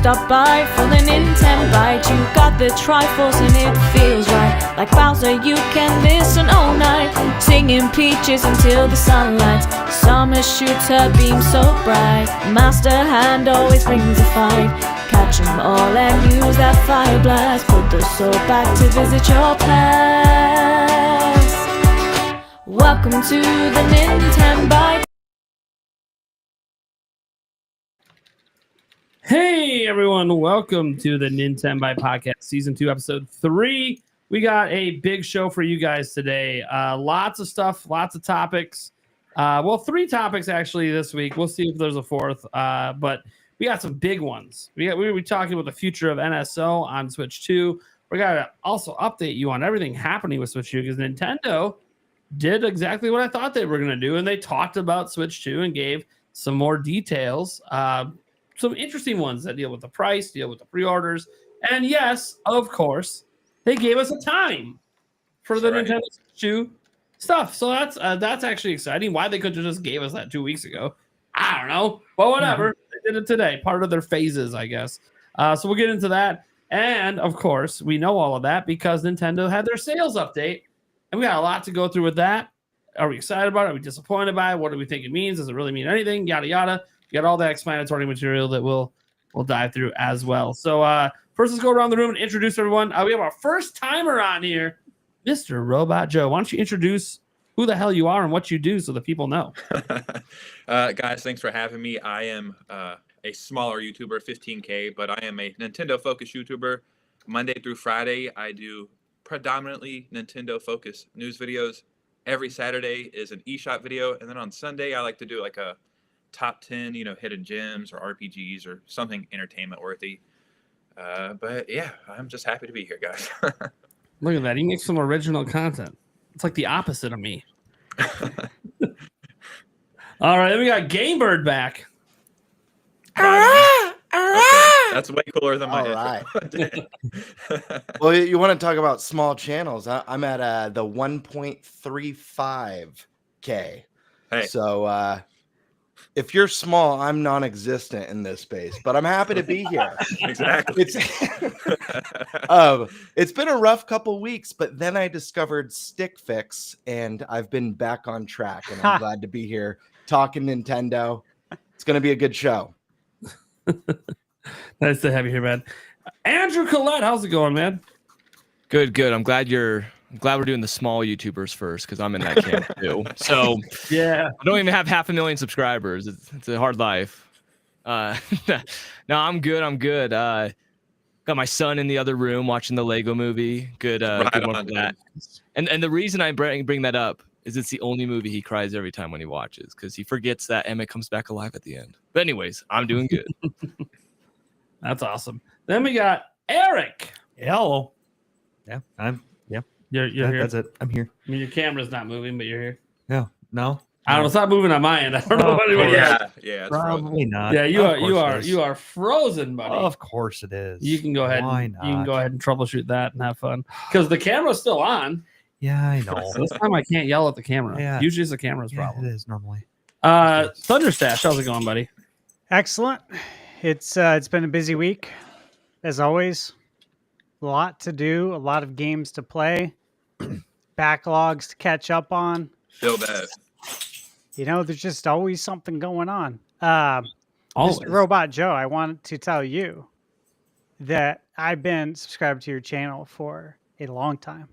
stop by for the Nintenbyte. You got the Triforce and it feels right. Like Bowser, you can listen all night, singing peaches until the sun lights. Summer shoots her beam so bright. Master Hand always brings a fight. Catch 'em all and use that fire blast. Put the soul back to visit your past. Welcome to the Nintenbyte. Hey everyone, welcome to the Nintenbyte Podcast, Season 2, Episode 3. We got a big show for you guys today. Lots of stuff, lots of topics. Well, 3 topics actually this week. We'll see if there's a 4th, but we got some big ones. We're talking about the future of NSO on Switch 2. We're going to also update you on everything happening with Switch 2 because Nintendo did exactly what I thought they were going to do, and they talked about Switch 2 and gave some more details. Some interesting ones that deal with the price, deal with the pre-orders, and yes, of course, they gave us a time for the Nintendo Switch 2 stuff. So that's actually exciting. Why they couldn't have just gave us that 2 weeks ago, I don't know. But whatever, They did it today. Part of their phases, I guess. So we'll get into that, and of course, we know all of that because Nintendo had their sales update, and we got a lot to go through with that. Are we excited about it? Are we disappointed by it? What do we think it means? Does it really mean anything? Yada yada. You got all that explanatory material that we'll dive through as well. So first, let's go around the room and introduce everyone. We have our first timer on here, Mr. Robot Joe. Why don't you introduce who the hell you are and what you do so that people know? Guys, thanks for having me. I am a smaller YouTuber, 15K, but I am a Nintendo-focused YouTuber. Monday through Friday, I do predominantly Nintendo-focused news videos. Every Saturday is an eShop video, and then on Sunday, I like to do like a top 10, hidden gems or RPGs or something entertainment worthy. But yeah, I'm just happy to be here, guys. Look at that. He makes some original content. It's like the opposite of me. All right, then we got Gamebird back. Okay, that's way cooler than my intro. Well, you want to talk about small channels. I'm at the 1.35K. Hey. So if you're small, I'm non-existent in this space, but I'm happy to be here. Exactly. It's been a rough couple weeks, but then I discovered Stick Fix, and I've been back on track, and I'm glad to be here talking Nintendo. It's going to be a good show. Nice to have you here, man. Andrew Collette, how's it going, man? Good. I'm glad we're doing the small YouTubers first because I'm in that camp too. So yeah, I don't even have 500,000 subscribers. It's a hard life. No, I'm good. Got my son in the other room watching the Lego movie. Good one for that. And the reason I bring that up is it's the only movie he cries every time when he watches because he forgets that Emmett comes back alive at the end. But anyways, I'm doing good. That's awesome. Then we got Eric. Hello. Yeah, You're here. That's it. I'm here. I mean, your camera's not moving, but you're here. No. I don't know. It's not moving on my end. I don't know what it is. Yeah, it's Probably frozen. not. Yeah, you are frozen, buddy. Of course it is. You can go ahead. Why not? You can go ahead and troubleshoot that and have fun because the camera's still on. Yeah, I know. So this time I can't yell at the camera. Yeah. Usually it's the camera's Yeah, problem. it is normally. Thunderstash, how's it going, buddy? Excellent. It's been a busy week, as always. A lot to do, a lot of games to play, backlogs to catch up on. Feel that. There's just always something going on. Always. Mr. Robot Joe, I wanted to tell you that I've been subscribed to your channel for a long time.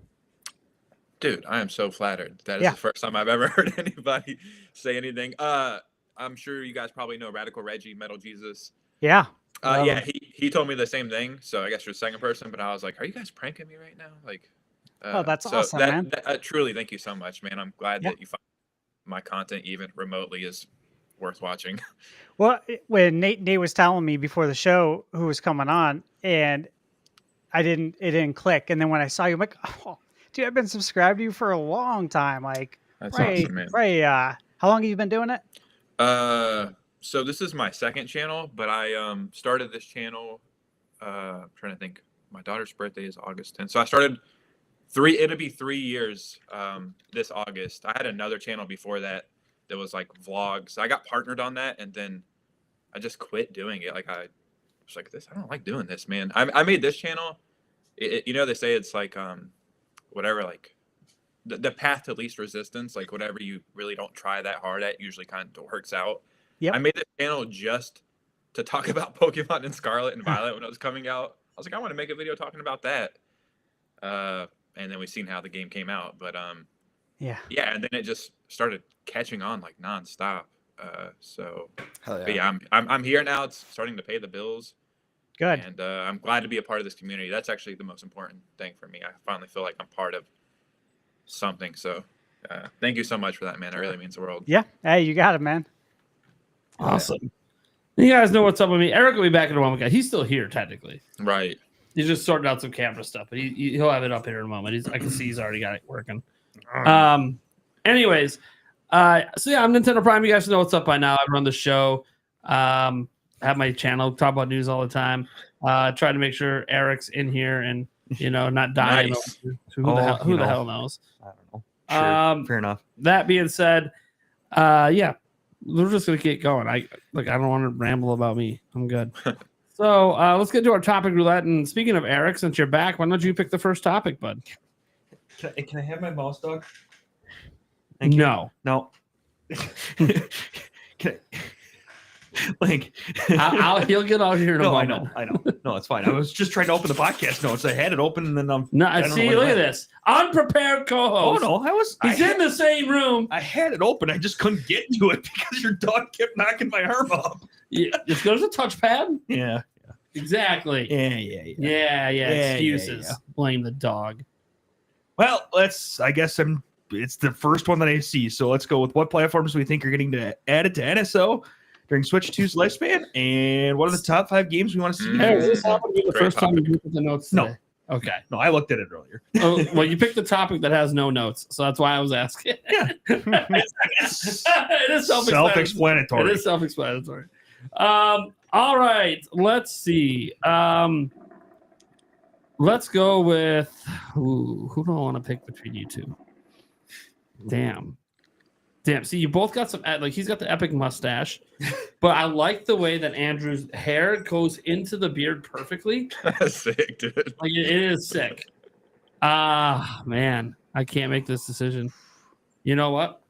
Dude, I am so flattered. That is the first time I've ever heard anybody say anything. I'm sure you guys probably know Radical Reggie, Metal Jesus. Yeah. He told me the same thing. So I guess you're the second person, but I was like, are you guys pranking me right now? Like, that's awesome, man. Truly, thank you so much, man. I'm glad that you find my content even remotely is worth watching. Well, when Nate was telling me before the show who was coming on, and it didn't click. And then when I saw you, I'm like, oh, dude, I've been subscribed to you for a long time. Like, that's awesome, man. How long have you been doing it? So this is my second channel, but I started this channel. I'm trying to think. My daughter's birthday is August 10th, so I started it'll be 3 years this August. I had another channel before that was like vlogs. I got partnered on that, and then I just quit doing it. Like I was like, I don't like doing this, man. I made this channel. They say it's like whatever, like the path to least resistance, like whatever you really don't try that hard at usually kind of works out. Yep. I made this channel just to talk about Pokemon and Scarlet and Violet when it was coming out. I was like, I want to make a video talking about that. And then we seen how the game came out, but yeah, and then it just started catching on like nonstop. So Hell yeah. but yeah, I'm here now. It's starting to pay the bills. Good. And I'm glad to be a part of this community. That's actually the most important thing for me. I finally feel like I'm part of something. So thank you so much for that, man. It really means the world. Yeah. Hey, you got it, man. Awesome. You guys know what's up with me. Eric will be back in a moment, guys. He's still here, technically. Right. He's just sorting out some camera stuff, but he'll have it up here in a moment. I can see he's already got it working. Anyways, so yeah, I'm Nintendo Prime. You guys know what's up by now. I run the show. I have my channel, talk about news all the time. Try to make sure Eric's in here and not dying. Nice. Who the hell knows? I don't know. Sure, fair enough. That being said, yeah, we're just gonna get going. I don't want to ramble about me. I'm good. So let's get to our topic roulette. And speaking of Eric, since you're back, why don't you pick the first topic, bud? Can I have my mouse, dog? No. No. Can I, He'll get out here in a no, I moment. know. No, it's fine. I was just trying to open the podcast notes. I had it open, and then No, I don't know see, when look it at went. this unprepared co-host. Oh no, He's in the same room. I had it open. I just couldn't get to it because your dog kept knocking my arm up. Yeah, there's a touchpad. Yeah. Exactly. Yeah. Excuses. Yeah. Blame the dog. Well, it's the first one that I see. So let's go with what platforms we think are getting added to NSO during Switch 2's lifespan, and what are the top 5 games we want to see? Hey, is this happen to be the Great first time you looked at the notes today? No. Okay. No, I looked at it earlier. Oh, well, you picked the topic that has no notes, so that's why I was asking. Yeah. It is Self-explanatory. It is self-explanatory. All right, let's see. Let's go with who do I want to pick between you two? Damn. See, you both got some he's got the epic mustache, but I like the way that Andrew's hair goes into the beard perfectly. Sick, dude. Like it is sick. Man, I can't make this decision. You know what?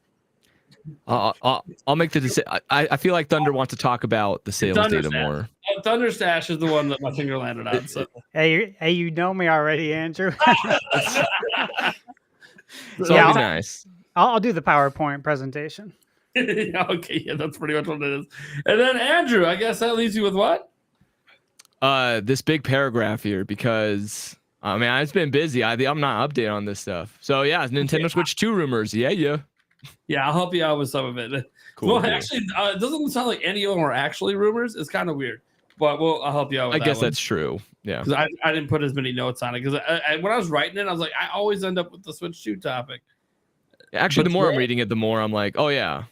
I'll make the decision. I feel like Thunder wants to talk about the sales data more. Thunderstash is the one that my finger landed on. So. Hey, you know me already, Andrew. So yeah, be nice. I'll do the PowerPoint presentation. Okay, yeah, that's pretty much what it is. And then Andrew, I guess that leaves you with what? This big paragraph here because it's been busy. I'm not updated on this stuff. So yeah, Nintendo Switch 2 rumors. Yeah. Yeah, I'll help you out with some of it. Cool. Well, actually, it doesn't sound like any of them are actually rumors. It's kind of weird, but I'll help you out with I guess that's true. Yeah, because I didn't put as many notes on it because when I was writing it, I was like, I always end up with the Switch 2 topic. Actually, the more I'm reading it, the more I'm like, oh yeah.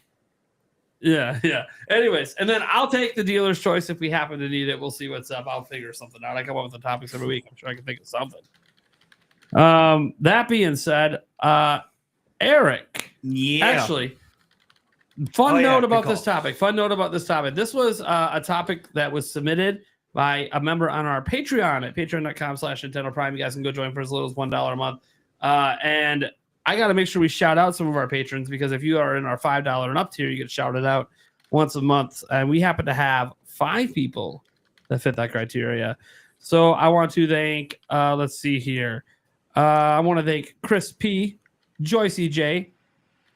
Yeah. Anyways, and then I'll take the dealer's choice if we happen to need it. We'll see what's up. I'll figure something out. I come up with the topics every week. I'm sure I can think of something. That being said, Eric. Yeah. Actually, fun note about good this topic. This was a topic that was submitted by a member on our Patreon at patreon.com/Nintendo Prime. You guys can go join for as little as $1 a month. And I got to make sure we shout out some of our patrons because if you are in our $5 and up tier, you get shouted out once a month. And we happen to have 5 people that fit that criteria. So I want to thank, let's see here. I want to thank Chris P, Joyce J,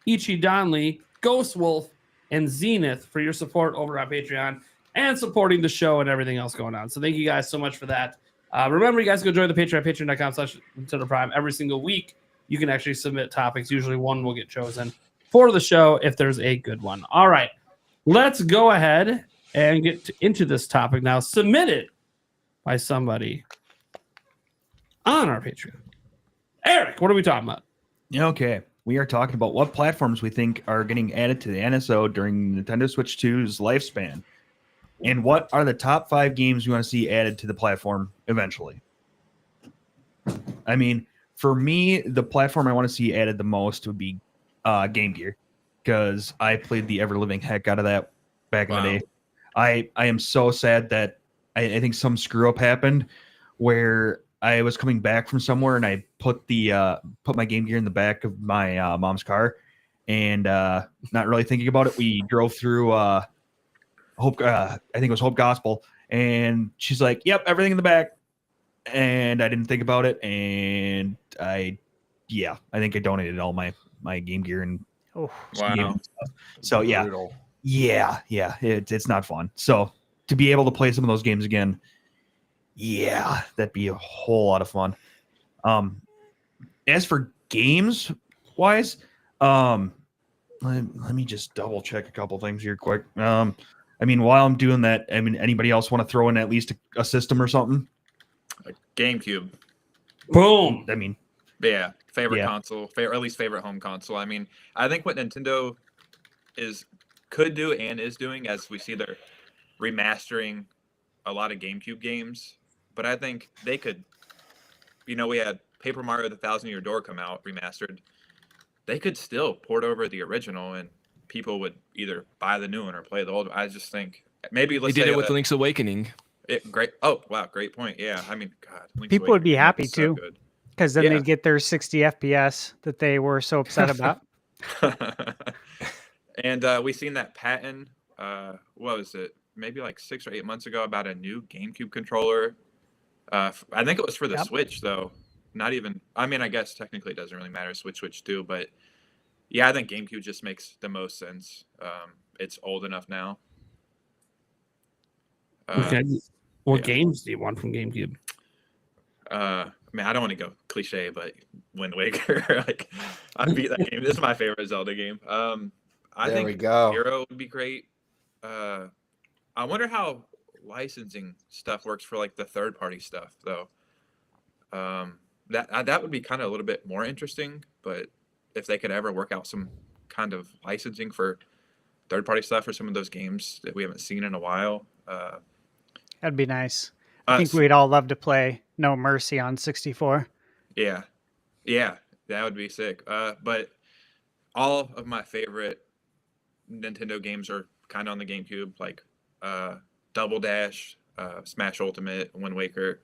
Ichi Donley, Ghost Wolf, and Zenith for your support over on Patreon and supporting the show and everything else going on. So thank you guys so much for that. Remember, you guys go join the Patreon, patreon.com/Nintendo Prime. Every single week, you can actually submit topics. Usually one will get chosen for the show if there's a good one. All right, let's go ahead and get into this topic now. Submitted by somebody on our Patreon. Eric, what are we talking about? Okay. We are talking about what platforms we think are getting added to the NSO during Nintendo Switch 2's lifespan. And what are the top 5 games you want to see added to the platform eventually? I mean, for me, the platform I want to see added the most would be Game Gear, because I played the ever-living heck out of that back in the day. I am so sad that I think some screw up happened where I was coming back from somewhere and I put my Game Gear in the back of my mom's car, and not really thinking about it, we drove through Hope. I think it was Hope Gospel, and she's like, "Yep, everything in the back," and I didn't think about it, and I think I donated all my Game Gear and Oh, Wow. so yeah. Brutal. Yeah, it's not fun. So to be able to play some of those games again, yeah, that'd be a whole lot of fun. As for games wise, let me just double check a couple things here quick. I mean, while I'm doing that, I mean, anybody else want to throw in at least a system or something? GameCube. Boom. I mean, Yeah, favorite Yeah. console, or at least favorite home console. I mean, I think what Nintendo could do and is doing, as we see they're remastering a lot of GameCube games, but I think they could. We had Paper Mario: The Thousand Year Door come out remastered. They could still port over the original, and people would either buy the new one or play the old one. I just think maybe They let's did say it with that- Link's Awakening. Great. Oh wow, great point. Yeah, I mean, God, Link's People would be Awakening happy is so too. good. because then Yeah. they'd get their 60 FPS that they were so upset about. And we seen that patent. What was it? Maybe like 6 or 8 months ago about a new GameCube controller. I think it was for the Yep. Switch though. Not even. I mean, I guess technically it doesn't really matter. Switch too, but yeah, I think GameCube just makes the most sense. It's old enough now. Okay. What yeah. games do you want from GameCube? I mean, I don't want to go cliche, but Wind Waker, like I beat that game. This is my favorite Zelda game. I There think we go. Hero would be great. I wonder how licensing stuff works for like the third party stuff though. That would be kind of a little bit more interesting, but if they could ever work out some kind of licensing for third party stuff for some of those games that we haven't seen in a while. That'd be nice. I think s- we'd all love to play No Mercy on 64. Yeah, that would be sick. But all of my favorite Nintendo games are kind of on the GameCube, like Double Dash, Smash Ultimate, Wind Waker.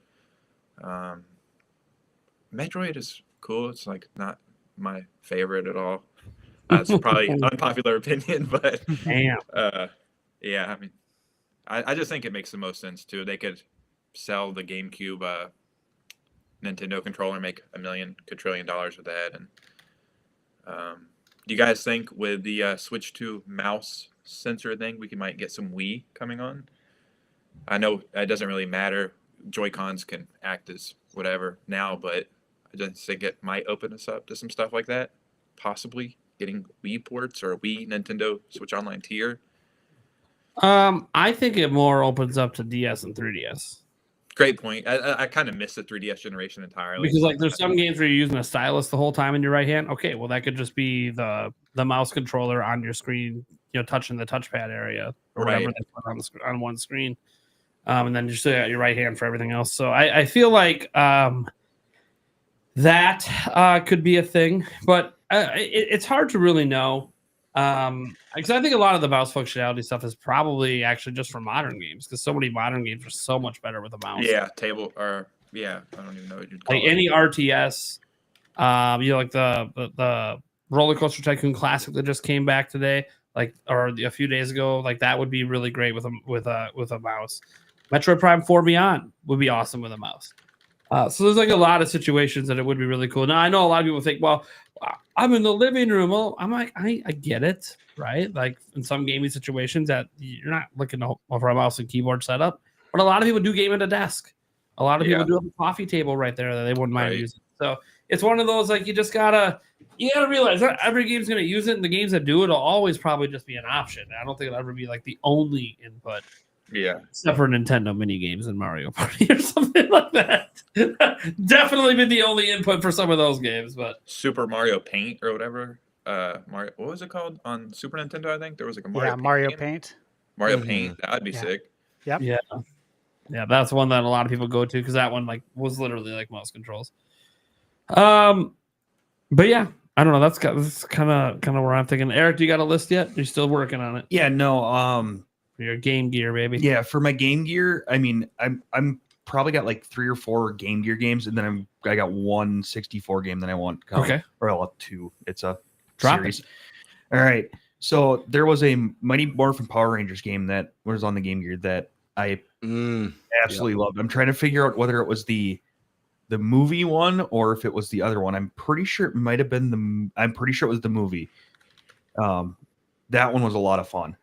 Metroid is cool. It's like not my favorite at all. It's probably unpopular opinion, but Damn. yeah, I mean, I just think it makes the most sense too. They could sell the GameCube Nintendo controller, make $1 million quadrillion with that. And do you guys think with the Switch 2 mouse sensor thing, we might get some Wii coming on? I know it doesn't really matter. Joy-Cons can act as whatever now, but I just think it might open us up to some stuff like that. Possibly getting Wii ports or a Wii Nintendo Switch Online tier. I think it more opens up to DS and 3DS. Great point. I kind of missed the 3DS generation entirely. Because like there's some games where you're using a stylus the whole time in your right hand. Okay, well that could just be the mouse controller on your screen, touching the touchpad area or whatever Right. they put on on one screen. And then you still got your right hand for everything else. So I feel like that could be a thing, but it's hard to really know. Because I think a lot of the mouse functionality stuff is probably actually just for modern games, because so many modern games are so much better with a mouse. Yeah, I don't even know what you'd call Like it. any RTS, like the Roller Coaster Tycoon Classic that just came back today, or a few days ago, like that would be really great with a mouse. Metroid Prime 4 Beyond would be awesome with a mouse. So there's like a lot of situations that it would be really cool. Now I know a lot of people think, well, I'm in the living room. Well, I'm like, I get it, right? Like in some gaming situations that you're not looking for a mouse and keyboard setup, but a lot of people do game at a desk. A lot of people do have a coffee table right there that they wouldn't mind using. So it's one of those, like, you gotta realize not every game's gonna use it, and the games that do it'll always probably just be an option. I don't think it'll ever be like the only input. Yeah. Except for Nintendo mini games and Mario Party or something like that. Definitely been the only input for some of those games, but Super Mario Paint or whatever. Mario, what was it called on Super Nintendo? I think there was like a Mario Mario game. Paint. Mario Mhm. Paint. That'd be Yeah. sick. yeah, that's one that a lot of people go to because that one was literally like mouse controls. But yeah, I don't know. That's kind of where I'm thinking. Eric, do you got a list yet? You're still working on it. Yeah, no. For your Game Gear, baby. Yeah, for my Game Gear, I mean, I'm probably got like 3 or 4 Game Gear games, and then I got one 64 game that I want. Okay. Or I'll have 2. It's a Drop series. it. All right. So there was a Mighty Morphin Power Rangers game that was on the Game Gear that I absolutely loved. I'm trying to figure out whether it was the movie one or if it was the other one. I'm pretty sure it might have been I'm pretty sure it was the movie. That one was a lot of fun.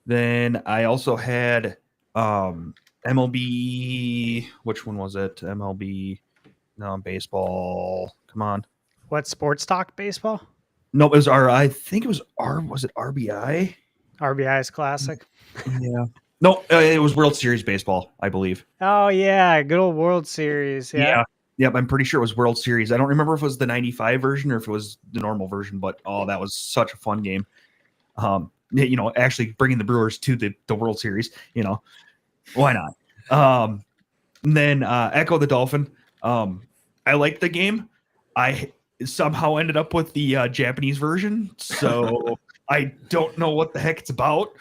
Then I also had MLB. Which one was it? MLB. No, baseball. Come on. What, Sports Talk Baseball? No, it was I think it was Was it RBI? RBI's classic. Yeah. No, it was World Series baseball, I believe. Oh yeah, good old World Series. Yeah. Yep, I'm pretty sure it was World Series. I don't remember if it was the 95 version or if it was the normal version, but that was such a fun game. Actually bringing the Brewers to the World Series, why not? And then Echo the Dolphin. I liked the game. I somehow ended up with the Japanese version, so I don't know what the heck it's about,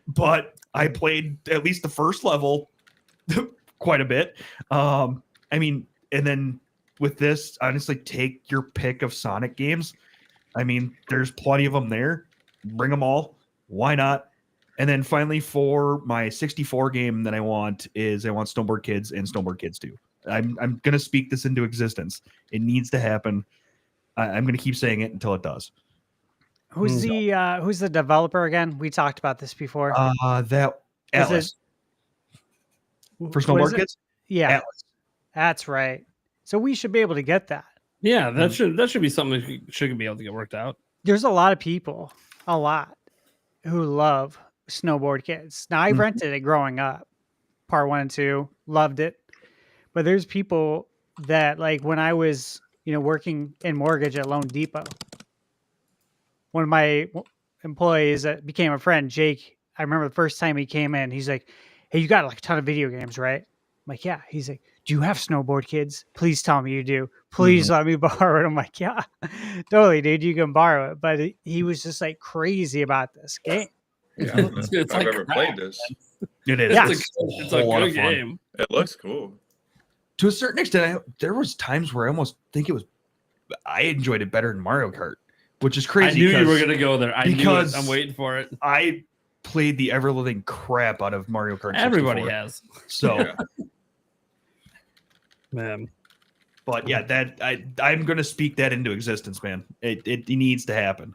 but I played at least the first level quite a bit. And then with this, honestly, take your pick of Sonic games. I mean, there's plenty of them there. Bring them all. Why not? And then finally, for my 64 game that I want Snowboard Kids and Snowboard Kids 2. I'm gonna speak this into existence. It needs to happen. I'm gonna keep saying it until it does. Who's the developer again? We talked about this before. That Atlas for Snowboard Kids. Yeah, Atlas. That's right. So we should be able to get that. Yeah, that should be something that should be able to get worked out. There's a lot of people, who love Snowboard Kids. Now I rented it growing up, part 1 and 2, loved it. But there's people that, like, when I was, working in mortgage at Loan Depot, one of my employees that became a friend, Jake, I remember the first time he came in, he's like, "Hey, you got like a ton of video games, right?" I'm like, "Yeah." He's like, "Do you have Snowboard Kids? Please tell me you do. Please let me borrow it." I'm like, "Yeah, totally, dude. You can borrow it." But he was just like crazy about this game. Yeah, It's I've like ever played this. It is. Yeah. It's a good game. It looks cool. To a certain extent, there was times where I almost think I enjoyed it better than Mario Kart, which is crazy. I knew you were going to go there. Because I'm waiting for it. I played the ever-living crap out of Mario Kart 64. Everybody has. So, Yeah. Man. but yeah, I'm going to speak that into existence, man. It needs to happen.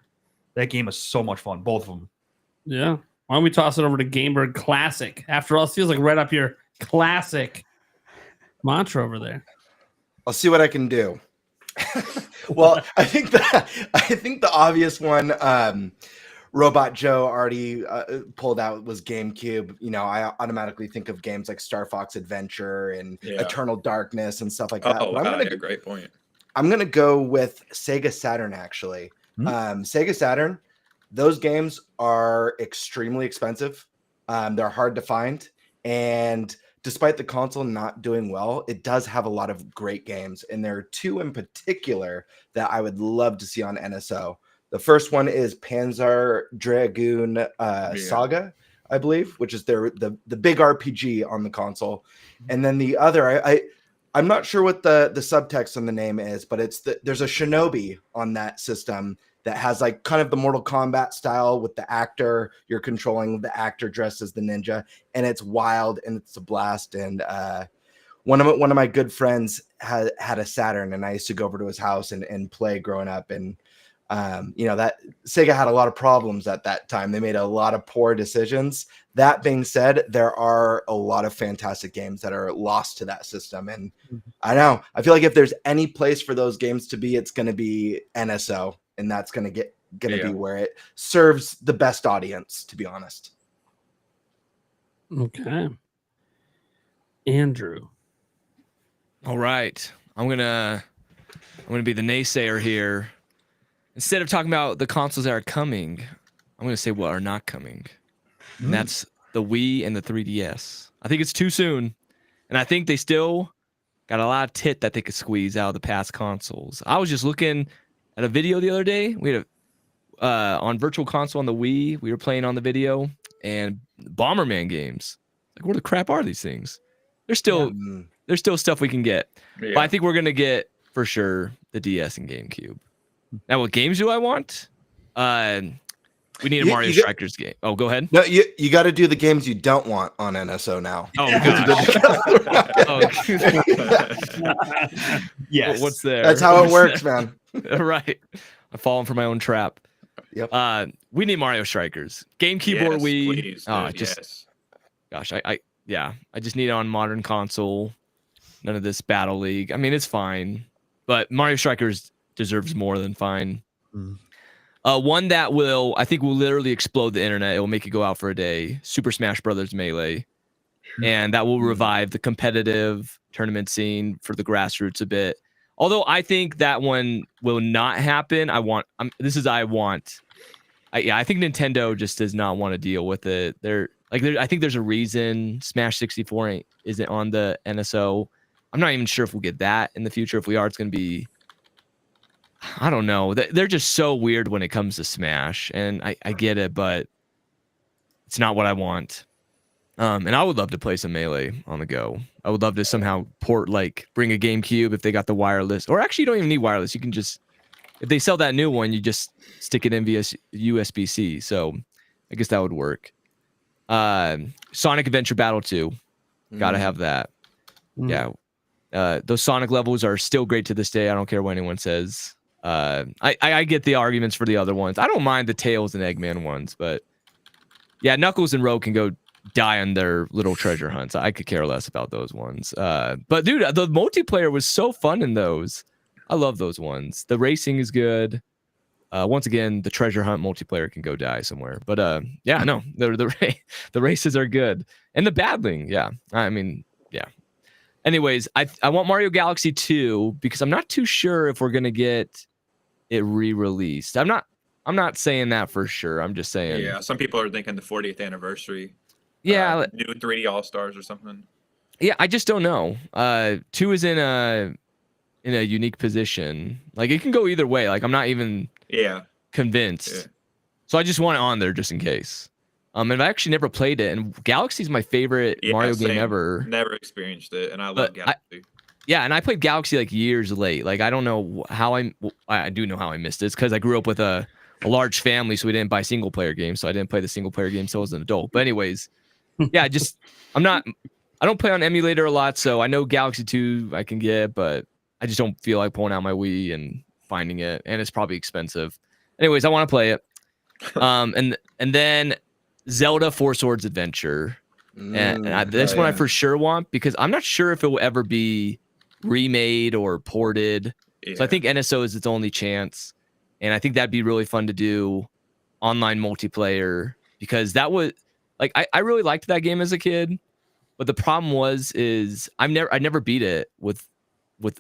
That game is so much fun, both of them. Yeah. Why don't we toss it over to Gamebird Classic? After all, it feels like right up your classic mantra over there. I'll see what I can do. Well, I think the obvious one, Robot Joe already pulled out, was GameCube. I automatically think of games like Star Fox Adventure and Eternal Darkness and stuff like that. Oh, wow, great point. I'm gonna go with Sega Saturn, actually. Sega Saturn, those games are extremely expensive. They're hard to find, and despite the console not doing well, it does have a lot of great games. And there are 2 in particular that I would love to see on NSO. The first one is Panzer Dragoon Saga, I believe, which is the big RPG on the console. And then the other, I'm not sure what the subtext on the name is, but there's a Shinobi on that system that has like kind of the Mortal Kombat style with the actor. You're controlling the actor dressed as the ninja, and it's wild and it's a blast. And one of my good friends had a Saturn, and I used to go over to his house and play growing up. And that Sega had a lot of problems at that time. They made a lot of poor decisions. That being said, there are a lot of fantastic games that are lost to that system. And I feel like if there's any place for those games to be, it's going to be NSO. And that's going to be where it serves the best audience, to be honest. Okay. Andrew. All right. I'm gonna be the naysayer here. Instead of talking about the consoles that are coming, I'm gonna say what are not coming. And that's the Wii and the 3DS. I think it's too soon. And I think they still got a lot of tit that they could squeeze out of the past consoles. I was just looking at a video the other day. We had on Virtual Console on the Wii. We were playing on the video. and Bomberman games. Like, where the crap are these things? There's still stuff we can get. Yeah. But I think we're gonna get for sure the DS and GameCube. Now, what games do I want? We need a Mario Strikers game. Oh, go ahead. No, you got to do the games you don't want on NSO now. Oh, God. Yes. What's there? That's how it works, man. Right. I've fallen for my own trap. Yep. We need Mario Strikers. GameCube or Wii. Please, just gosh, I just need it on modern console. None of this Battle League. I mean, it's fine, but Mario Strikers deserves more than fine. One that I think will literally explode the internet. It will make it go out for a day. Super Smash Brothers Melee. And that will revive the competitive tournament scene for the grassroots a bit. Although I think that one will not happen. I think Nintendo just does not want to deal with it. I think there's a reason Smash 64 isn't on the NSO. I'm not even sure if we'll get that in the future. If we are, it's going to be, I don't know. They're just so weird when it comes to Smash, and I get it, but it's not what I want. And I would love to play some Melee on the go. I would love to somehow bring a GameCube if they got the wireless, or actually you don't even need wireless. You can just, if they sell that new one, you just stick it in via USB-C. So I guess that would work. Sonic Adventure Battle 2. Gotta have that. Yeah. Those Sonic levels are still great to this day. I don't care what anyone says. I get the arguments for the other ones. I don't mind the Tails and Eggman ones, but yeah, Knuckles and Rogue can go die on their little treasure hunts. I could care less about those ones. But dude, the multiplayer was so fun in those. I love those ones. The racing is good. Once again, the treasure hunt multiplayer can go die somewhere. But yeah, no, the races are good. And the battling, yeah. I mean, yeah. Anyways, I want Mario Galaxy 2 because I'm not too sure if we're gonna get it re-released. I'm not saying that for sure. I'm just saying. Yeah, some people are thinking the 40th anniversary. Yeah, new 3D All Stars or something. Yeah, I just don't know. 2 is in a unique position. Like, it can go either way. Like, I'm not even convinced. Yeah. So I just want it on there just in case. And I've actually never played it. And Galaxy's my favorite Mario game ever. Never experienced it, and I love Galaxy. And I played Galaxy like years late. Like, I don't know how I do know how I missed it. It's because I grew up with a large family, so we didn't buy single player games. So I didn't play the single player game until I was an adult. But anyways, yeah, I don't play on emulator a lot, so I know Galaxy 2 I can get, but I just don't feel like pulling out my Wii and finding it, and it's probably expensive. Anyways, I want to play it. And then Zelda 4 Swords Adventure. This one I for sure want, because I'm not sure if it will ever be remade or ported. Yeah. So I think NSO is its only chance. And I think that'd be really fun to do online multiplayer, because that was like, I really liked that game as a kid, but the problem is I never beat it with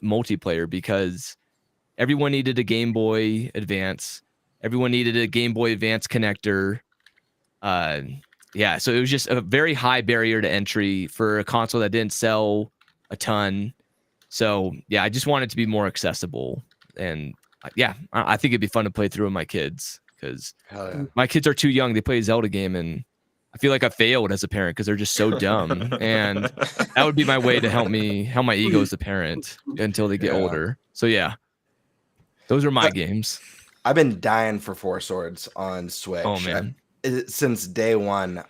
multiplayer, because everyone needed a Game Boy Advance. Everyone needed a Game Boy Advance connector. So it was just a very high barrier to entry for a console that didn't sell a ton. So yeah, I just want it to be more accessible. And yeah, I think it'd be fun to play through with my kids, because my kids are too young. They play a Zelda game, and I feel like I failed as a parent because they're just so dumb. And that would be my way to help my ego as a parent until they get older. So yeah, those are my games. I've been dying for 4 Swords on Switch. Oh man. Since day one.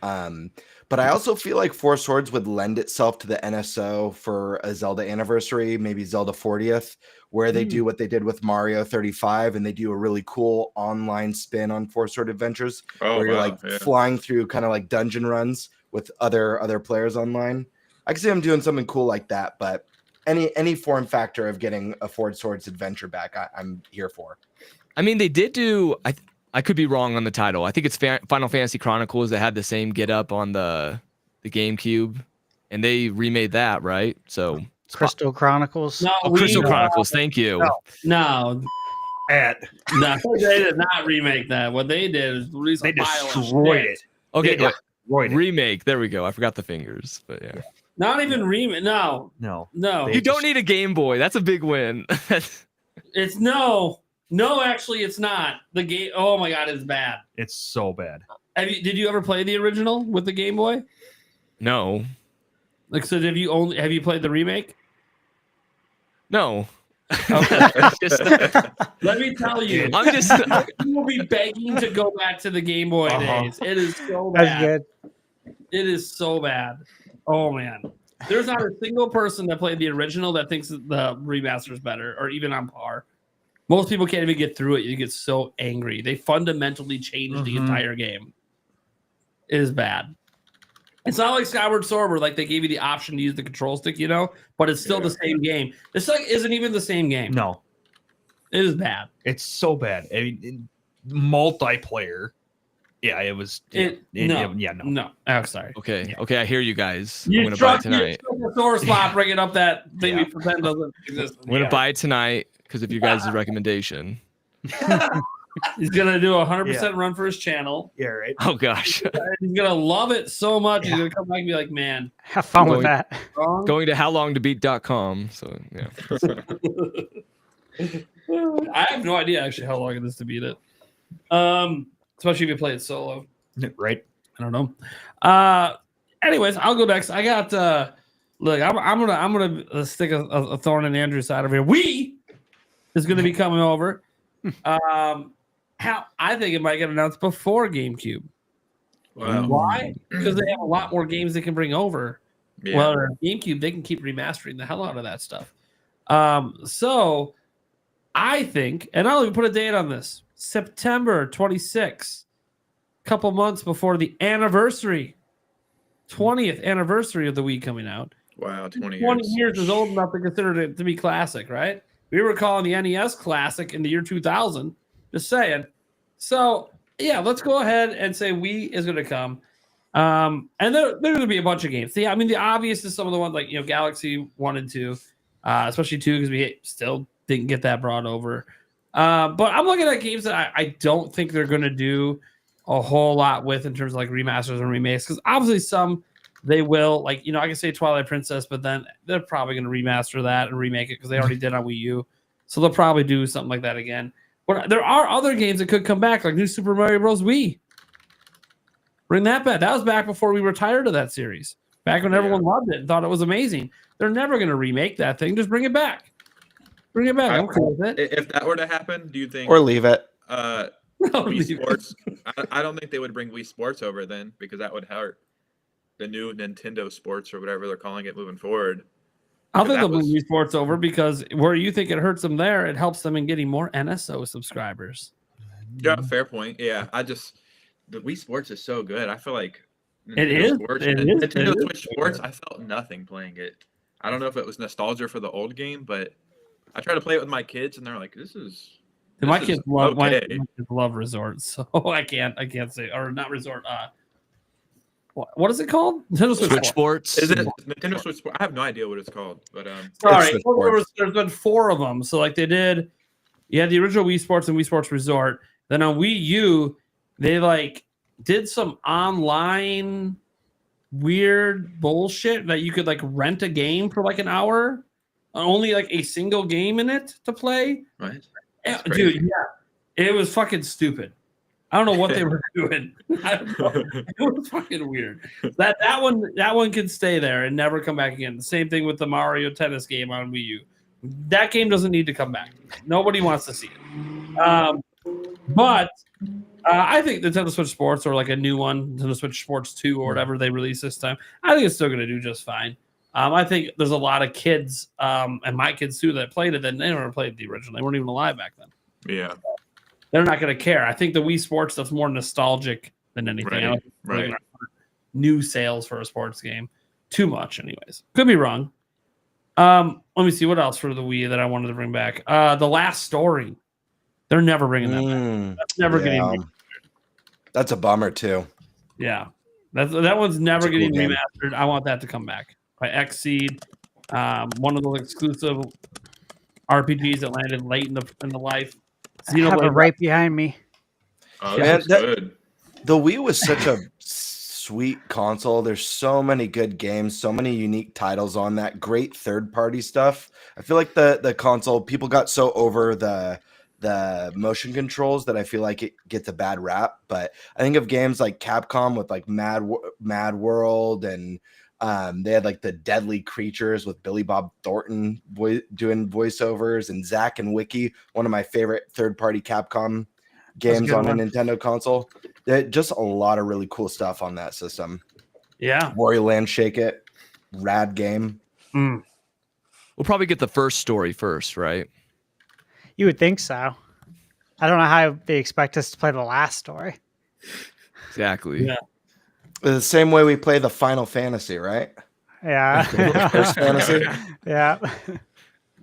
But I also feel like 4 Swords would lend itself to the NSO for a Zelda anniversary, maybe Zelda 40th, where they do what they did with Mario 35, and they do a really cool online spin on 4 Sword Adventures, where you're flying through kind of like dungeon runs with other players online. I can see them doing something cool like that, but any form factor of getting a 4 Swords Adventure back, I'm here for. I mean, they did do. I could be wrong on the title. I think it's Final Fantasy Chronicles that had the same get up on the GameCube, and they remade that, right? So Crystal Chronicles. No, Crystal Chronicles. Thank you. No, they did not remake that. What they did is release they destroyed it. Okay, destroyed it. Remake. There we go. I forgot the fingers, but yeah. Not even remake. No. You don't need a Game Boy. That's a big win. It's no. No, actually, it's not. The game. Oh my God, it's bad. It's so bad. Did you ever play the original with the Game Boy? No. Like, so have you played the remake? No. Okay. Let me tell you, I'm just. you will be begging to go back to the Game Boy days. It is so That's bad. good. It is so bad. Oh man, there's not a single person that played the original that thinks that the remaster is better or even on par. Most people can't even get through it. You get so angry. They fundamentally changed the entire game. It is bad. It's not like Skyward Sword where like they gave you the option to use the control stick, but it's still the same game. This like isn't even the same game. No, it is bad. it's so bad. I mean, multiplayer. Yeah, it was. No. I'm sorry. Okay. Okay. I hear you guys. You I'm gonna buy it truck your tonight. sore spot, bringing up that thing we pretend doesn't exist. I'm gonna buy it tonight because of your guys' recommendation. He's gonna do 100% run for his channel. Yeah, right. Oh gosh. He's gonna love it so much. He's gonna come back and be like, "Man, Have fun with Going- that. Going to howlongtobeat.com. So yeah. I have no idea actually how long it is to beat it. Especially if you play it solo. Right. I don't know. Anyways, I'll go next. I got look, I'm gonna stick a thorn in Andrew's side over here. We is gonna be coming over. How I think it might get announced before GameCube. Wow. Why? Because they have a lot more games they can bring over. Yeah. Well, GameCube, they can keep remastering the hell out of that stuff. So I think, and I'll even put a date on this, September 26th, a couple months before the anniversary, 20th anniversary of the Wii coming out. Wow, 20 years. 20 years is old enough to consider it to be classic, right? We were calling the NES classic in the year 2000. Just saying. So, yeah, let's go ahead and say Wii is going to come. And there are going to be a bunch of games. I mean, the obvious is some of the ones like, Galaxy 1 and 2, especially 2 because we still didn't get that brought over. But I'm looking at games that I don't think they're going to do a whole lot with in terms of like remasters and remakes because obviously some they will. Like, I can say Twilight Princess, but then they're probably going to remaster that and remake it because they already did on Wii U. So they'll probably do something like that again. But there are other games that could come back, like New Super Mario Bros. Wii. Bring that back. That was back before we were tired of that series. Back when everyone loved it and thought it was amazing. They're never going to remake that thing. Just bring it back. Bring it back. I'm cool with it. If that were to happen, do you think Or leave it. Wii Sports? I don't think they would bring Wii Sports over then because that would hurt the new Nintendo Sports or whatever they're calling it moving forward. I think they'll was- bring Wii Sports over because where you think it hurts them there, it helps them in getting more NSO subscribers. Yeah, fair point. Yeah, the Wii Sports is so good. I feel like It is. Sports, It is. Nintendo It is. Switch Sports. I felt nothing playing it. I don't know if it was nostalgia for the old game, but I tried to play it with my kids, and they're like, "This is." My this kids is love my okay." kids love resorts, so I can't say or not resort. What is it called? Nintendo Switch Sports. Is it Nintendo Switch Sports? I have no idea what it's called, but Sorry, Switch Sports. there's been 4 of them. So like they did, you had the original Wii Sports and Wii Sports Resort. Then on Wii U, they like did some online weird bullshit that you could like rent a game for like an hour, only like a single game in it to play. right. Yeah, That's dude, crazy. yeah, it was fucking stupid. I don't know what they were doing. I don't know. It was fucking weird. That one can stay there and never come back again. The same thing with the Mario Tennis game on Wii U. That game doesn't need to come back. Nobody wants to see it. But I think Nintendo Switch Sports or like a new one, Nintendo Switch Sports 2 or whatever they release this time, I think it's still going to do just fine. I think there's a lot of kids, and my kids too, that played it, and they never played the original. They weren't even alive back then. Yeah. They're not going to care. I think the Wii Sports stuff's more nostalgic than anything. I don't think it's really Right. gonna hurt new sales for a sports game too much, anyways. Could be wrong. Let me see what else for the Wii that I wanted to bring back. The Last Story. They're never bringing that back. That's never getting. Yeah. That's a bummer too. Yeah, that one's never It's a cool getting game. remastered. I want that to come back by Xseed. One of those exclusive RPGs that landed late in the life. I have it right behind me. Oh, Yeah, that's that- good. The Wii was such a sweet console. There's so many good games, so many unique titles on that. Great third-party stuff. I feel like the console, people got so over the the motion controls that I feel like it gets a bad rap. But I think of games like Capcom with like Mad World, and they had like the Deadly Creatures with Billy Bob Thornton doing voiceovers, and Zack and Wiki, one of my favorite third-party Capcom games on a Nintendo console. Just a lot of really cool stuff on that system. Yeah. Wario Land Shake It, rad game. We'll probably get the first story first, right? You would think so. I don't know how they expect us to play the last story. Exactly. Yeah. The same way we play the Final Fantasy, right? Yeah. First Fantasy. Yeah.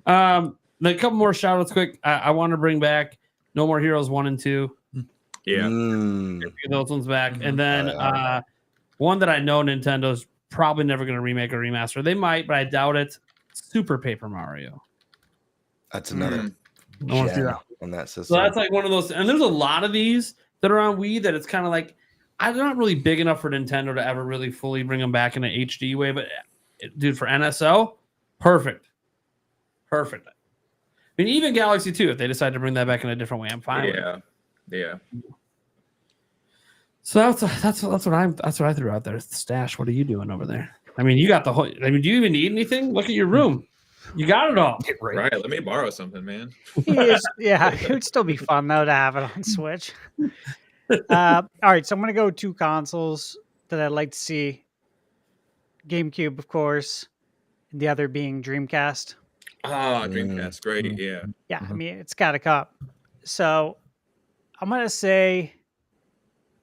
A couple more shout outs quick. I want to bring back No More Heroes 1 and 2. Yeah. Get those ones back. And then one that I know Nintendo's probably never going to remake or remaster. They might, but I doubt it. Super Paper Mario. That's another gem on that system. So that's like one of those. And there's a lot of these that are on Wii that it's kind of like, I'm not really big enough for Nintendo to ever really fully bring them back in an HD way. But dude, for NSO, perfect. I mean, even Galaxy 2, if they decide to bring that back in a different way, I'm fine. Yeah. So that's what I threw out there. Stash, what are you doing over there? I mean, you got the whole. I mean, do you even need anything? Look at your room. You got it all. Right. Let me borrow something, man. Yeah, it would still be fun though to have it on Switch. All right, so I'm gonna go 2 consoles that I'd like to see. GameCube, of course, and the other being Dreamcast. Dreamcast, great. Yeah. Yeah, I mean it's got to come. So I'm gonna say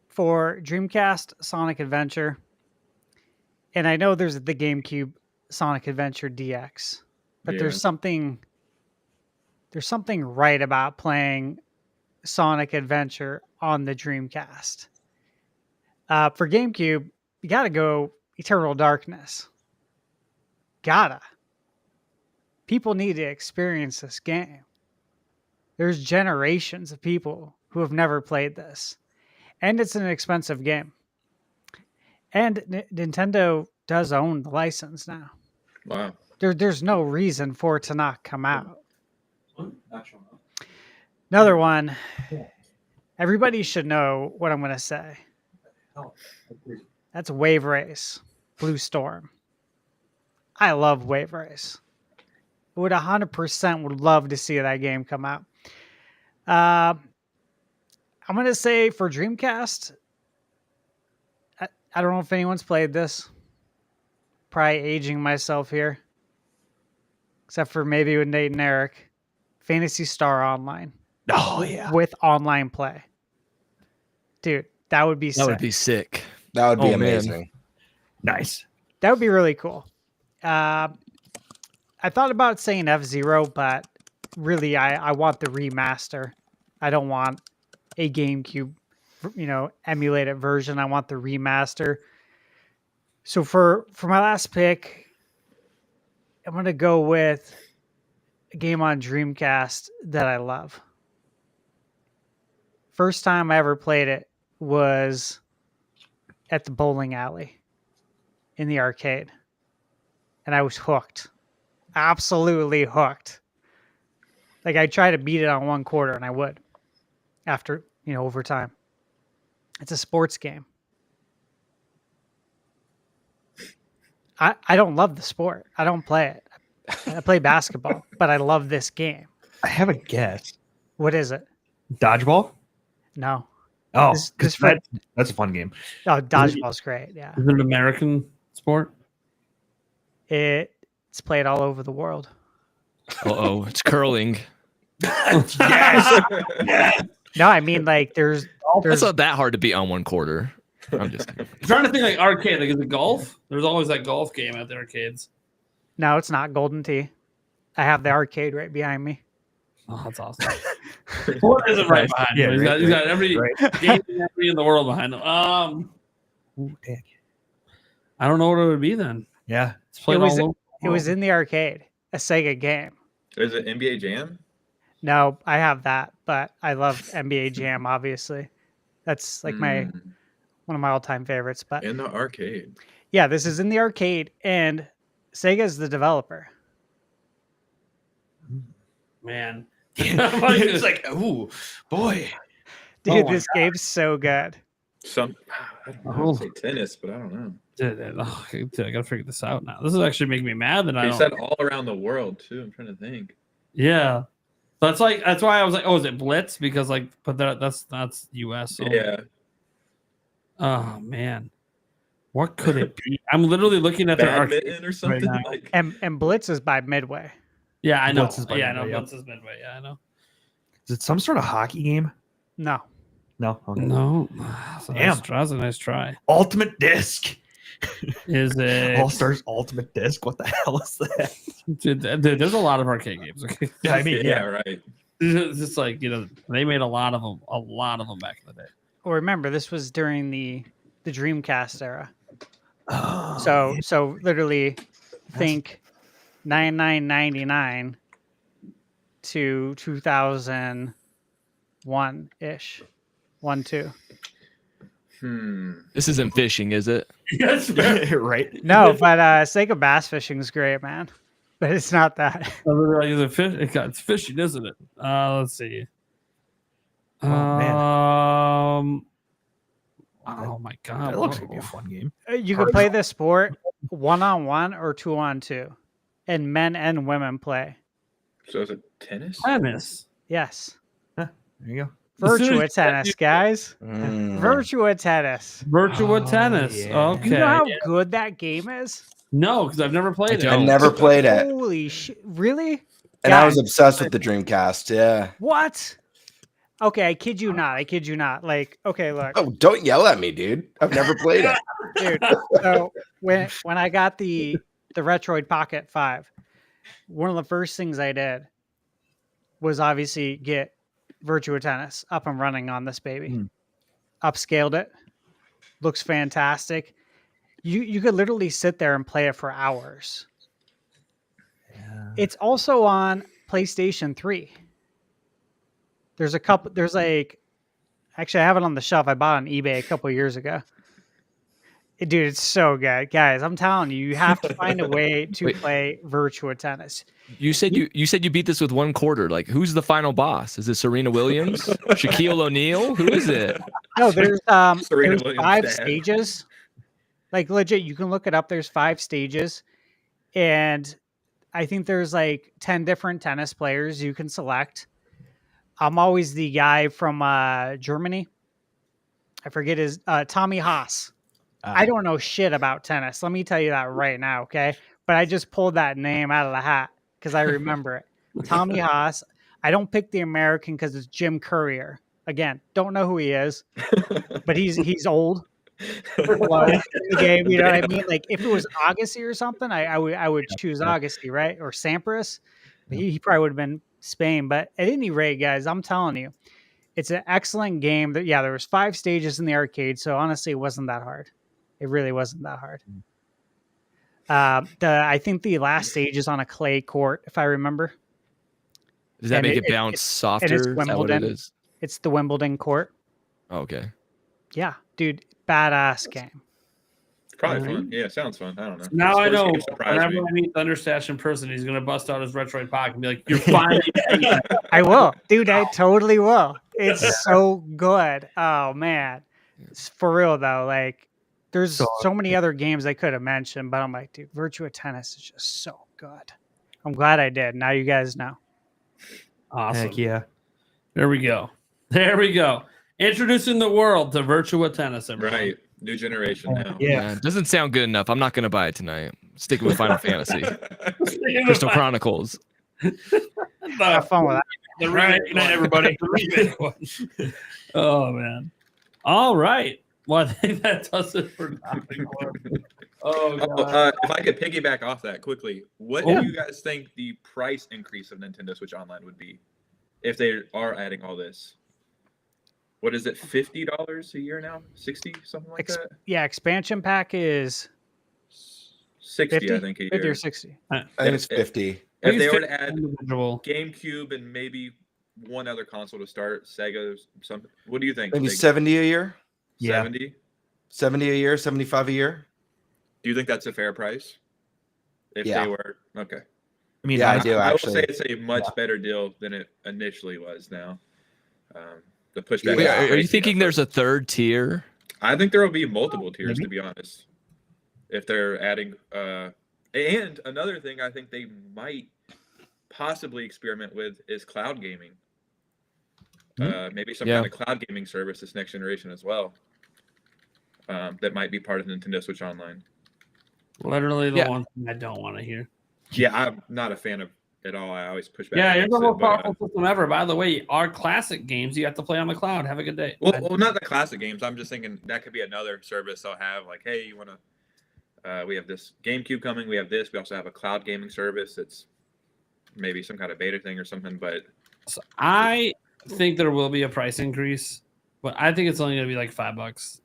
for Dreamcast, Sonic Adventure, and I know there's the GameCube Sonic Adventure DX, but there's something right about playing Sonic Adventure on the Dreamcast. For GameCube, you gotta go Eternal Darkness. People need to experience this game. There's generations of people who have never played this. And it's an expensive game. And Nintendo does own the license now. Wow. There's no reason for it to not come out. Another one. Everybody should know what I'm going to say. That's Wave Race, Blue Storm. I love Wave Race. Would 100% would love to see that game come out. I'm going to say for Dreamcast, I don't know if anyone's played this. Probably aging myself here. Except for maybe with Nate and Eric. Phantasy Star Online. Oh, yeah. With online play. Dude, that would be sick. That would be sick. That would be Oh, man. amazing. Nice. That would be really cool. I thought about saying F-Zero, but really I want the remaster. I don't want a GameCube, emulated version. I want the remaster. So for my last pick, I'm going to go with a game on Dreamcast that I love. First time I ever played it was at the bowling alley in the arcade. And I was hooked. Absolutely hooked. Like I tried to beat it on 1 quarter and I would after, over time. It's a sports game. I don't love the sport. I don't play it. I play basketball, but I love this game. I have a guess. What is it? Dodgeball? No. Oh, This that's a fun game. Oh, dodgeball's great. Yeah. Is it an American sport? It's played all over the world. Uh-oh, it's curling. Yes. No, I mean like there's That's not that hard to beat on 1 quarter. I'm just kidding. I'm trying to think like arcade. Like, is it golf? There's always that golf game at the arcades. No, it's not Golden Tee. I have the arcade right behind me. Oh, that's awesome. What is it right behind him? He's got every game in the world behind him. Ooh, dang. I don't know what it would be then. Yeah. It's played It was- all over. It was in the arcade, a Sega game. Is it NBA Jam? No, I have that, but I love NBA Jam, obviously. That's like one of my all-time favorites. But In the arcade. yeah, this is in the arcade, and Sega's the developer. Man, It's like, ooh, boy. Dude, my this game's so good. I don't know, say tennis, but I don't know. Dude, I gotta figure this out now. This is actually making me mad that I He don't. said all around the world too. I'm trying to think. Yeah, that's why I was like, oh, is it Blitz? Because like, but that's U.S. So. Yeah. Oh man, what could it be? I'm literally looking at their arcade Badminton or something. now. Like, And Blitz is by Midway. Yeah, I know. Blitz is by Yeah, I know. Midway, yep. Blitz is Midway. Yeah, I know. Is it some sort of hockey game? No. No. Okay. No, Damn. that's a nice try. Ultimate Disc. Is it? All Stars Ultimate Disc. What the hell is that? Dude, there's a lot of arcade games. Okay, Yeah, I mean, yeah, right. it's just like they made a lot of them back in the day. Well, remember, this was during the Dreamcast era. Oh, So literally think 99.99 to 2001 ish. 1-2. This isn't fishing, is it? Yes, right. No, but Sega Bass Fishing is great, man. But it's not that. It's fishing, isn't it? Let's see. Oh, man. Oh my god, That looks like a fun game. You can play this sport 1-on-1 or 2-on-2, and men and women play. So is it tennis? tennis. Yes, There you go. As soon as Virtua you- Tennis, guys. Mm. Virtua Tennis. Virtua Oh, tennis. yeah. Okay. You know how good that game is? No, because I've never played it. don't. I never played it, Holy shit! Really? and I was Guys, obsessed with the Dreamcast. Yeah. what? Okay, I kid you not. I kid you not. Like, okay, look, Oh, don't yell at me, dude. I've never played it. dude. So when I got the Retroid Pocket 5, one of the first things I did was obviously get Virtua Tennis up and running on this baby. Hmm. Upscaled it. Looks fantastic. You could literally sit there and play it for hours. Yeah. It's also on PlayStation 3. There's like, actually, I have it on the shelf. I bought it on eBay a couple years ago. Dude, it's so good. Guys, I'm telling you, you have to find a way to Wait. play Virtua Tennis. You said you beat this with 1 quarter. Like, who's the final boss? Is it Serena Williams? Shaquille O'Neal? Who is it? No, there's Serena there's Williams' 5 dad. stages. Like, legit, you can look it up. There's 5 stages. And I think there's like 10 different tennis players you can select. I'm always the guy from Germany. I forget his Tommy Haas. I don't know shit about tennis. Let me tell you that right now, okay? But I just pulled that name out of the hat because I remember it. Tommy Haas. I don't pick the American because it's Jim Courier. Again, don't know who he is, but he's old. Well, in the game, you know what I mean? Like if it was Agassi or something, I would choose Agassi, right? Or Sampras. But he probably would have been Spain. But at any rate, guys, I'm telling you, it's an excellent game. That there was 5 stages in the arcade, so honestly, it wasn't that hard. It really wasn't that hard. I think the last stage is on a clay court, if I remember. Does that And make it- it bounce softer? it's Is that what it Wimbledon. is? It's the Wimbledon court. Oh, okay. Yeah, dude, badass game. Probably fun. Yeah, sounds fun. I don't know. Now I Sports know. games surprise Whenever me. I meet Thunderstash in person, he's gonna bust out his Retroid Pocket and be like, "You're finally." getting it." I will, dude. I totally will. It's so good. Oh man, it's for real though. Like, there's so many other games I could have mentioned, but I'm like, dude, Virtua Tennis is just so good. I'm glad I did. Now you guys know. Awesome. Heck yeah. There we go. There we go. Introducing the world to Virtua Tennis. Everyone. Right. New generation now. Yeah. It doesn't sound good enough. I'm not going to buy it tonight. Sticking with Final Fantasy. Crystal Chronicles. Have fun with that. The remake Good night, everybody. The remake one. Oh man. All right. Well, I think that does it for topic one. Oh god. If I could piggyback off that quickly, what Oh. do you guys think the price increase of Nintendo Switch Online would be if they are adding all this? What is it, $50 a year now? 60, something like that? Yeah, expansion pack is 60, 50, I think, a 50 or year. 60. I think it's 50. If I they think were it's to add individual. GameCube and maybe one other console to start, Sega, something. What do you think? Maybe Big? 70 a year, Yeah. 70? 70 a year, 75 a year. Do you think that's a fair price? If Yeah. they were okay. I mean, Yeah, I honestly, do I will actually. say it's a much better deal than it initially was. Now, the pushback. Wait, Yeah. are you thinking there's a third tier? I think there will be multiple tiers, Maybe. to be honest, if they're adding. And another thing I think they might possibly experiment with is cloud gaming. Maybe some Yeah. kind of cloud gaming service this next generation as well. That might be part of Nintendo Switch Online. Literally the Yeah. one thing I don't want to hear. Yeah, I'm not a fan of it all. I always push back. Yeah, it's against the it, most but, powerful system ever. By the way, our classic games you have to play on the cloud. Have a good day. well, not the classic games. I'm just thinking that could be another service they'll have. Like, hey, you want to? We have this GameCube coming. We have this. We also have a cloud gaming service. It's maybe some kind of beta thing or something. But So I think there will be a price increase, but I think it's only going to be like $5.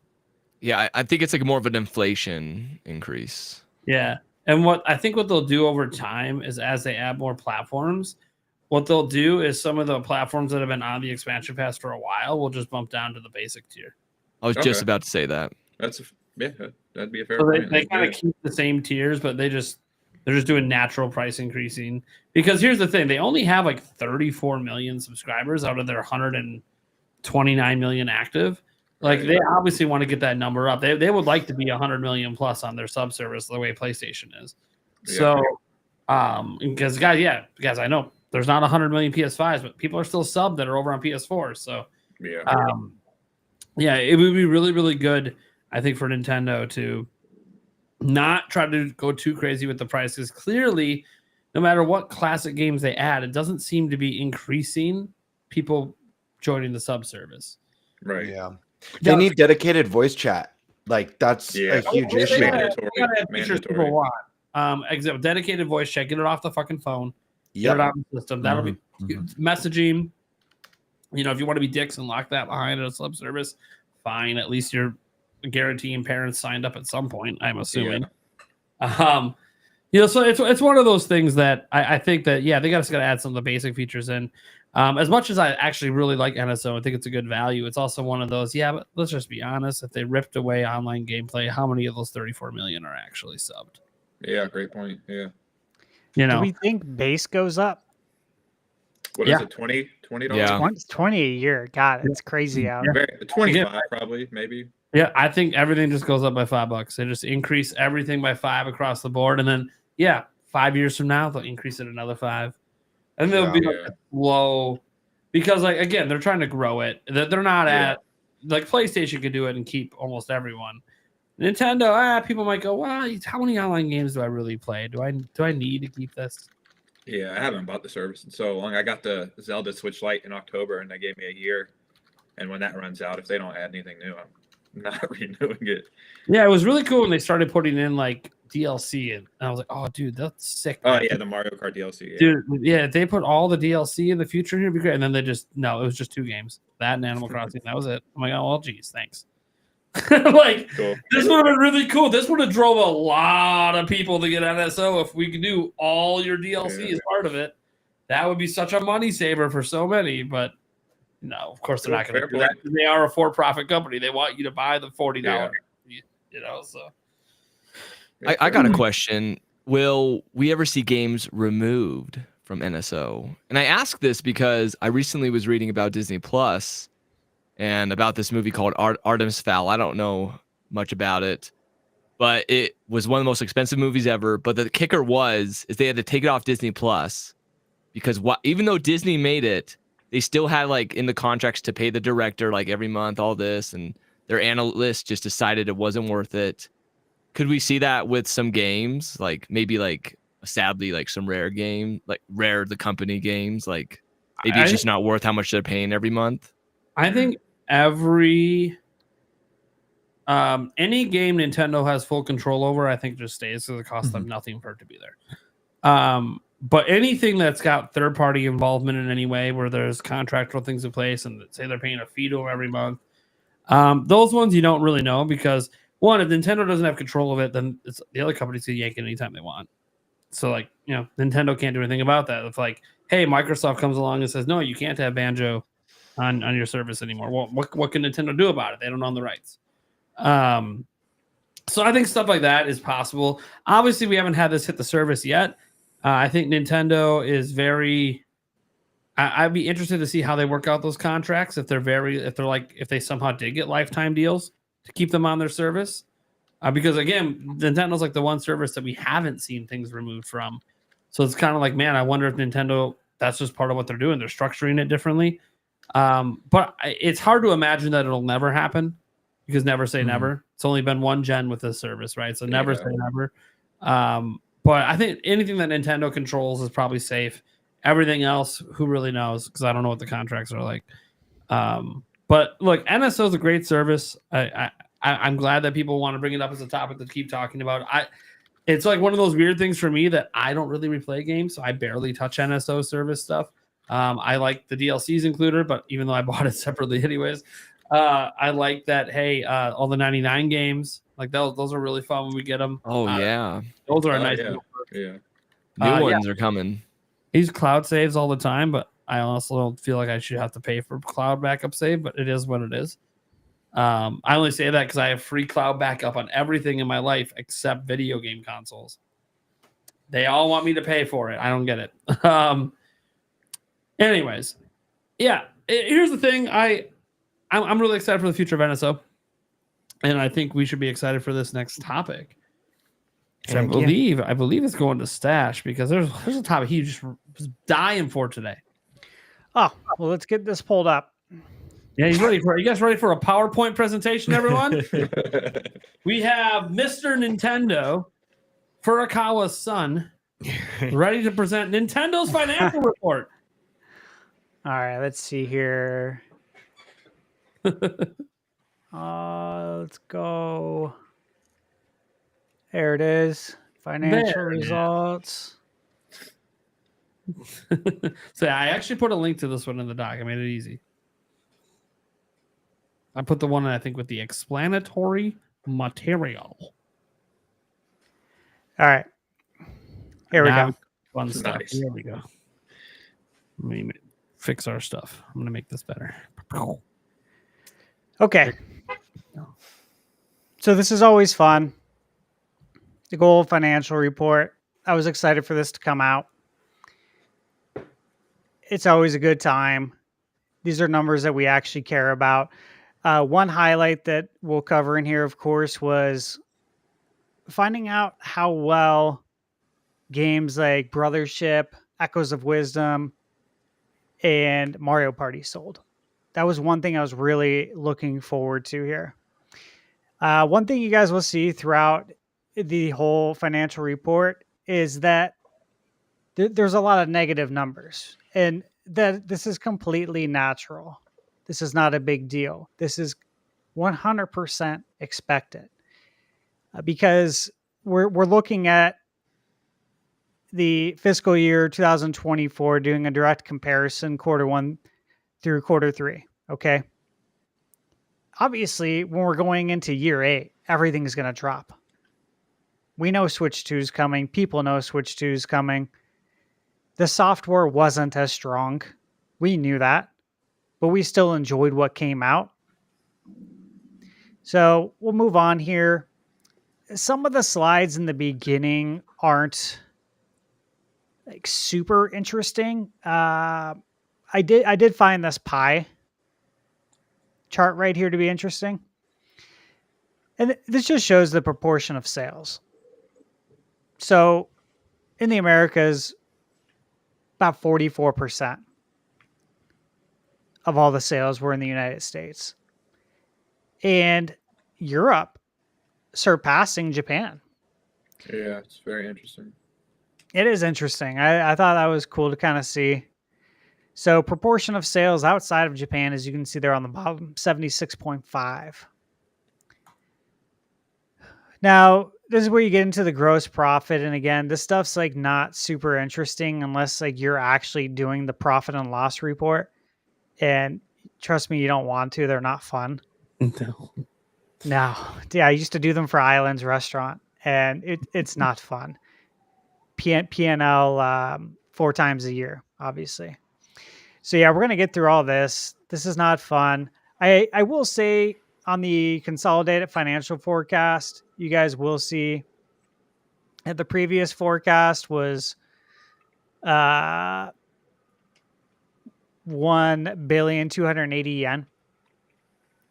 Yeah, I think it's like more of an inflation increase. Yeah. And what they'll do over time is as they add more platforms, what they'll do is some of the platforms that have been on the expansion pass for a while will just bump down to the basic tier. I was just about to say that. that'd be a fair So point. they kind of keep the same tiers, but they're just doing natural price increasing. Because here's the thing, they only have like 34 million subscribers out of their 129 million active. Like they obviously want to get that number up. They would like to be 100 million plus on their sub service the way PlayStation is. So because guys, I know there's not 100 million PS5s, but people are still subbed that are over on PS4. So it would be really, really good, I think, for Nintendo to not try to go too crazy with the prices. Clearly, no matter what classic games they add, it doesn't seem to be increasing people joining the sub service. Right. Yeah. They need dedicated voice chat. Like that's a huge issue. Mandatory. Except dedicated voice chat. Get it off the fucking phone. Yep. Get it out of the system. That'll be messaging. You know, if you want to be dicks and lock that behind a sub service, fine. At least you're guaranteeing parents signed up at some point, I'm assuming. So it's one of those things that I think that they just got to add some of the basic features in. As much as I actually really like NSO, I think it's a good value. It's also one of those, but let's just be honest. If they ripped away online gameplay, how many of those 34 million are actually subbed? Yeah, great point. Yeah. Do we think base goes up? What is it, $20? Yeah. It's 20 a year. God, it's crazy out. 25 probably, maybe. Yeah, I think everything just goes up by $5. They just increase everything by 5 across the board. And then, 5 years from now, they'll increase it another 5. And they'll be like low because, like, again, they're trying to grow it. They're not at, like, PlayStation could do it and keep almost everyone. Nintendo, people might go, well, how many online games do I really play? Do I need to keep this? Yeah, I haven't bought the service in so long. I got the Zelda Switch Lite in October, and they gave me a year. And when that runs out, if they don't add anything new, I'm not renewing it. Yeah, it was really cool when they started putting in like DLC, and I was like, "Oh, dude, that's sick." Oh man. yeah, the Mario Kart DLC. Yeah. Dude, if they put all the DLC in the future here, it'd be great. And then it was just 2 games, that and Animal Crossing. That was it. I'm like, oh well, geez, thanks. Like, Cool. This would have been really cool. This would have drove a lot of people to get NSO if we could do all your DLC as part of it. That would be such a money saver for so many. But no, of course they're not going to do that. They are a for-profit company. They want you to buy the $40. So. I got a question. Will we ever see games removed from NSO? And I ask this because I recently was reading about Disney Plus and about this movie called Artemis Fowl. I don't know much about it, but it was one of the most expensive movies ever. But the kicker is they had to take it off Disney Plus because even though Disney made it, they still had like in the contracts to pay the director like every month, all this, and their analysts just decided it wasn't worth it. Could we see that with some games, like maybe like sadly like some Rare game, like Rare the company games, like maybe it's just not worth how much they're paying every month? I think any game Nintendo has full control over, I think just stays because it costs them nothing for it to be there. But anything that's got third-party involvement in any way, where there's contractual things in place, and say they're paying a fee to them every month, those ones you don't really know because one, if Nintendo doesn't have control of it, then the other companies can yank it anytime they want. So, like, Nintendo can't do anything about that. It's like, hey, Microsoft comes along and says, no, you can't have Banjo on your service anymore. Well, what can Nintendo do about it? They don't own the rights. So I think stuff like that is possible. Obviously, we haven't had this hit the service yet. I think Nintendo is very. I'd be interested to see how they work out those contracts. If they somehow did get lifetime deals to keep them on their service, because again, Nintendo's like the one service that we haven't seen things removed from. So it's kind of like, man, I wonder if Nintendo, that's just part of what they're doing. They're structuring it differently. But it's hard to imagine that it'll never happen, because never say never. It's only been one gen with this service, right? So never say never. But I think anything that Nintendo controls is probably safe. Everything else, who really knows? Because I don't know what the contracts are like. But look, NSO is a great service. I'm glad that people want to bring it up as a topic to keep talking about. It's like one of those weird things for me that I don't really replay games, so I barely touch NSO service stuff. I like the DLCs included, but even though I bought it separately anyways, I like that. Hey, all the 99 games, like those are really fun when we get them. Oh yeah, those are a nice. Yeah. New ones are coming. He's cloud saves all the time, but I also don't feel like I should have to pay for cloud backup save, but it is what it is. I only say that because I have free cloud backup on everything in my life except video game consoles. They all want me to pay for it. I don't get it. Anyways, yeah. Here's the thing. I'm really excited for the future of NSO, and I think we should be excited for this next topic. I believe it's going to Stash, because there's a topic he just was dying for today. Oh, well, let's get this pulled up. Yeah, you guys ready for a PowerPoint presentation, everyone? We have Mr. Nintendo, Furukawa's son, ready to present Nintendo's financial report. All right, let's see here. Let's go. There it is. Financial results. So I actually put a link to this one in the doc. I made it easy. I put the one, I think, with the explanatory material. All right. Here we go. Fun stuff. Nice. Here we go. Let me fix our stuff. I'm going to make this better. Okay. So this is always fun. The gold financial report. I was excited for this to come out. It's always a good time. These are numbers that we actually care about. One highlight that we'll cover in here, of course, was finding out how well games like Brothership, Echoes of Wisdom, and Mario Party sold. That was one thing I was really looking forward to here. One thing you guys will see throughout the whole financial report is that there's a lot of negative numbers, and that this is completely natural. This is not a big deal. This is 100% expected, because we're looking at the fiscal year 2024, doing a direct comparison, quarter one through quarter three. Okay. Obviously, when we're going into year 8, everything's going to drop. We know Switch 2 is coming. People know Switch 2 is coming. The software wasn't as strong. We knew that, but we still enjoyed what came out. So we'll move on here. Some of the slides in the beginning aren't like super interesting. I did find this pie chart right here to be interesting. And this just shows the proportion of sales. So in the Americas, about 44% of all the sales were in the United States. And Europe surpassing Japan. Yeah, it's very interesting. It is interesting. I thought that was cool to kind of see. So proportion of sales outside of Japan, as you can see there on the bottom, 76.5. Now, this is where you get into the gross profit. And again, this stuff's like not super interesting unless like you're actually doing the profit and loss report. And trust me, you don't want to. They're not fun. No. Yeah, I used to do them for Islands Restaurant, and it's not fun. P&L 4 times a year, obviously. So yeah, we're going to get through all this. This is not fun. I will say on the consolidated financial forecast, you guys will see that the previous forecast was 1,280 yen.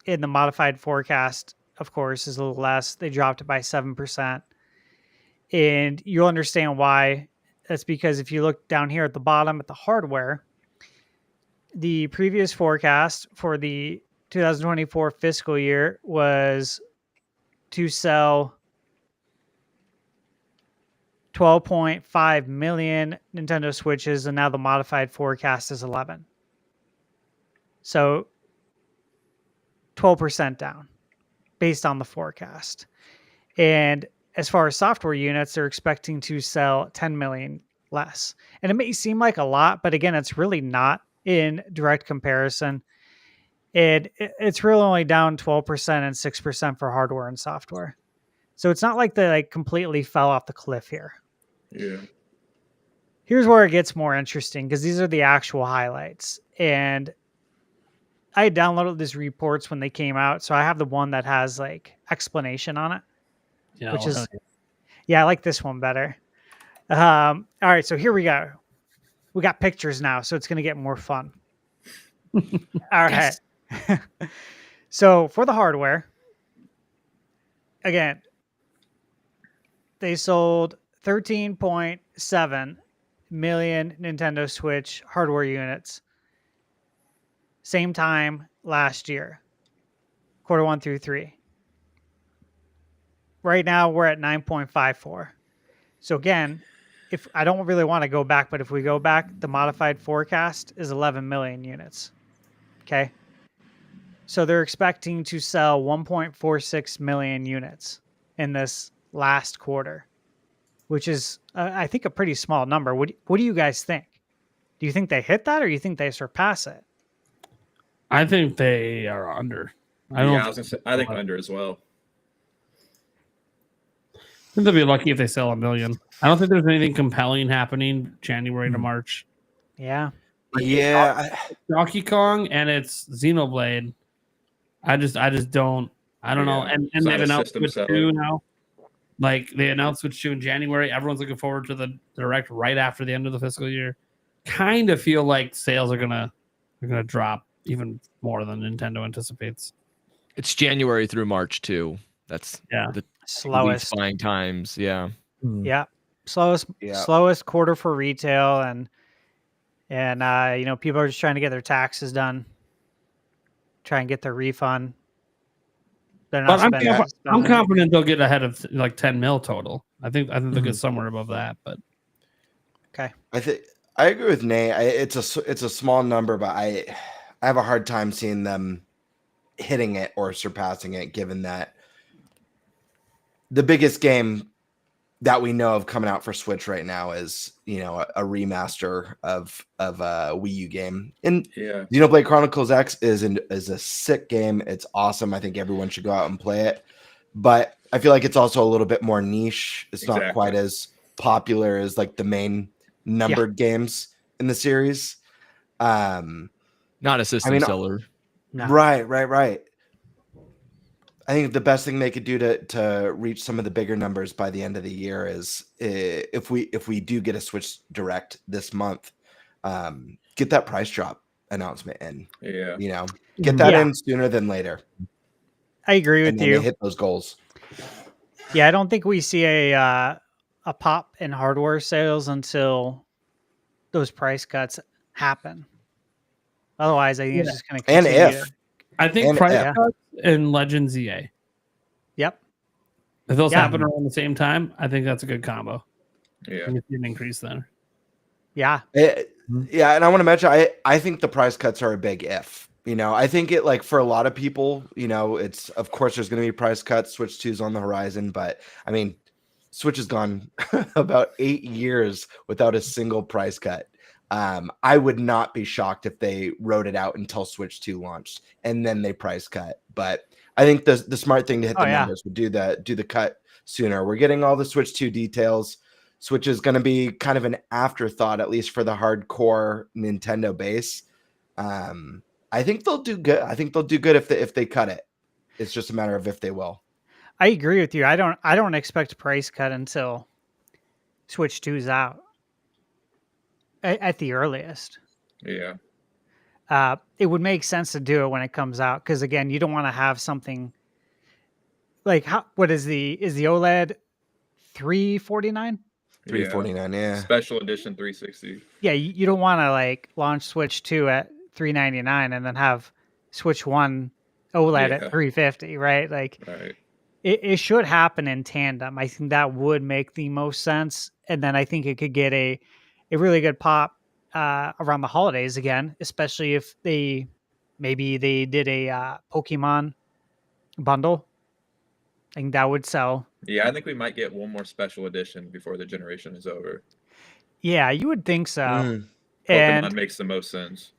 In the modified forecast, of course, is a little less. They dropped it by 7%. And you'll understand why. That's because if you look down here at the bottom at the hardware, the previous forecast for the 2024 fiscal year was to sell 12.5 million Nintendo Switches, and now the modified forecast is 11. So 12% down based on the forecast. And as far as software units, they're expecting to sell 10 million less. And it may seem like a lot, but again, it's really not in direct comparison. It's really only down 12% and 6% for hardware and software. So it's not like they like completely fell off the cliff here. Yeah. Here's where it gets more interesting because these are the actual highlights. And I downloaded these reports when they came out, so I have the one that has like explanation on it. Yeah, Which is, I like this one better. All right, so here we go. We got pictures now, so it's going to get more fun. All right. So for the hardware, again, they sold 13.7 million Nintendo Switch hardware units. Same time last year, quarter 1 through 3. Right now, we're at 9.54. So again, if I don't really want to go back, but if we go back, the modified forecast is 11 million units. Okay. So they're expecting to sell 1.46 million units in this last quarter, which is, I think, a pretty small number. What do you guys think? Do you think they hit that, or do you think they surpass it? I think they are under. I think under as well. I think they'll be lucky if they sell 1 million. I don't think there's anything compelling happening January to March. Yeah. Donkey Kong and it's Xenoblade. I just don't. I don't know. And they've announced Switch 2 now. Like they announced Switch 2 in January. Everyone's looking forward to the direct right after the end of the fiscal year. Kind of feel like sales are gonna drop even more than Nintendo anticipates. It's January through March too. That's the slowest buying times. Yeah. Yeah. Slowest quarter for retail, and people are just trying to get their taxes done, try and get their refund. They're not but I'm confident they'll get ahead of like 10 mil total. I think they'll get somewhere above that. But okay, I agree with Nate. It's a small number, but I have a hard time seeing them hitting it or surpassing it, given that the biggest game that we know of coming out for Switch right now is, a remaster of a Wii U game. And Xenoblade Chronicles X is a sick game. It's awesome. I think everyone should go out and play it. But I feel like it's also a little bit more niche. It's not quite as popular as like the main numbered games in the series. Not a system seller. No. Right. I think the best thing they could do to reach some of the bigger numbers by the end of the year is if we do get a Switch Direct this month, get that price drop announcement in. Yeah. Get that in sooner than later. I agree with you. They hit those goals. Yeah, I don't think we see a pop in hardware sales until those price cuts happen. Otherwise, I think it's just going to continue. And if. I think price cuts and Legends EA. Yep. If those happen around the same time, I think that's a good combo. Yeah. You see an increase there. Yeah. And I want to mention, I think the price cuts are a big if. I think it, like, for a lot of people, it's, of course, there's going to be price cuts. Switch 2's on the horizon, but I mean, Switch has gone about 8 years without a single price cut. I would not be shocked if they wrote it out until Switch 2 launched and then they price cut. But I think the smart thing to hit the numbers would do the cut sooner. We're getting all the Switch 2 details. Switch is going to be kind of an afterthought, at least for the hardcore Nintendo base. I think they'll do good. I think they'll do good if they cut it. It's just a matter of if they will. I agree with you. I don't expect a price cut until Switch 2's out. at the earliest. Yeah. It would make sense to do it when it comes out because again, you don't want to have something like what is the OLED $349? $349, yeah. Special edition 360. Yeah, you don't want to like launch Switch 2 at $399 and then have Switch 1 OLED at $350, right? Like Right. it should happen in tandem. I think that would make the most sense. And then I think it could get a really good pop around the holidays again, especially if they did a Pokemon bundle. I think that would sell. Yeah, I think we might get one more special edition before the generation is over. Yeah, you would think so. Pokemon And makes the most sense.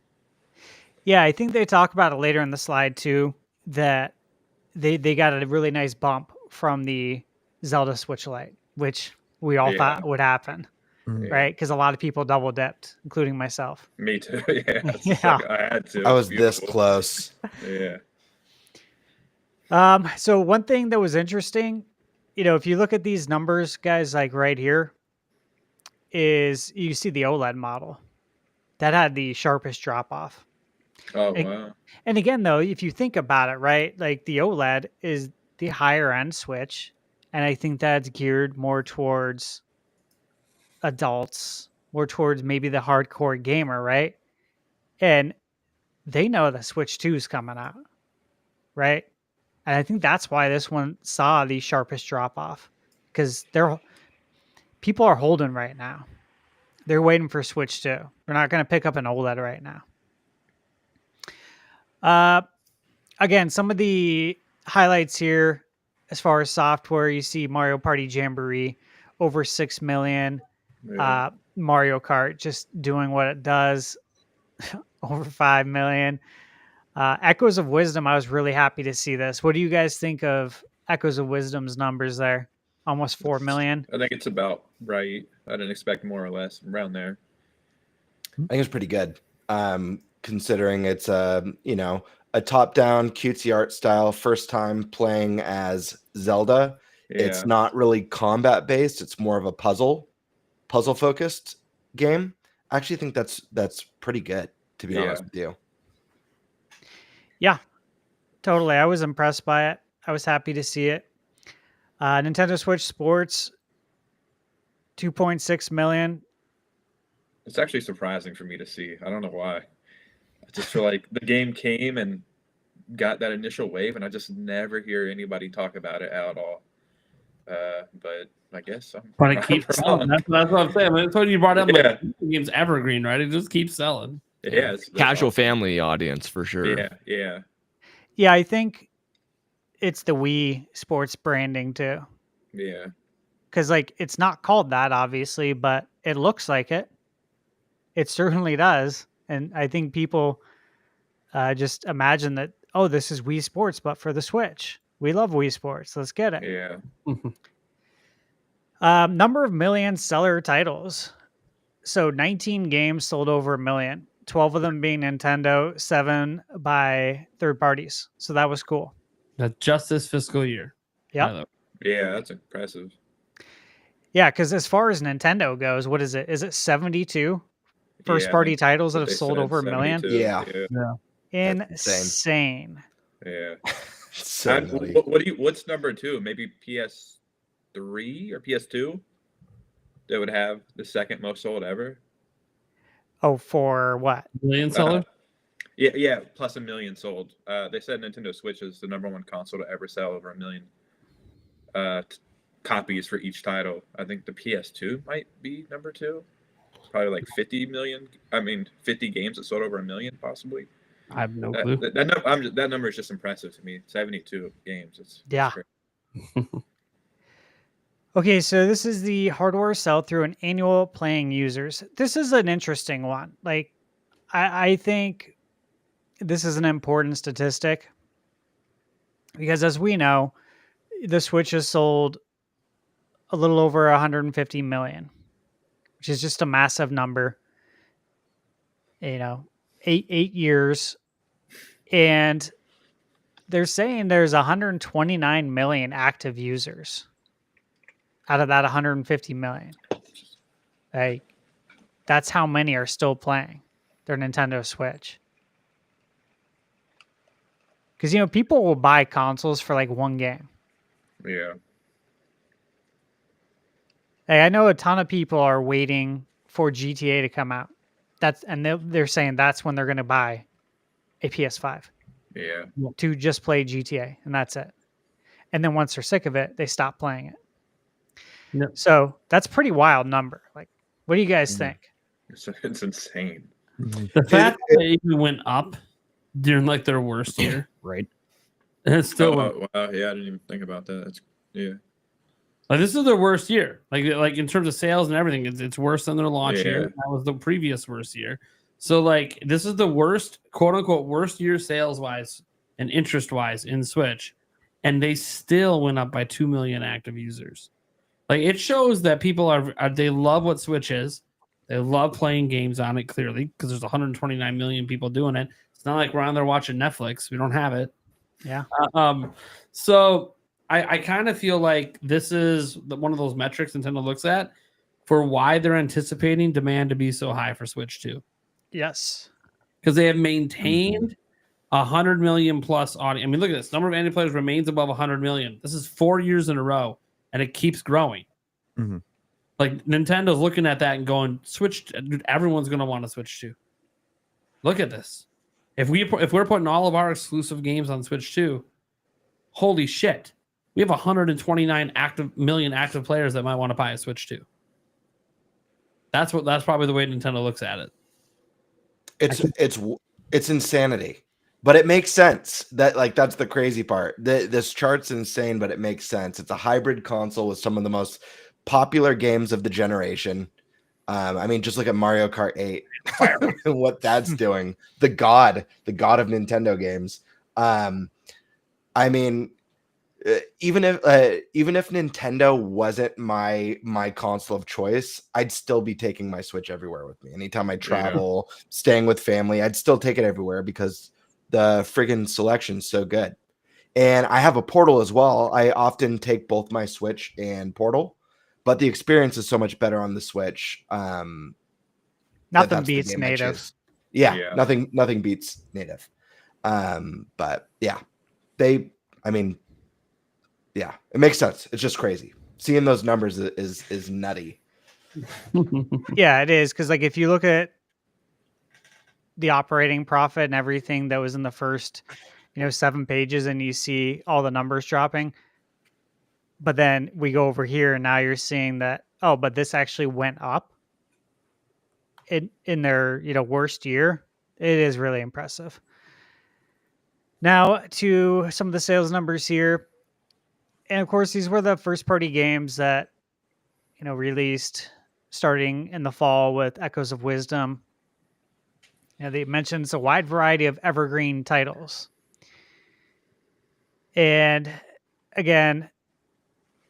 yeah, I think they talk about it later in the slide too, that they got a really nice bump from the Zelda Switch Lite, which we all thought would happen, right? Because a lot of people double dipped, including myself. Me too. Yeah. Yeah. Like, I had to. I was It's this beautiful. close. Yeah. So one thing that was interesting, if you look at these numbers, guys, like right here, is you see the OLED model that had the sharpest drop off. Oh, wow. And again, though, if you think about it, right, like the OLED is the higher end Switch, and I think that's geared more towards adults, more towards maybe the hardcore gamer, right? And they know the Switch 2 is coming out, right? And I think that's why this one saw the sharpest drop off, because people are holding right now. They're waiting for Switch 2. They're not going to pick up an OLED right now. Again, some of the highlights here, as far as software, you see Mario Party Jamboree, over 6 million. Yeah. Mario Kart just doing what it does, over 5 million. Echoes of Wisdom, I was really happy to see this. What do you guys think of Echoes of Wisdom's numbers there? Almost 4 million. I think it's about right. I didn't expect more or less around there. I think it's pretty good. Considering it's a top-down cutesy art style, first time playing as Zelda. Yeah. It's not really combat based, it's more of a puzzle focused game. I actually think that's pretty good, to be honest with you. Yeah, totally. I was impressed by it. I was happy to see it. Nintendo Switch Sports, 2.6 million. It's actually surprising for me to see. I don't know why. I just feel like the game came and got that initial wave, and I just never hear anybody talk about it at all. But I guess I'm But it keeps selling. That's what I'm saying. I mean, that's what you brought up. Yeah. Like, the game's evergreen, right? It just keeps selling. Yeah, it's Casual awesome. family audience for sure. Yeah. Yeah, I think it's the Wii Sports branding too. Yeah. Because like it's not called that, obviously, but it looks like it. It certainly does. And I think people just imagine that, oh, this is Wii Sports, but for the Switch. We love Wii Sports. Let's get it. Yeah. Number of million seller titles. So 19 games sold over 1 million. 12 of them being Nintendo, 7 by third parties. So that was cool. That's just this fiscal year. Yeah. Yeah, that's impressive. Yeah, because as far as Nintendo goes, what is it? Is it 72 first party titles that have They sold said over 1 million? 72. Yeah. Insane. Yeah. So nutty. What's number 2? Maybe PS3 or PS2 that would have the second most sold ever? Oh, for what? Million seller? Yeah, plus 1 million sold. They said Nintendo Switch is the number 1 console to ever sell over 1 million copies for each title. I think the PS2 might be number 2. Probably like 50 games that sold over 1 million, possibly. I have no clue. That number is just impressive to me. 72 games. It's great. Okay, so this is the hardware sell through and annual playing users. This is an interesting one. Like, I think this is an important statistic because, as we know, the Switch has sold a little over 150 million, which is just a massive number. 8 years, and they're saying there's 129 million active users out of that 150 million. Like, that's how many are still playing their Nintendo Switch. Because, you know, people will buy consoles for like one game. Yeah. Hey, I know a ton of people are waiting for GTA to come out. They're saying that's when they're going to buy a PS5 Yeah. to just play GTA, and that's it. And then once they're sick of it, they stop playing it. Yep. So that's a pretty wild number. Like, what do you guys think? It's insane. The fact that they even went up during like their worst year, Right. and it's still Oh, wow. Yeah, I didn't even think about that. Yeah. like this is their worst year. Like in terms of sales and everything, it's worse than their launch year. That was the previous worst year. So like this is the worst, quote unquote, worst year sales wise and interest wise in Switch, and they still went up by 2 million active users. Like it shows that people are they love what Switch is. They love playing games on it clearly because there's 129 million people doing it. It's not like we're on there watching Netflix. We don't have it. Yeah. So I kind of feel like this is one of those metrics Nintendo looks at for why they're anticipating demand to be so high for Switch 2. Yes. Because they have maintained 100 million plus audience. I mean, look at this. Number of annual players remains above 100 million. This is 4 years in a row, and it keeps growing. Mhm. Like Nintendo's looking at that and going, Switch, dude, everyone's going to want to Switch 2. Look at this. If we're putting all of our exclusive games on Switch 2, holy shit. We have 129 million active players that might want to buy a Switch 2. That's probably the way Nintendo looks at it. It's insanity, but it makes sense. That's the crazy part. This chart's insane, but it makes sense. It's a hybrid console with some of the most popular games of the generation. I mean, just look at Mario Kart 8 and what that's doing. The god of Nintendo games. I mean, even if Nintendo wasn't my console of choice, I'd still be taking my Switch everywhere with me. Anytime I travel, staying with family, I'd still take it everywhere because the friggin' selection's so good. And I have a Portal as well. I often take both my Switch and Portal, but the experience is so much better on the Switch. Nothing beats beats native. Yeah, nothing beats native. But yeah, yeah, it makes sense. It's just crazy. Seeing those numbers is nutty. Yeah, it is. Because like if you look at the operating profit and everything that was in the first, 7 pages, and you see all the numbers dropping, but then we go over here and now you're seeing that, oh, but this actually went up in their worst year. It is really impressive. Now to some of the sales numbers here. And of course, these were the first party games that, released starting in the fall with Echoes of Wisdom. They mentioned it's a wide variety of evergreen titles. And again,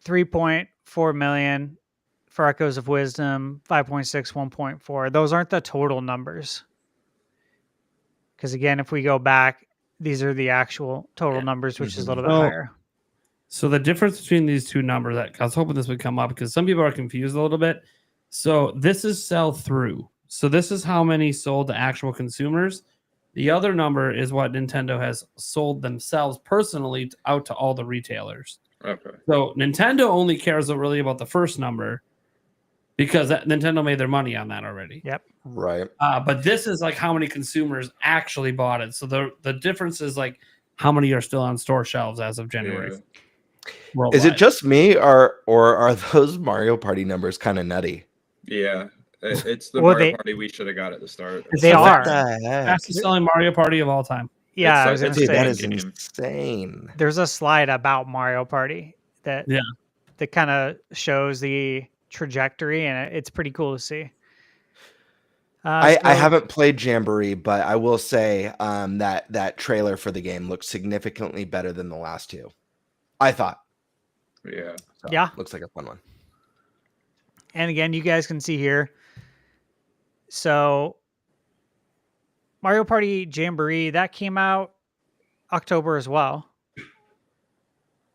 3.4 million for Echoes of Wisdom, 5.6, 1.4. Those aren't the total numbers. Because again, if we go back, these are the actual total numbers, which is a little bit higher. So the difference between these two numbers, I was hoping this would come up because some people are confused a little bit. So this is sell through. So this is how many sold to actual consumers. The other number is what Nintendo has sold themselves personally out to all the retailers. Okay. So Nintendo only cares really about the first number because Nintendo made their money on that already. Yep. Right. But this is like how many consumers actually bought it. So the difference is like how many are still on store shelves as of January. Yeah. Worldwide. Is it just me or are those Mario Party numbers kind of nutty? Yeah. It's the Mario Party we should have got at the start. They are. What the heck? fastest selling Mario Party of all time. Yeah, I It's was like- going to Dude, say. that is insane. There's a slide about Mario Party that kind of shows the trajectory, and it's pretty cool to see. I haven't played Jamboree, but I will say that trailer for the game looks significantly better than the last two. I thought. Yeah. So, Yeah. Looks like a fun one. And again, you guys can see here. So Mario Party Jamboree, that came out October as well.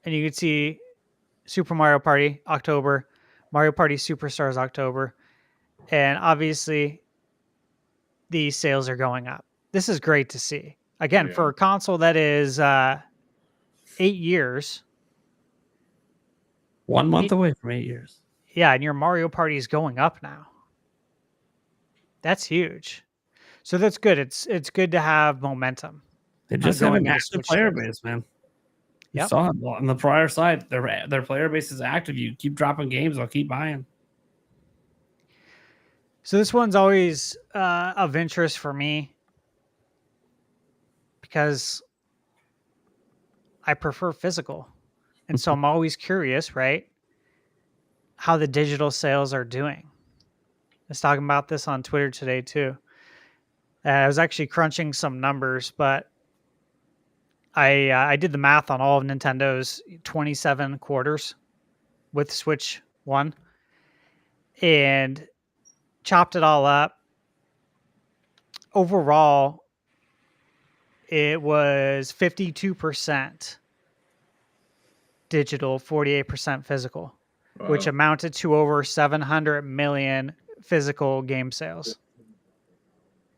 And you can see Super Mario Party October, Mario Party Superstars October. And obviously, these sales are going up. This is great to see. Again, for a console that is 8 years. 1 month away from 8 years. Yeah, and your Mario Party is going up now. That's huge. So that's good. It's good to have momentum. They just have an going into active Switch player sales. base, man. You Yep. saw it on the prior side. Their player base is active. You keep dropping games, they'll keep buying. So this one's always of interest for me because I prefer physical. And so I'm always curious, right, how the digital sales are doing. I was talking about this on Twitter today too. I was actually crunching some numbers, but I did the math on all of Nintendo's 27 quarters with Switch 1 and chopped it all up. Overall, it was 52% digital, 48% physical, which amounted to over 700 million physical game sales,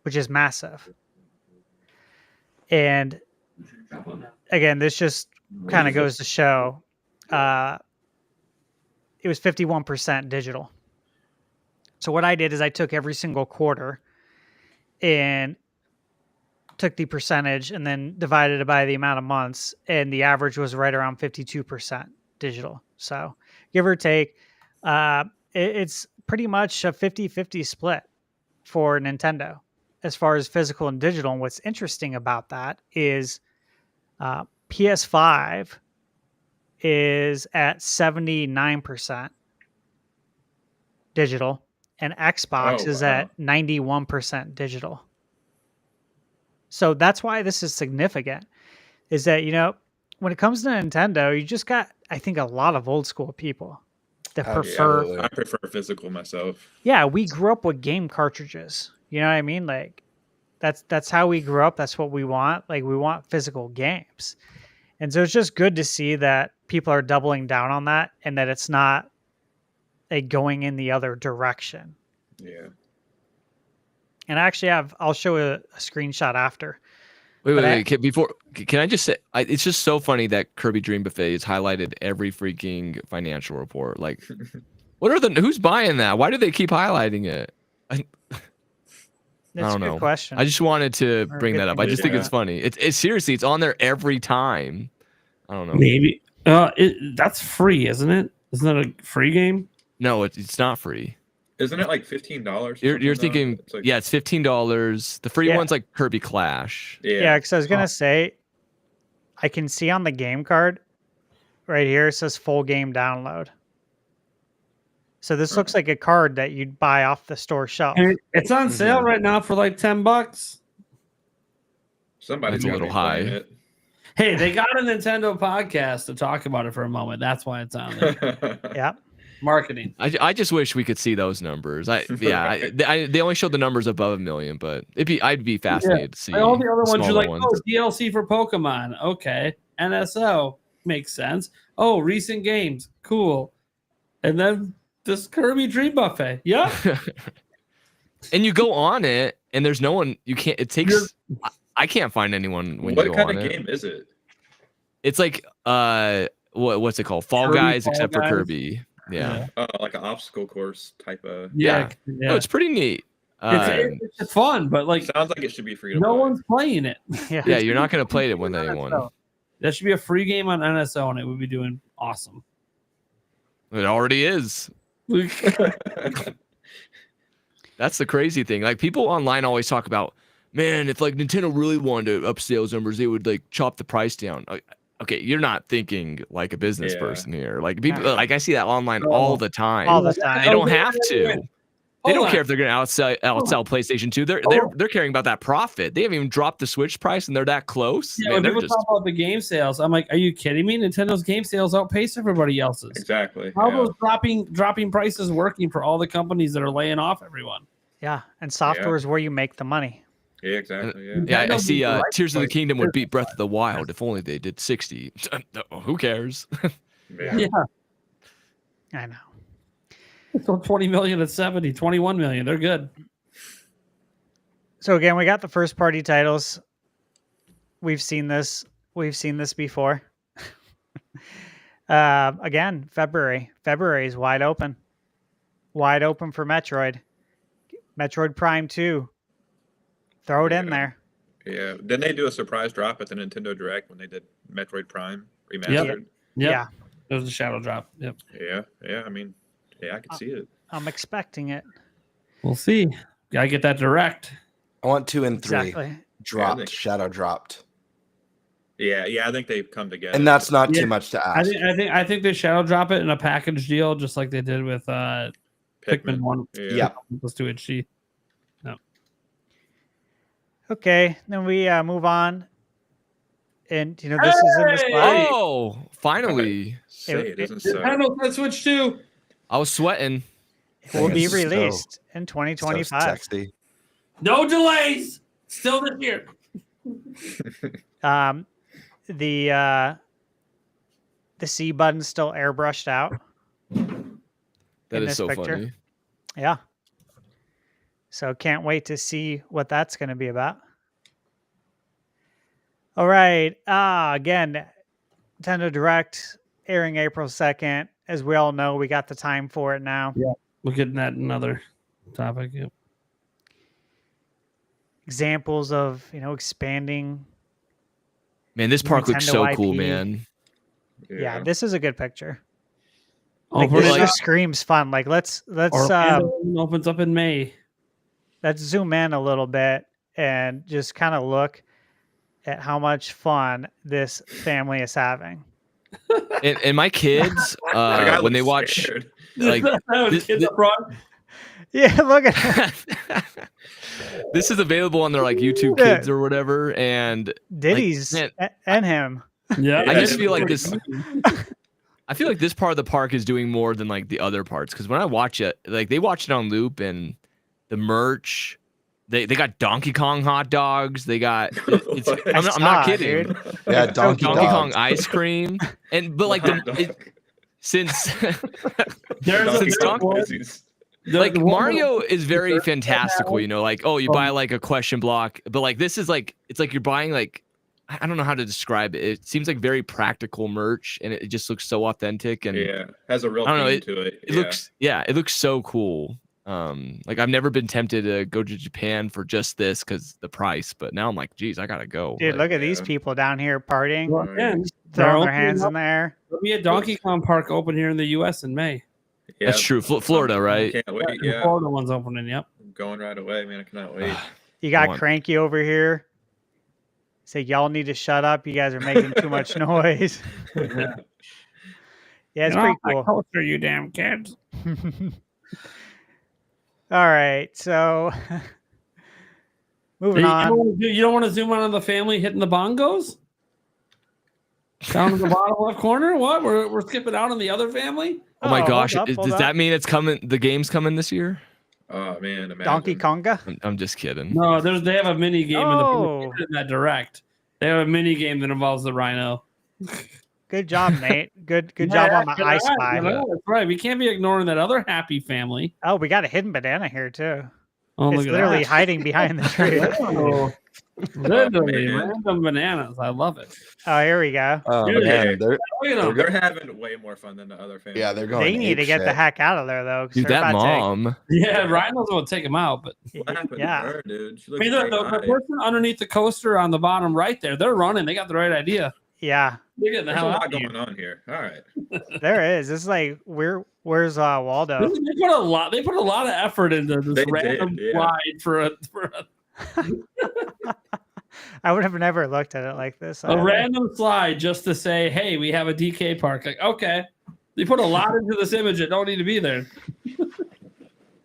which is massive. And again, this just kind of goes to show it was 51% digital. So what I did is I took every single quarter and took the percentage and then divided it by the amount of months, and the average was right around 52% digital. So give or take, it's pretty much a 50-50 split for Nintendo as far as physical and digital. And what's interesting about that is PS5 is at 79% digital, and Xbox is at 91% digital. So that's why this is significant, is that, you know, when it comes to Nintendo, you just got, I think, a lot of old school people that prefer. I prefer physical myself. Yeah, we grew up with game cartridges. You know what I mean? Like, that's how we grew up. That's what we want. Like, we want physical games. And so it's just good to see that people are doubling down on that and that it's not going in the other direction. Yeah. And I actually I'll show a screenshot after. Wait. Can I just say, it's just so funny that Kirby Dream Buffet has highlighted every freaking financial report. Like, who's buying that? Why do they keep highlighting it? I don't know. Question. I just wanted to bring that up. I just think it's funny. It's seriously, it's on there every time. I don't know. Maybe that's free, isn't it? Isn't that a free game? No, it's not free. Isn't it like $15? You're thinking, it's like, it's $15. The free one's like Kirby Clash. Yeah, because I was gonna say, I can see on the game card right here it says full game download. So this looks like a card that you'd buy off the store shelf. And it's on sale right now for like $10. Somebody's a little high. It. Hey, they got a Nintendo podcast to talk about it for a moment. That's why it's on there. Yeah. Marketing. I just wish we could see those numbers. They only showed the numbers above 1 million, but I'd be fascinated to see all the other ones. You're like, ones. oh, DLC for Pokemon. Okay, NSO makes sense. Oh, recent games, cool. And then this Kirby Dream Buffet. Yeah. And you go on it, and there's no one. You can't. It takes. I can't find anyone when you go on it. What kind of game is it? It's like what's it called? Fall Guys, except for Kirby. Yeah. Oh, like an obstacle course type of. Yeah. Oh, it's pretty neat. It's fun, but like sounds like it should be free to no play. one's playing it. Yeah, you're not gonna play it when anyone. That should be a free game on NSO, and it would be doing awesome. It already is. That's the crazy thing. Like, people online always talk about, man, if like Nintendo really wanted to up sales numbers, they would like chop the price down. Okay, you're not thinking like a business person here. Like, people, like, I see that online all the time. All the time. They don't have to. They don't care if they're going to outsell PlayStation 2. They're caring about that profit. They haven't even dropped the Switch price, and they're that close. Yeah, when people talk about the game sales, I'm like, are you kidding me? Nintendo's game sales outpace everybody else's. Exactly. How are those dropping prices working for all the companies that are laying off everyone? Yeah, and software is where you make the money. Yeah, exactly. Yeah, I see. Tears of the Kingdom would beat Breath of the Wild if only they did 60. Who cares? Yeah. I know. So 20 million at 70, 21 million. They're good. So again, we got the first party titles. We've seen this. We've seen this before. Again, February. February is wide open. Wide open for Metroid. Metroid Prime 2. Throw it in there. Yeah. Didn't they do a surprise drop at the Nintendo Direct when they did Metroid Prime remastered? Yep. Yeah. It was a shadow drop. Yep. Yeah. Yeah. I mean, yeah, I could see it. I'm expecting it. We'll see. Gotta get that direct. I want 2 and 3 Exactly. dropped, think- shadow dropped, Yeah. Yeah. I think they've come together. and that's not Yeah. too much to I ask. think they shadow drop it in a package deal, just like they did with Pikmin 1 Yeah. plus 2 HD. Okay, then we move on. And, this is in the spot. Oh, finally. Say it isn't The so. Nintendo for Switch 2. I was sweating. Will be It's so- released in So 2025. sexy. No delays. Still this year. The C button's still airbrushed out. That In is this so picture. funny. Yeah. So can't wait to see what that's going to be about. All right. Again, Nintendo Direct airing April 2nd. As we all know, we got the time for it now. Yeah. We'll get in that another topic. Yep. Examples of, expanding. Man, this park looks Nintendo so IP. cool, man. Yeah, this is a good picture. Oh, Like, for this like- just screams fun. Like, let's Orlando opens up in May. let's zoom in a little bit and just kind of look at how much fun this family is having. And my kids, Like, I when they look watch, scared. like, this- Kids this- up front. Yeah, look at this is available on their like YouTube Yeah. Kids or whatever, and Diddy's man, and him. Yeah, I just Yeah. feel like this. I feel like this part of the park is doing more than like the other parts, because when I watch it, like they watch it on loop, and the merch, they got Donkey Kong hot dogs, they got. It's, What? I'm saw not it, kidding. dude. Yeah, Donkey Donkey Kong Dogs. ice cream, but like since There's a Since big one. like The one Mario with- is very fantastical, like, oh, you buy like a question block, but like this is like, it's like you're buying like, I don't know how to describe it. It seems like very practical merch, and it just looks so authentic, and Yeah, has a real I don't know, theme to it. it looks so cool. Like I've never been tempted to go to Japan for just this because the price, but now I'm like, geez, I gotta go. Dude, Like, look at these yeah. people down here partying, Well, again, they're throwing their opening hands up- in the air. There'll be a Donkey Kong Park open here in the U.S. in May. Yeah. That's true. Florida, right? Can't wait. The Yeah, Florida one's opening. Yep. I'm going right away, man. I cannot wait. You got want- Cranky over here. Say, y'all need to shut up. You guys are making too much noise. Yeah. Yeah, it's Get pretty off my cool. coaster, you damn kids. All right, so moving on. You don't want to zoom on the family hitting the bongos down in the bottom left corner. What? We're skipping out on the other family. Oh my Oh, gosh, hold up, hold does up. that mean it's coming? The game's coming this year? Oh man, imagine. Donkey Konga. I'm just kidding. No, they have a mini game Oh. in that direct. They have a mini game that involves the rhino. Good job, Nate. Good job on the Yeah, I right, Spy. that's right. We can't be ignoring that other happy family. Oh, we got a hidden banana here too. Oh, It's look at literally that. hiding behind the tree. Oh, literally, man. random bananas. I love it. Oh, here we go. Oh Dude, man, they're Look at them. They're having way more fun than the other families. yeah, they're going. They need to get the apeshit. heck out of there though. 'cause Dude, they're that about to- mom. Yeah, Rhino's will take him out, but What happened Yeah. to her, dude? She I looks mean, the AI. person underneath the coaster on the bottom right there, they're running. They got the right idea. Yeah, They're getting the There's a hell lot out of here. going on here. All right. there is. This is like where's Waldo? They put a lot. They put a lot of effort into this They random did, yeah. slide for a I would have never looked at it like this. a random slide just to say, "Hey, we have a DK park." Like, okay, they put a lot into this image that don't need to be there.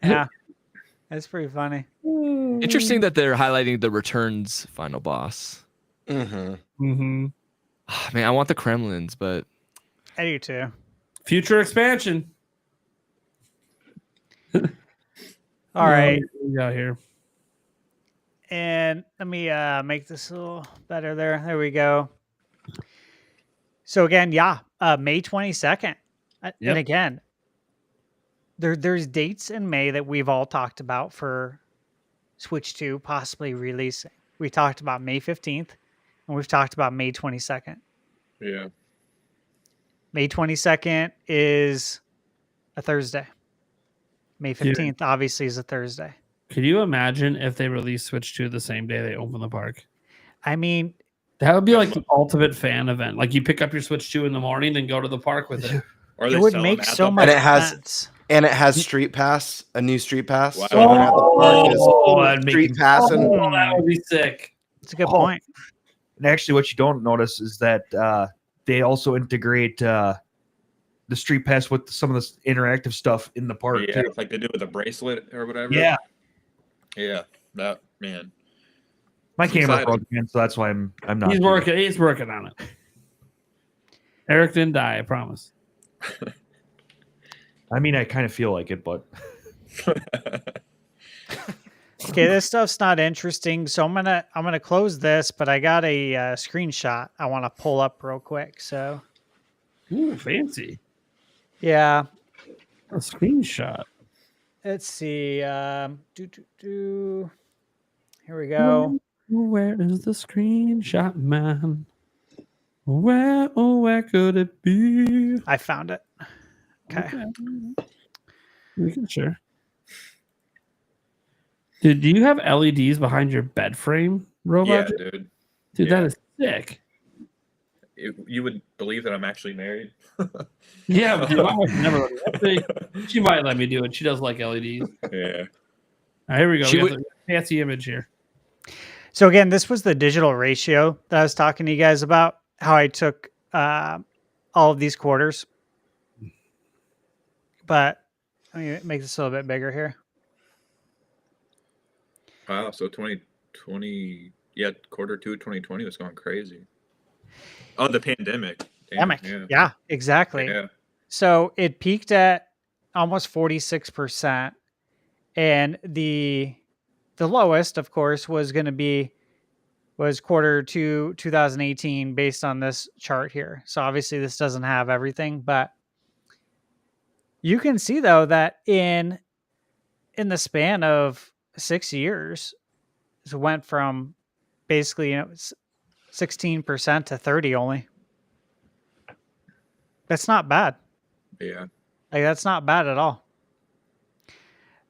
Yeah, that's pretty funny. Interesting that they're highlighting the Returns final boss. Mm-hmm. Mm-hmm. Man, I want the Kremlins, but I do too. Future expansion. All right. We got here. And let me make this a little better there. There we go. So again, yeah, May 22nd. Yep. And again, there's dates in May that we've all talked about for Switch 2 possibly releasing. We talked about May 15th, and we've talked about May 22nd. Yeah. May 22nd is a Thursday. May 15th obviously is a Thursday. Could you imagine if they released Switch 2 the same day they open the park? I mean, that would be like the ultimate fan event. Like you pick up your Switch 2 in the morning, then go to the park with it. Or it would make so much sense. And it has Street Pass, a new Street Pass. Wow. So everyone at the park is Street Passing. Oh, that would be sick. It's a good point. And actually, what you don't notice is that they also integrate the Street Pass with some of this interactive stuff in the park. Yeah, too. like they do with a bracelet or whatever. Yeah. Yeah. That man. My It's camera exciting. broke again, so that's why I'm not. He's working. He's working on it. Eric didn't die. I promise. I mean, I kind of feel like it, but Okay, this stuff's not interesting, so I'm gonna close this. But I got a screenshot I want to pull up real quick. So Ooh, fancy. yeah, A screenshot. let's see. Here we go. Where is the screenshot, man? Where could it be? I found it. Okay. We can share. Dude, do you have LEDs behind your bed frame, Robot? Yeah, dude. Dude, yeah. that is sick. You would believe that I'm actually married. Yeah, dude, my wife never let me. She might let me do it. She does like LEDs. Yeah. All right, here we go. She We got would- the fancy image here. So again, this was the digital ratio that I was talking to you guys about. How I took all of these quarters, but let me make this a little bit bigger here. Wow. So 2020, yeah, quarter two 2020 was going crazy. Oh, the pandemic. Damn, Yeah, exactly. Yeah. So it peaked at almost 46%, and the lowest, of course, was quarter two 2018 based on this chart here. So obviously this doesn't have everything, but you can see though that in the span of 6 years, it went from basically 16% to 30 only. That's not bad. Yeah. Like that's not bad at all.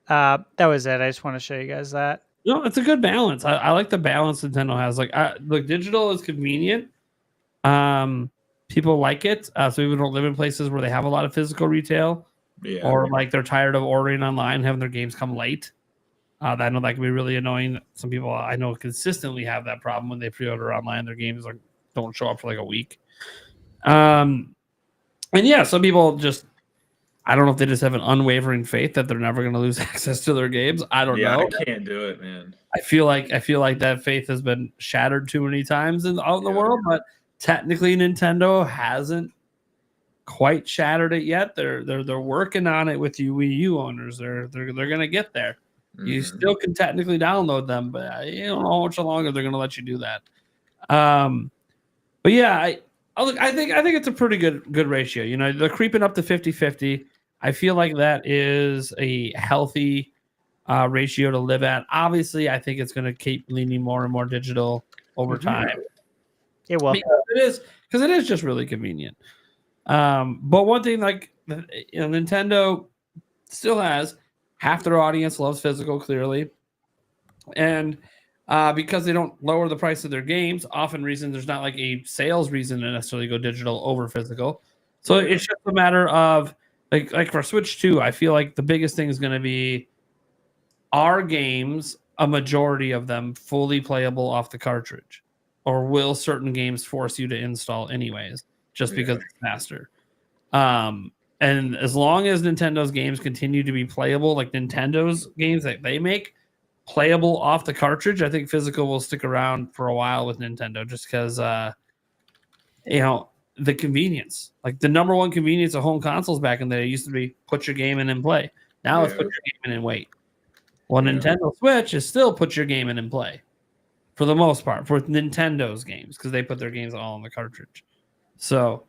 That was it. I just want to show you guys that. No, it's a good balance. I like the balance Nintendo has. Like, look, digital is convenient. People like it. So people don't live in places where they have a lot of physical retail, Yeah. or like they're tired of ordering online, having their games come late. I know that can be really annoying. Some people I know consistently have that problem when they pre-order online. Their games don't show up for like a week. And yeah, some people just, I don't know if they just have an unwavering faith that they're never going to lose access to their games. I don't know. I can't do it, man. I feel like that faith has been shattered too many times out in the world, but technically Nintendo hasn't quite shattered it yet. They're working on it with you Wii U owners. They're going to get there. You still can technically download them, but you don't know how much longer they're going to let you do that. But yeah, I think it's a pretty good ratio. You know, they're creeping up to 50-50. I feel like that is a healthy ratio to live at. Obviously, I think it's going to keep leaning more and more digital over time. It will. Because it is just really convenient. But one thing, like, Nintendo still has half their audience loves physical, clearly, and because they don't lower the price of their games, often there's not like a sales reason to necessarily go digital over physical. So it's just a matter of like for Switch 2, I feel like the biggest thing is going to be, are games, a majority of them, fully playable off the cartridge, or will certain games force you to install anyways just because it's faster? And as long as Nintendo's games continue to be playable, like Nintendo's games that they make playable off the cartridge, I think physical will stick around for a while with Nintendo, just because the convenience. Like the number one convenience of home consoles back in the day used to be put your game in and play. Now it's put your game in and wait. Well, Nintendo Switch is still put your game in and play for the most part for Nintendo's games, because they put their games all on the cartridge. So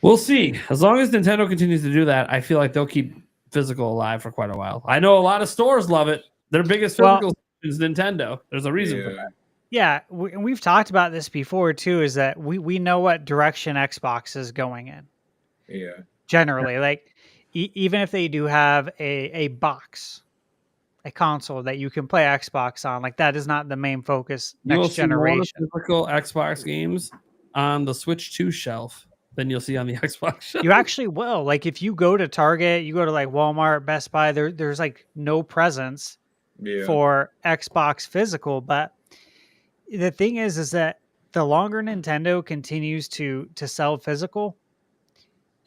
we'll see. As long as Nintendo continues to do that, I feel like they'll keep physical alive for quite a while. I know a lot of stores love it. Their biggest physical is Nintendo. There's a reason for that. Yeah, we've talked about this before too. Is that we know what direction Xbox is going in. Yeah. Generally, like even if they do have a box, a console that you can play Xbox on, like that is not the main focus next generation. You will see more physical Xbox games on the Switch 2 shelf than you'll see on the Xbox shelf. You actually will. Like if you go to Target, you go to like Walmart, Best Buy, there's like no presence for Xbox physical. But the thing is that the longer Nintendo continues to sell physical,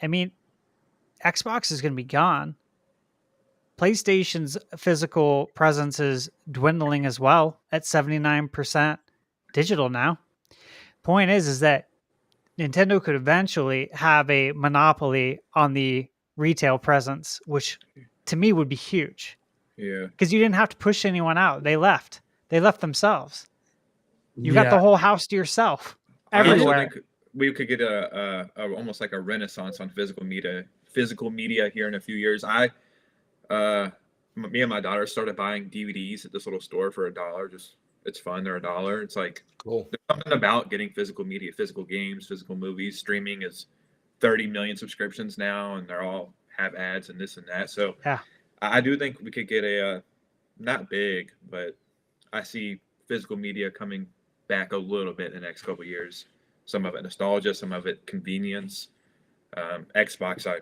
I mean, Xbox is going to be gone. PlayStation's physical presence is dwindling as well at 79% digital now. Point is that Nintendo could eventually have a monopoly on the retail presence, which to me would be huge. Yeah. Because you didn't have to push anyone out. They left themselves. You got the whole house to yourself everywhere. I think we could get a almost like a renaissance on physical media here in a few years. Me and my daughter started buying DVDs at this little store for $1. Just it's fun. They're $1. It's like Cool. there's something about getting physical media, physical games, physical movies. Streaming is 30 million subscriptions now, and they're all have ads and this and that. So Yeah. I do think we could get a not big, but I see physical media coming back a little bit in the next couple of years. Some of it nostalgia, some of it convenience. Xbox, I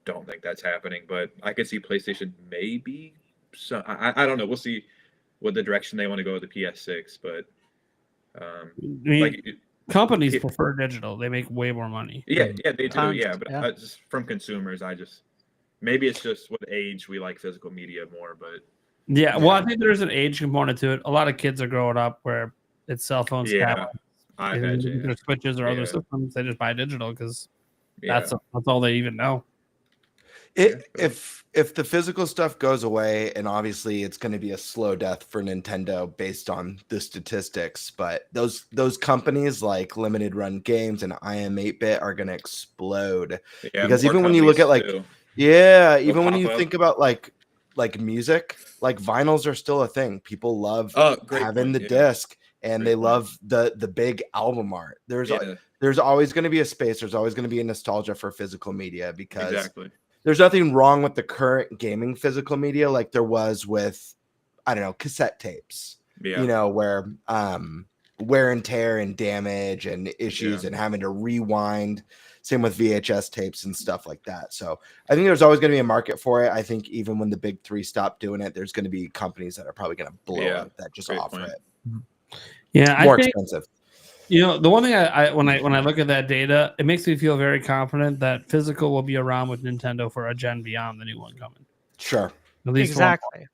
don't think that's happening, but I could see PlayStation maybe. So I don't know. We'll see what the direction they want to go with the PS6, but I mean, like companies prefer digital. They make way more money. yeah, they do. Yeah, but Yeah. just from consumers, maybe it's just with age we like physical media more, but Yeah, well, I think there's an age component to it. A lot of kids are growing up where it's cell phones, tablets, I and imagine. their Switches or other Yeah. systems. They just buy digital because Yeah. that's all they even know. If the physical stuff goes away, and obviously it's going to be a slow death for Nintendo based on the statistics, but those companies like Limited Run Games and IM 8-bit are going to explode. Yeah, Because more even when you look at like companies too. even when pop you up. think about like music, like vinyls are still a thing. People love Great having point, the yeah. disc, and Great they point. love the big album art. There's Yeah, always going to be a space. There's always going to be a nostalgia for physical media because exactly. there's nothing wrong with the current gaming physical media like there was with, I don't know, cassette tapes. Yeah. You know, where wear and tear and damage and issues Yeah. and having to rewind. Same with VHS tapes and stuff like that. So I think there's always going to be a market for it. I think even when the big three stop doing it, there's going to be companies that are probably going to blow Yeah, up that just great offer point. it. Yeah, More I think expensive. the one thing I when I look at that data, it makes me feel very confident that physical will be around with Nintendo for a gen beyond the new one coming. Sure. At least Exactly.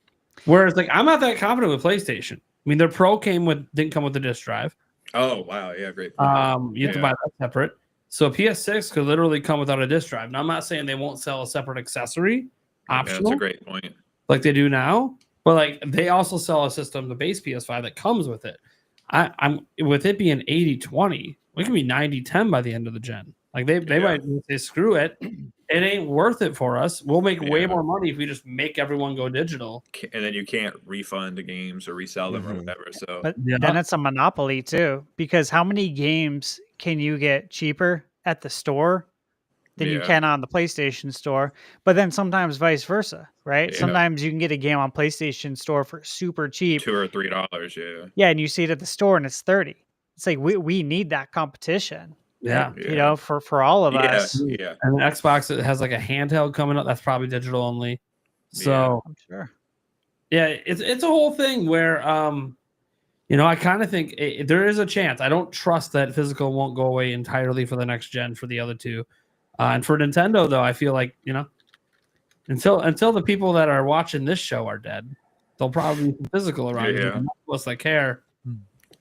Whereas, like, I'm not that confident with PlayStation. I mean, their Pro didn't come with the disc drive. Oh wow, yeah, great point. You have to buy that separate. So PS6 could literally come without a disc drive. Now, I'm not saying they won't sell a separate accessory, Yeah, optional, that's a great point. like they do now. But like they also sell a system, the base PS5 that comes with it. I'm with it being 80-20, we can be 90-10 by the end of the gen. Like they might say screw it. It ain't worth it for us. We'll make way more money if we just make everyone go digital. And then you can't refund the games or resell them or Mhm. whatever. So But then it's a monopoly too, because how many games can you get cheaper at the store than you Yeah. can on the PlayStation store? But then sometimes vice versa, right? Yeah. Sometimes you can get a game on PlayStation store for super cheap. $2 or $3, yeah. Yeah, and you see it at the store and it's 30. It's like we need that competition, Yeah. you know, for all of Yeah, us. yeah. And the Xbox, it has like a handheld coming up. That's probably digital only. So I'm sure. yeah, it's a whole thing where I kind of think there is a chance. I don't trust that physical won't go away entirely for the next gen for the other two. And for Nintendo, though, I feel like, until the people that are watching this show are dead, they'll probably be physical around. Yeah. Most of us that care to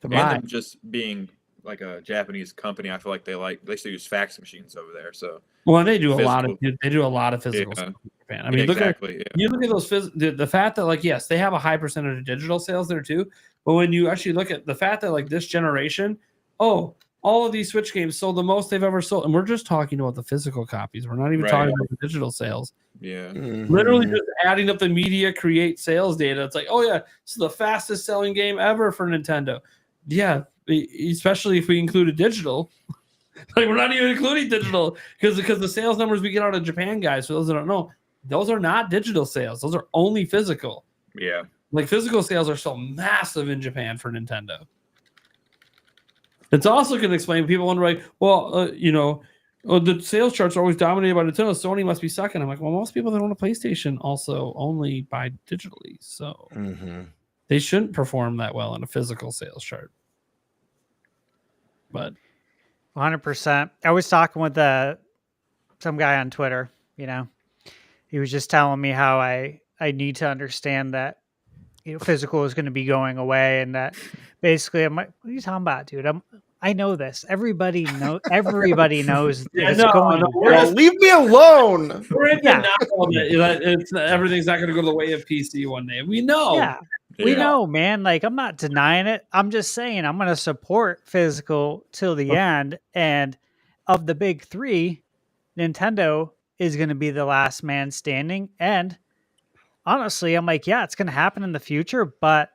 And buy. them just being like a Japanese company, I feel like they still use fax machines over there. So Well, they do a lot of physical Yeah. stuff in Japan. I mean, exactly. you look at those the fact that, like, yes, they have a high percentage of digital sales there too, but when you actually look at the fact that, like, this generation, all of these Switch games sold the most they've ever sold. And we're just talking about the physical copies. We're not even talking about the digital sales. Yeah. Literally just adding up the media create sales data. It's like, oh yeah, it's the fastest selling game ever for Nintendo. Yeah, especially if we included digital. Like, we're not even including digital because the sales numbers we get out of Japan, guys, for those that don't know, those are not digital sales. Those are only physical. Yeah. Like, physical sales are so massive in Japan for Nintendo. It's also going to explain, people wonder, like, well, the sales charts are always dominated by Nintendo. Sony must be sucking. I'm like, well, most people that own a PlayStation also only buy digitally. So they shouldn't perform that well on a physical sales chart. But 100%. I was talking with some guy on Twitter, he was just telling me how I need to understand that, physical is going to be going away, and that basically I'm like, what are you talking about, dude? I know this. Everybody knows it's going away. Leave me alone. We're in that everything's not going to go the way of PC one day. We know. Yeah. We know, man. Like, I'm not denying it. I'm just saying I'm going to support physical till the end. And of the big three, Nintendo is going to be the last man standing. And honestly, I'm like, yeah, it's going to happen in the future, but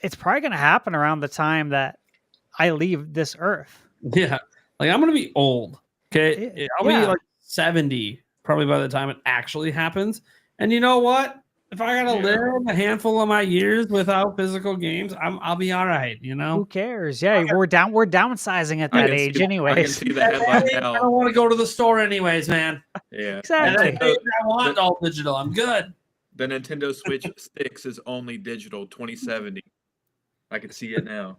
it's probably going to happen around the time that I leave this earth. Yeah. Like, I'm going to be old. Okay. I'll be like 70 probably by the time it actually happens. And you know what? If I gotta live a handful of my years without physical games, I'll be all right. Who cares? Yeah, we're downsizing at that age, anyways. I can see the headline now. I don't want to go to the store, anyways, man. Yeah, exactly. I want all digital. I'm good. The Nintendo Switch 6 is only digital 2070. I can see it now.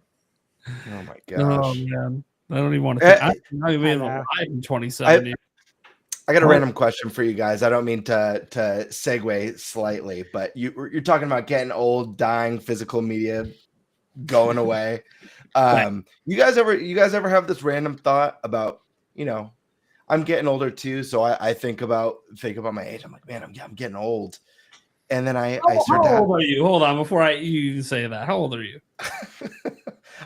Oh my gosh! Oh man, I don't even want to. I'm not even alive in 2070. I got a random question for you guys. I don't mean to segue slightly, but you're talking about getting old, dying, physical media going away. You guys ever have this random thought about, I'm getting older too, so I think about my age. I'm like, man, I'm getting old. And then I start How old are you? Hold on, before you say that. How old are you?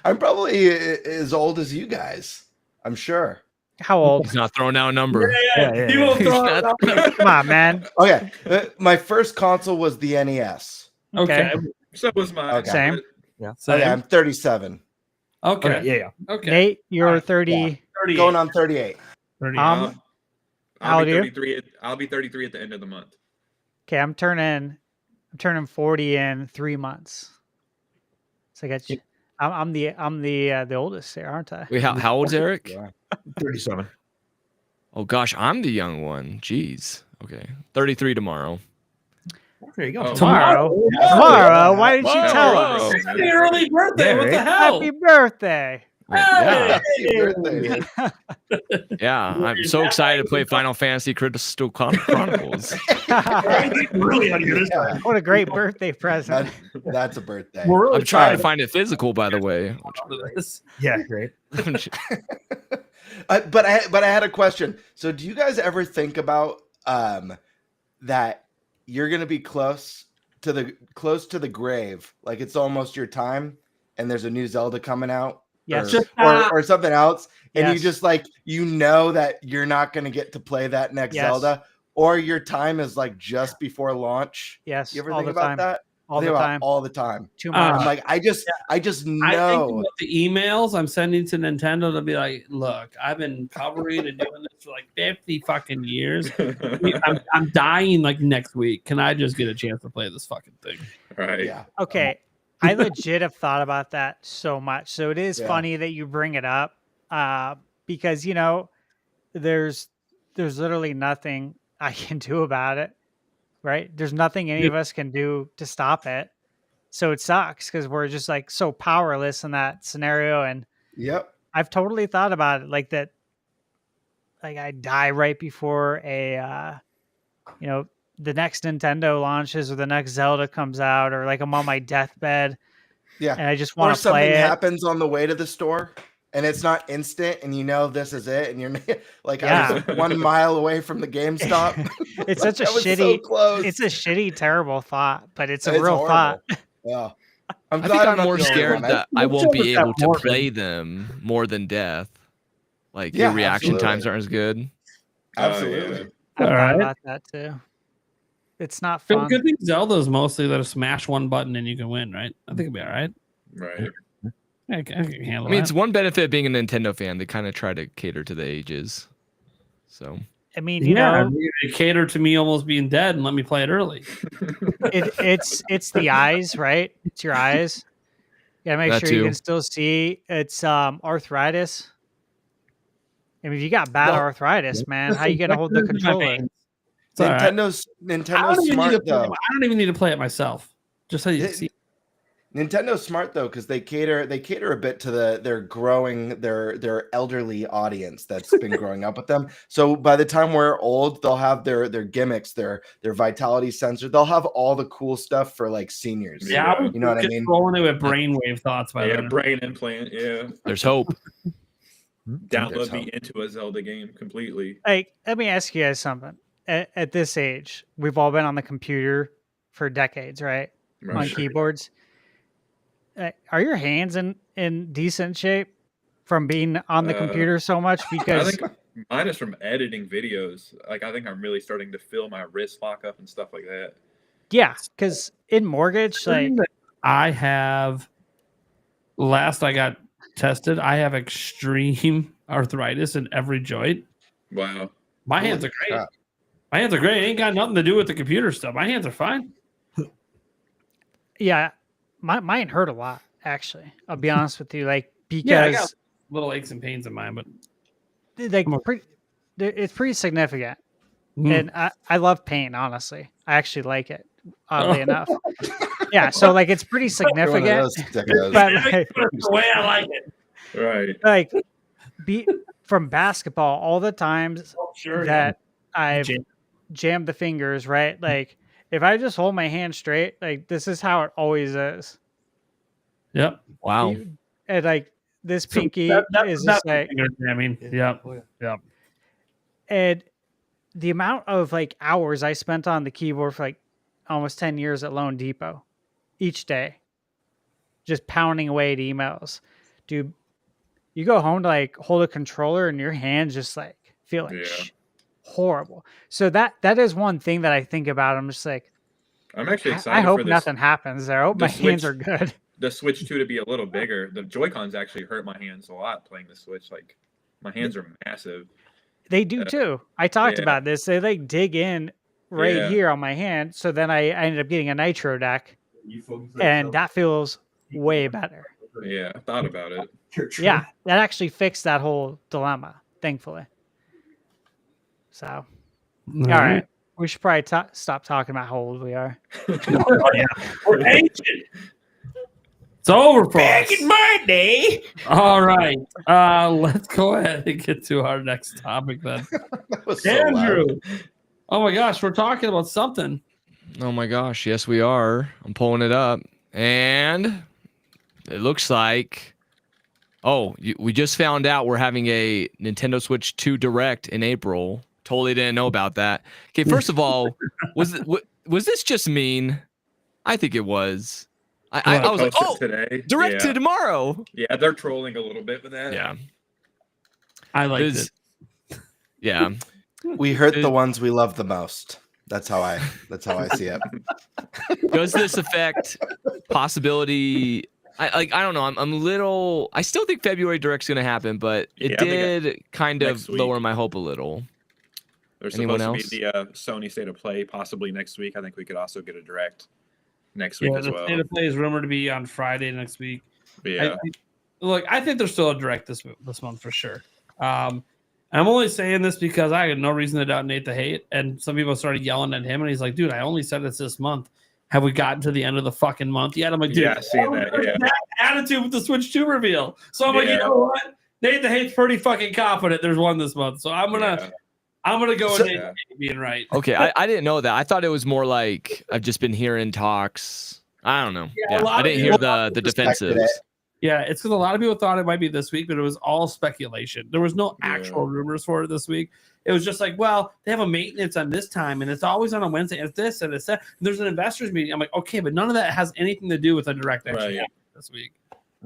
I'm probably as old as you guys. I'm sure. How old? He's not throwing out a number. Yeah. He won't throw out a number. Come on, man. Okay. My first console was the NES. Okay. So was mine. Okay. Same. Yeah. Okay, I'm 37. Okay. Yeah. Okay. Nate, you're 30. 38. Going on 38. 38. How I'll old be are you? 33. I'll be 33 at the end of the month. Okay, I'm turning 40 in 3 months. So I got you. I'm the oldest there, aren't I? Wait, how old's Eric? Yeah. 37. Oh gosh, I'm the young one. Jeez. Okay, 33 tomorrow. There you go. Oh, Tomorrow. Why didn't you tell us? Happy early birthday. What the hell? Happy birthday. Yeah, Happy birthday. yeah. I'm so excited to play Final Fantasy Crystal Chronicles. Really on you this time. What a great birthday present. That's a birthday. We're really I'm trying to find it physical, by the way. Yeah, great. But I had a question. So do you guys ever think about that you're gonna be close to the grave, like it's almost your time, and there's a new Zelda coming out? Yes. Or something else, and Yes. you just that you're not going to get to play that next Yes. Zelda, or your time is like just before launch. Yes. You ever all think the about time. that? All Think the about time. all the time. Too much. I'm like, I just I think know. about the emails I'm sending to Nintendo to be like, look, I've been covering and doing this for like 50 fucking years. I'm dying like next week. Can I just get a chance to play this fucking thing? Right. Yeah. Okay. I legit have thought about that so much. So it is Yeah. funny that you bring it up because, there's literally nothing I can do about it, right? There's nothing any of us can do to stop it. So it sucks because we're just like so powerless in that scenario. And Yep. I've totally thought about it like that. Like I die right before the next Nintendo launches or the next Zelda comes out, or like I'm on my deathbed Yeah. and I just Or want to something play it. happens on the way to the store, and it's not instant, and this is it, and you're like, I was 1 mile away from the GameStop. It's such a That was shitty, so close. it's a shitty, terrible thought, but it's a It's real horrible. thought. Yeah. I'm I glad think I'm I'm not more the only scared one. that I won't be that able to morbid. play them more than death. Like Yeah, your reaction absolutely. times aren't as good. Absolutely. I've All thought right. about that too. It's not The fun. good thing Zelda's mostly that a smash one button and you can win, right? I think it'll be all right. Right. I can handle I mean, that. it's one benefit of being a Nintendo fan. They kind of try to cater to the ages. So I mean, you know, they cater to me almost being dead and let me play it early. it's the eyes, right? It's your eyes. You gotta make That sure you too. can still see. It's arthritis. I mean, if you got bad Well, arthritis, man, how you gonna hold the controller? It's all right. Nintendo I don't even need to smart play it- though. I don't even need to play it myself. Just so you It- see. Nintendo's smart though because they cater a bit to their elderly audience that's been growing up with them. So by the time we're old, they'll have their gimmicks, their vitality sensor. They'll have all the cool stuff for like seniors. Yeah, I was You know what I just mean? rolling it with brainwave thoughts by Yeah, then. brain implant. Yeah. there's hope. Download me hope. into a Zelda game completely. Like, let me ask you guys something. At this age, we've all been on the computer for decades, right? On Right. keyboards. Are your hands in decent shape from being on the computer so much? I Because think mine is from editing videos. Like I think I'm really starting to feel my wrist lock up and stuff like that. yeah, because in mortgage, like I have, last I got tested, I have extreme arthritis in every joint. Wow. My hands are Holy great. crap. My hands are great. It ain't got nothing to do with the computer stuff. My hands are fine. yeah, mine hurt a lot. Actually, I'll be honest with you, like Yeah, I got because little aches and pains in mine, but like I'm okay. it's pretty significant. Mm. And I love pain, honestly. I actually like it, oddly enough. Yeah, so like it's pretty You're one of significant. those sickos. But like, the way I like it. Right. like be from basketball, all the times Sure. that I've Jam. jammed the fingers, right? Like if I just hold my hand straight, like this is how it always is. Yep. Wow. And like this So pinky is that's just like, I mean, yep. Yep. and the amount of like hours I spent on the keyboard for like almost 10 years at Lone Depot each day, just pounding away at emails. Dude, you go home to like hold a controller and your hands just like feel like Yeah. horrible. So that is one thing that I think about. I'm just like, I'm actually excited I hope for this, nothing happens there. I hope the my hands Switch- are good. the Switch 2 to be a little bigger. The Joy-Cons actually hurt my hands a lot playing the Switch. Like my hands are massive. They do too. I talked yeah. about this. They like dig in right Yeah. here on my hand. So then I ended up getting a nitro deck, and that feels way better. Yeah, I thought about it. Yeah, that actually fixed that whole dilemma, thankfully. So, all right. We should probably stop talking about how old we are. We're ancient. It's over for us. my day. All right. Let's go ahead and get to our next topic then. That was so Andrew. loud. Oh my gosh, we're talking about something. Oh my gosh, yes we are. I'm pulling it up, and it looks like. We just found out we're having a Nintendo Switch 2 Direct in April. Totally didn't know about that. Okay, first of all, was this just mean? I think it was. I was like, Posted today. direct yeah. to tomorrow. Yeah, they're trolling a little bit with that. Yeah, I like This- it. yeah. We hurt the ones we love the most. That's how I see it. Does this affect possibility? I don't know. I'm a little. I still think February Direct's gonna happen, but it Yeah, I think did kind next of week. lower my hope a little. There's Anyone supposed to be else? the Sony State of Play possibly next week. I think we could also get a Direct next week Yeah, as the well. state of play is rumored to be on Friday next week. Yeah. I think there's still a direct this month for sure. I'm only saying this because I had no reason to doubt Nate the Hate, and some people started yelling at him, and he's like, "Dude, I only said it's this month. Have we gotten to the end of the fucking month yet?" I'm like, "Dude, Yeah, seeing that, yeah. that attitude with the Switch 2 reveal." So I'm like, you Yeah. know what? Nate the Hate's pretty fucking confident there's one this month, so I'm gonna go with Nate the Hate being right. Okay, I didn't know that. I thought it was more like I've just been hearing talks. I don't know. Yeah, a lot I of didn't people- hear the Suspected defensives. it. Yeah, it's because a lot of people thought it might be this week, but it was all speculation. There was no actual rumors for it this week. It was just like, well, they have a maintenance on this time, and it's always on a Wednesday. It's this and it's that. And there's an investors meeting. I'm like, okay, but none of that has anything to do with a direct actually this week.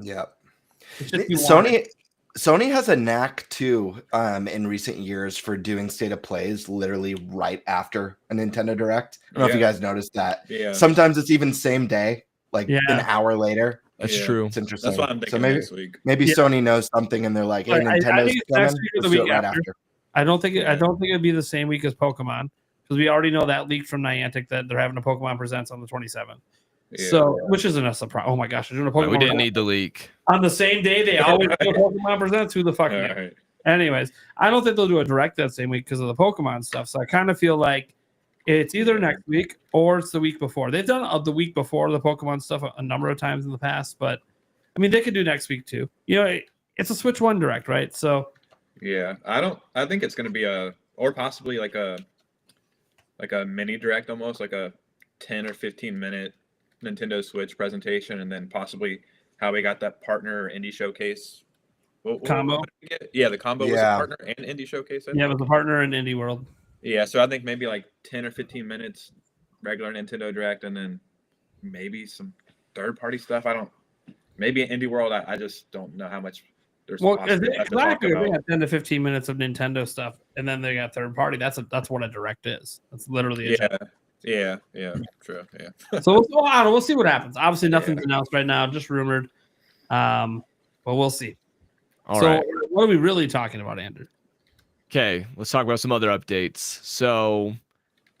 Yeah. It's just Sony has a knack too in recent years for doing state of plays literally right after a Nintendo Direct. I don't know if you guys noticed that. Yeah. Sometimes it's even same day, like an hour later. That's true. It's interesting. That's what I'm thinking. So next week. Maybe Sony knows something and they're like, "Hey, Nintendo's coming. Let's do it right after." I don't think it'd be the same week as Pokemon because we already know that leaked from Niantic that they're having a Pokemon Presents on the 27th. Yeah. So, which isn't a surprise. Oh my gosh, they're doing a Pokemon. We didn't need the leak on the same day. They always do a Pokemon Presents. Who the fuck? Right. Anyways, I don't think they'll do a direct that same week because of the Pokemon stuff. So I kind of feel like it's either next week or it's the week before. They've done the week before the Pokemon stuff a number of times in the past, but I mean they could do next week too. You know, it's a Switch 1 Direct, right? So yeah, I think it's gonna be or possibly like a mini direct, almost like a 10 or 15 minute Nintendo Switch presentation, and then possibly how we got that partner indie showcase combo. Yeah, the combo was a partner and indie showcase. Yeah, it was a partner in Indie World. Yeah, so I think maybe like 10 or 15 minutes regular Nintendo Direct, and then maybe some third party stuff. Maybe in Indie World, I just don't know how much there's. Well, exactly. They got 10 to 15 minutes of Nintendo stuff, and then they got third party. That's what a direct is. That's literally Yeah, true. Yeah. So we'll see what happens. Obviously, nothing's announced right now, just rumored. But we'll see. All right. What are we really talking about, Andrew? Okay, let's talk about some other updates. So,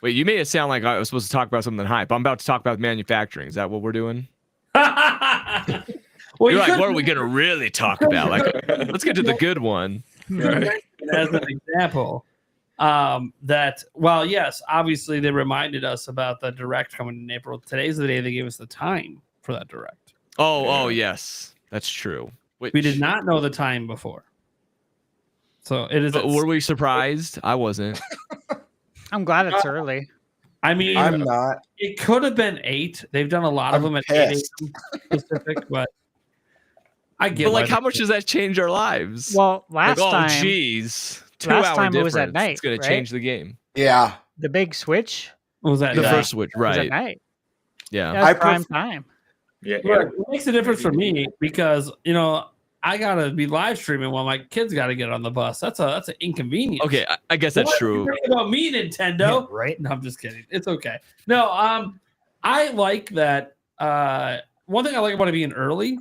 wait, you made it sound like I was supposed to talk about something hype. I'm about to talk about manufacturing. Is that what we're doing? Well, You're like, what are we going to really talk about? Like, let's get to the good one. Right. As an example, yes, obviously they reminded us about the direct coming in April. Today's the day they gave us the time for that direct. Oh, yes, that's true. We did not know the time before. So it is. Were we surprised? I wasn't. I'm glad it's early. I mean, I'm not. It could have been 8. They've done a lot of them at 8 a.m. Pacific, but I get. But like, how much does that change our lives? Well, last time, geez, 2 last hour time difference. it was at night. It's going right? to change the game. Yeah. The big Switch. What was that? The first Switch, Was at right? night. Yeah. That's prime time. Yeah. Look, it makes a difference for me because I gotta be live streaming while my kids gotta get on the bus. That's an inconvenience. Okay, I guess that's true. About me, Nintendo. Yeah, right? No, I'm just kidding. It's okay. No, I like that. One thing I like about it being early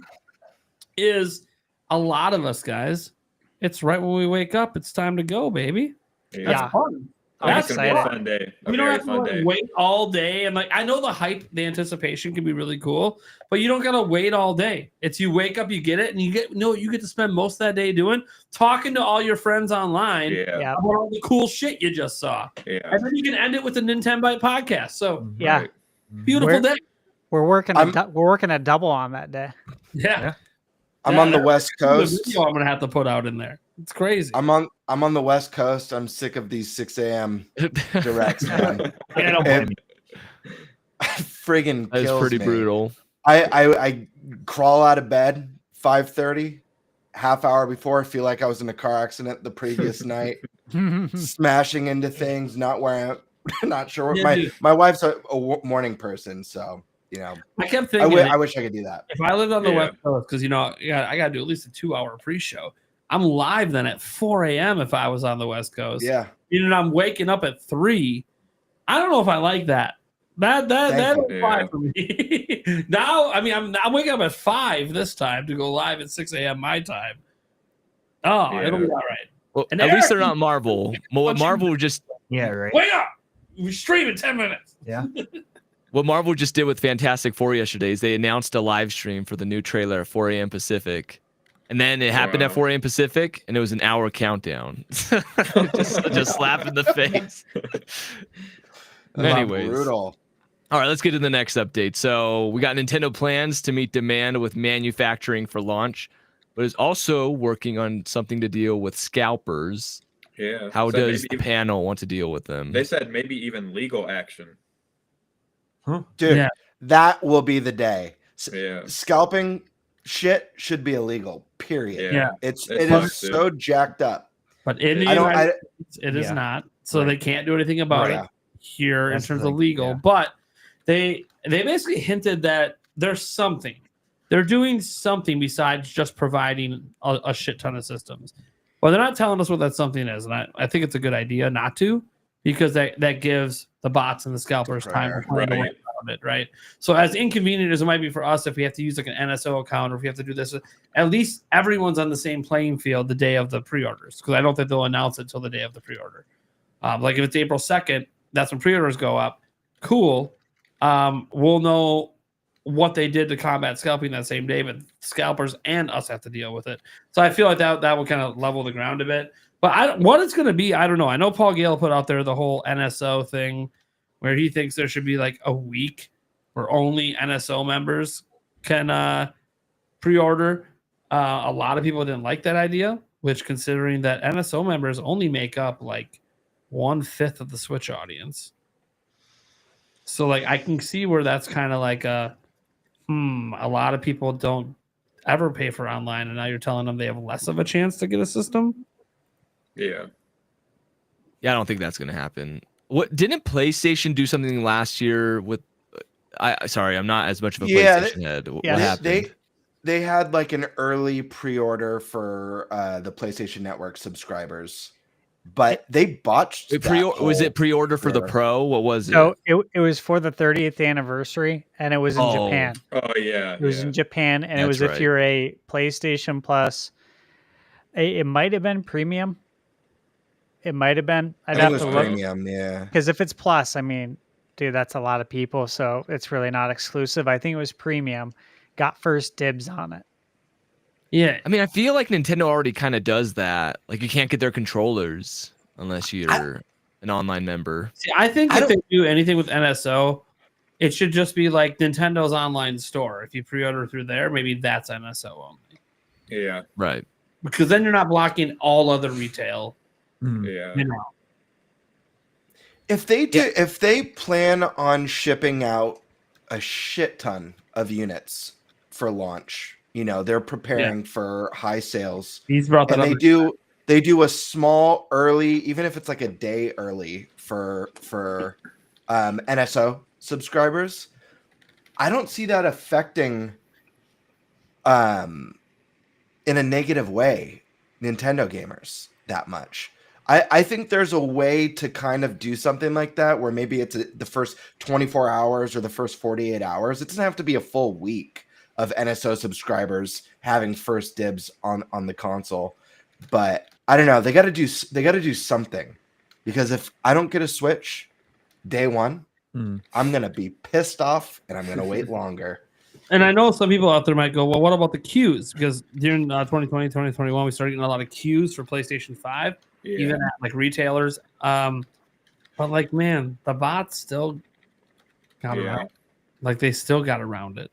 is a lot of us guys. It's right when we wake up. It's time to go, baby. That's fun. That's gonna be a fun day. You don't have to wait all day, and I know the hype, the anticipation can be really cool, but you don't gotta wait all day. It's you wake up, you get it, and you get to spend most of that day doing talking to all your friends online about all the cool shit you just saw. Yeah, and then you can end it with the Nintenbyte podcast. So beautiful day. We're working. We're working a double on that day. Yeah. I'm on the West Coast. The video I'm gonna have to put out in there. It's crazy. I'm on the West Coast. I'm sick of these 6 a.m. directs, man. Friggin' That is kills pretty me. brutal. I crawl out of bed 5:30, half hour before. I feel like I was in a car accident the previous night, smashing into things. Not sure. My wife's a morning person, so. I kept thinking. I wish I could do that. If I lived on the West Coast, because I got to do at least a 2-hour pre-show. I'm live then at 4 a.m. if I was on the West Coast. Yeah. I'm waking up at 3. I don't know if I like that. That don't fly for me. Now, I mean, I'm waking up at 5 this time to go live at 6 a.m. my time. Oh, it'll be all right. Well, at least they're not Marvel. Marvel just right. Wake up! We stream in 10 minutes. Yeah. What Marvel just did with Fantastic Four yesterday is they announced a live stream for the new trailer at 4 a.m. Pacific. And then it happened at 4 a.m. Pacific, and it was an hour countdown. just slap in the face. Anyways. Brutal. All right, let's get to the next update. So we got Nintendo plans to meet demand with manufacturing for launch, but is also working on something to deal with scalpers. Yeah. How does the panel want to deal with them? They said maybe even legal action. Dude, that will be the day. Yeah. Scalping shit should be illegal. Period. Yeah. It is so jacked up. But in the It is Yeah. not. So Right. they can't do anything about Yeah. it here That's in terms the of thing, legal. yeah. But they basically hinted that there's something. They're doing something besides just providing a shit ton of systems. Well, they're not telling us what that something is. And I think it's a good idea not to, because that gives the bots and the scalpers time to Right. work around it, right? So as inconvenient as it might be for us if we have to use like an NSO account or if we have to do this, at least everyone's on the same playing field the day of the pre-orders, because I don't think they'll announce it till the day of the pre-order. Like if it's April 2nd, that's when pre-orders go up. Cool. We'll know what they did to combat scalping that same day, but scalpers and us have to deal with it. So I feel like that will kind of level the ground a bit. But what it's going to be, I don't know. I know Paul Gale put out there the whole NSO thing where he thinks there should be like a week where only NSO members can pre-order. A lot of people didn't like that idea, which considering that NSO members only make up like 1/5 of the Switch audience. So like I can see where that's kind of like a lot of people don't ever pay for online, and now you're telling them they have less of a chance to get a system. Yeah. Yeah, I don't think that's gonna happen. What didn't PlayStation do something last year with? Sorry, I'm not as much of a PlayStation head. What happened? They had like an early pre-order for the PlayStation Network subscribers, but they botched. Was it pre-order for the Pro? What was it? So it was for the 30th anniversary, and it was in Japan. Oh yeah. It was in Japan, and it was That's if you're a PlayStation Plus. It might have been premium. It might have been. I'd I think have it was to look. premium, yeah. Because if it's Plus, I mean, dude, that's a lot of people, so it's really not exclusive. I think it was premium. Got first dibs on it. Yeah, I mean, I feel like Nintendo already kind of does that. Like, you can't get their controllers unless you're an online member. see, I think if they do anything with NSO, it should just be like Nintendo's online store. If you pre-order through there, maybe that's NSO only. Yeah. Right. Because then you're not blocking all other retail. Yeah. You know. If they plan on shipping out a shit ton of units for launch, they're preparing for high sales. He's brought that And up. they do a small early, even if it's like a day early for NSO subscribers. I don't see that affecting in a negative way Nintendo gamers that much. I think there's a way to kind of do something like that where maybe it's the first 24 hours or the first 48 hours. It doesn't have to be a full week of NSO subscribers having first dibs on the console. But I don't know. They got to do something, because if I don't get a Switch day one, I'm going to be pissed off and I'm going to wait longer. And I know some people out there might go, well, what about the queues? Because during 2020, 2021, we started getting a lot of queues for PlayStation 5, even at like retailers. But like, man, the bots still got around. Like they still got around it.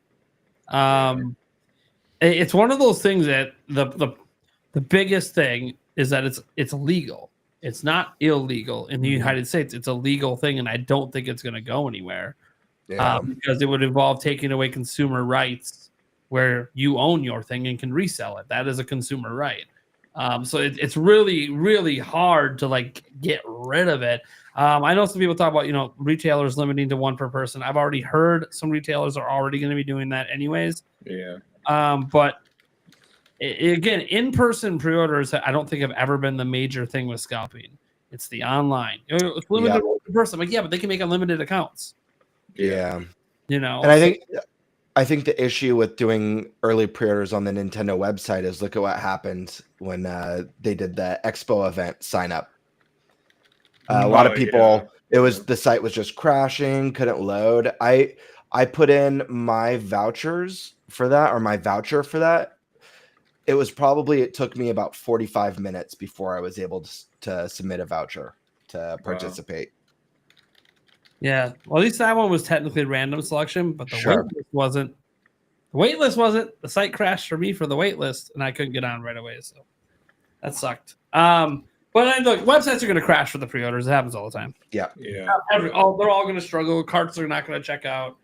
It's one of those things that the biggest thing is that it's legal. It's not illegal in the United States. It's a legal thing, and I don't think it's going to go anywhere. Yeah. Because it would involve taking away consumer rights where you own your thing and can resell it. That is a consumer right. So it's really, really hard to like get rid of it. I know some people talk about, retailers limiting to one per person. I've already heard some retailers are already going to be doing that anyways. Yeah. But again, in-person pre-orders, I don't think have ever been the major thing with scalping. It's the online. It's limited to one person. Like, yeah, but they can make unlimited accounts. Yeah. And I think the issue with doing early pre-orders on the Nintendo website is look at what happened when they did the Expo event sign up. A lot of people, the site was just crashing, couldn't load. I put in my vouchers for that, or my voucher for that. It took me about 45 minutes before I was able to submit a voucher to participate. Yeah, well, at least that one was technically random selection, but the waitlist wasn't. The waitlist wasn't. The site crashed for me for the waitlist, and I couldn't get on right away, so that sucked. But look, websites are going to crash for the pre-orders. It happens all the time. Yeah. They're all going to struggle. Carts are not going to check out.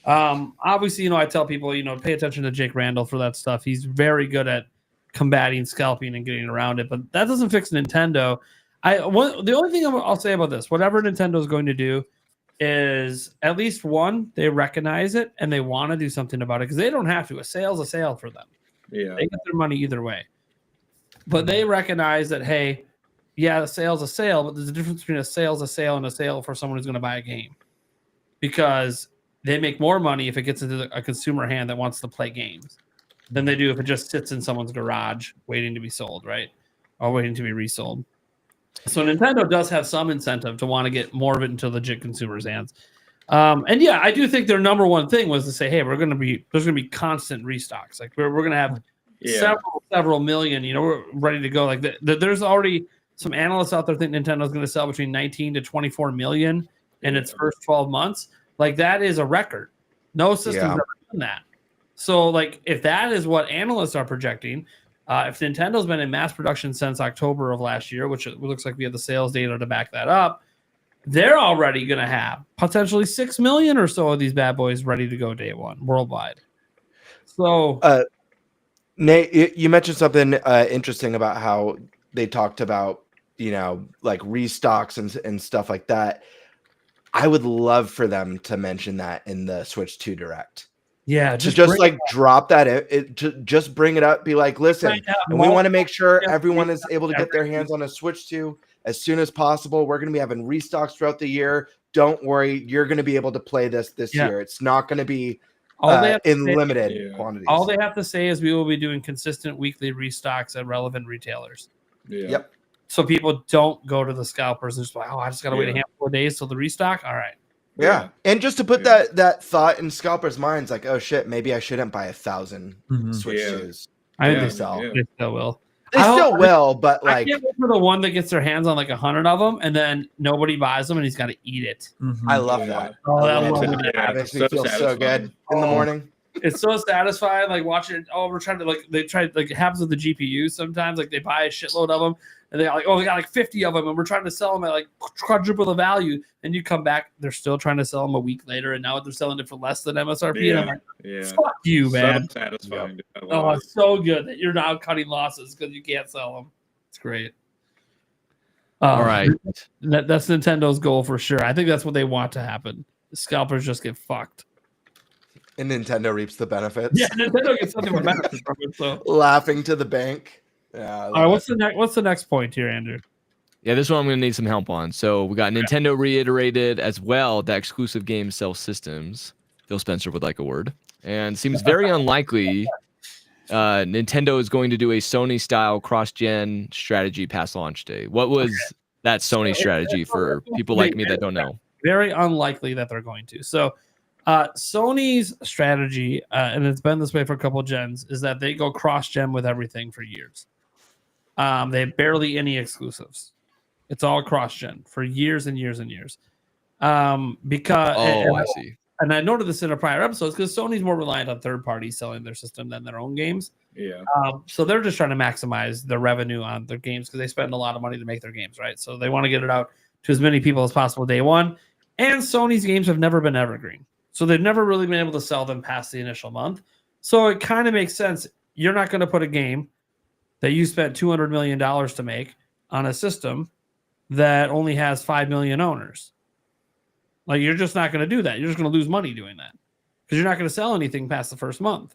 Obviously, I tell people, pay attention to Jake Randall for that stuff. He's very good at combating scalping and getting around it, but that doesn't fix Nintendo. The only thing I'll say about this, whatever Nintendo's going to do, is at least one, they recognize it and they want to do something about it because they don't have to. A sale's a sale for them. Yeah. They get their money either way. But they recognize that, hey, yeah, the sale's a sale, but there's a difference between a sale's a sale and a sale for someone who's going to buy a game. Because they make more money if it gets into a consumer hand that wants to play games than they do if it just sits in someone's garage waiting to be sold, right? Or waiting to be resold. So Nintendo does have some incentive to want to get more of it into legit consumers' hands. And yeah, I do think their number one thing was to say, hey, there's going to be constant restocks. Like we're going to have several million, we're ready to go. Like there's already some analysts out there think Nintendo's going to sell between 19 to 24 million in its first 12 months. Like that is a record. No system's ever done that. So like if that is what analysts are projecting, if Nintendo's been in mass production since October of last year, which it looks like we have the sales data to back that up, they're already going to have potentially 6 million or so of these bad boys ready to go day one worldwide. So, Nate, you mentioned something interesting about how they talked about, like restocks and stuff like that. I would love for them to mention that in the Switch 2 Direct. Yeah, just drop that. Just bring it up. Be like, listen, and we want to make sure everyone is able to get their hands on a Switch 2 as soon as possible. We're going to be having restocks throughout the year. Don't worry, you're going to be able to play this year. It's not going to be in limited quantities. All they have to say is we will be doing consistent weekly restocks at relevant retailers. Yeah. Yep. So people don't go to the scalpers and just like, I just got to wait a handful of days till the restock. All right. Yeah. And just to put that thought in scalpers' minds, like, oh shit, maybe I shouldn't buy 1,000 Switch 2s. I think they sell. Yeah. They still will. They still will, but like, I can't wait for the one that gets their hands on like 100 of them, and then nobody buys them, and he's got to eat it. I love that. Oh, that makes me feel so good in the morning. It's so satisfying, like watching it. Oh, we're trying to it happens with the GPUs sometimes. Like they buy a shitload of them, and they're like, oh, we got like 50 of them, and we're trying to sell them at like quadruple the value. And you come back, they're still trying to sell them a week later, and now they're selling it for less than MSRP. And I'm like, fuck you, man. So satisfying. Oh, it's so good that you're now cutting losses because you can't sell them. It's great. All right. That's Nintendo's goal for sure. I think that's what they want to happen. The scalpers just get fucked. And Nintendo reaps the benefits. Yeah, Nintendo gets something with benefits from it. So laughing to the bank. Yeah. All right, what's the next point here, Andrew? Yeah, this one I'm going to need some help on. So we got Nintendo reiterated as well that exclusive games sell systems. Phil Spencer would like a word. And seems very unlikely Nintendo is going to do a Sony-style cross-gen strategy past launch day. What was that Sony strategy for people like me that don't know? Very unlikely that they're going to. So Sony's strategy, and it's been this way for a couple of gens, is that they go cross-gen with everything for years. They have barely any exclusives. It's all cross-gen for years and years and years. Because I see. And I noted this in a prior episode because Sony's more reliant on third parties selling their system than their own games. Yeah. So they're just trying to maximize their revenue on their games because they spend a lot of money to make their games, right? So they want to get it out to as many people as possible day one. And Sony's games have never been evergreen. So they've never really been able to sell them past the initial month. So it kind of makes sense. You're not going to put a game that you spent $200 million to make on a system that only has 5 million owners. Like, you're just not going to do that. You're just going to lose money doing that because you're not going to sell anything past the first month.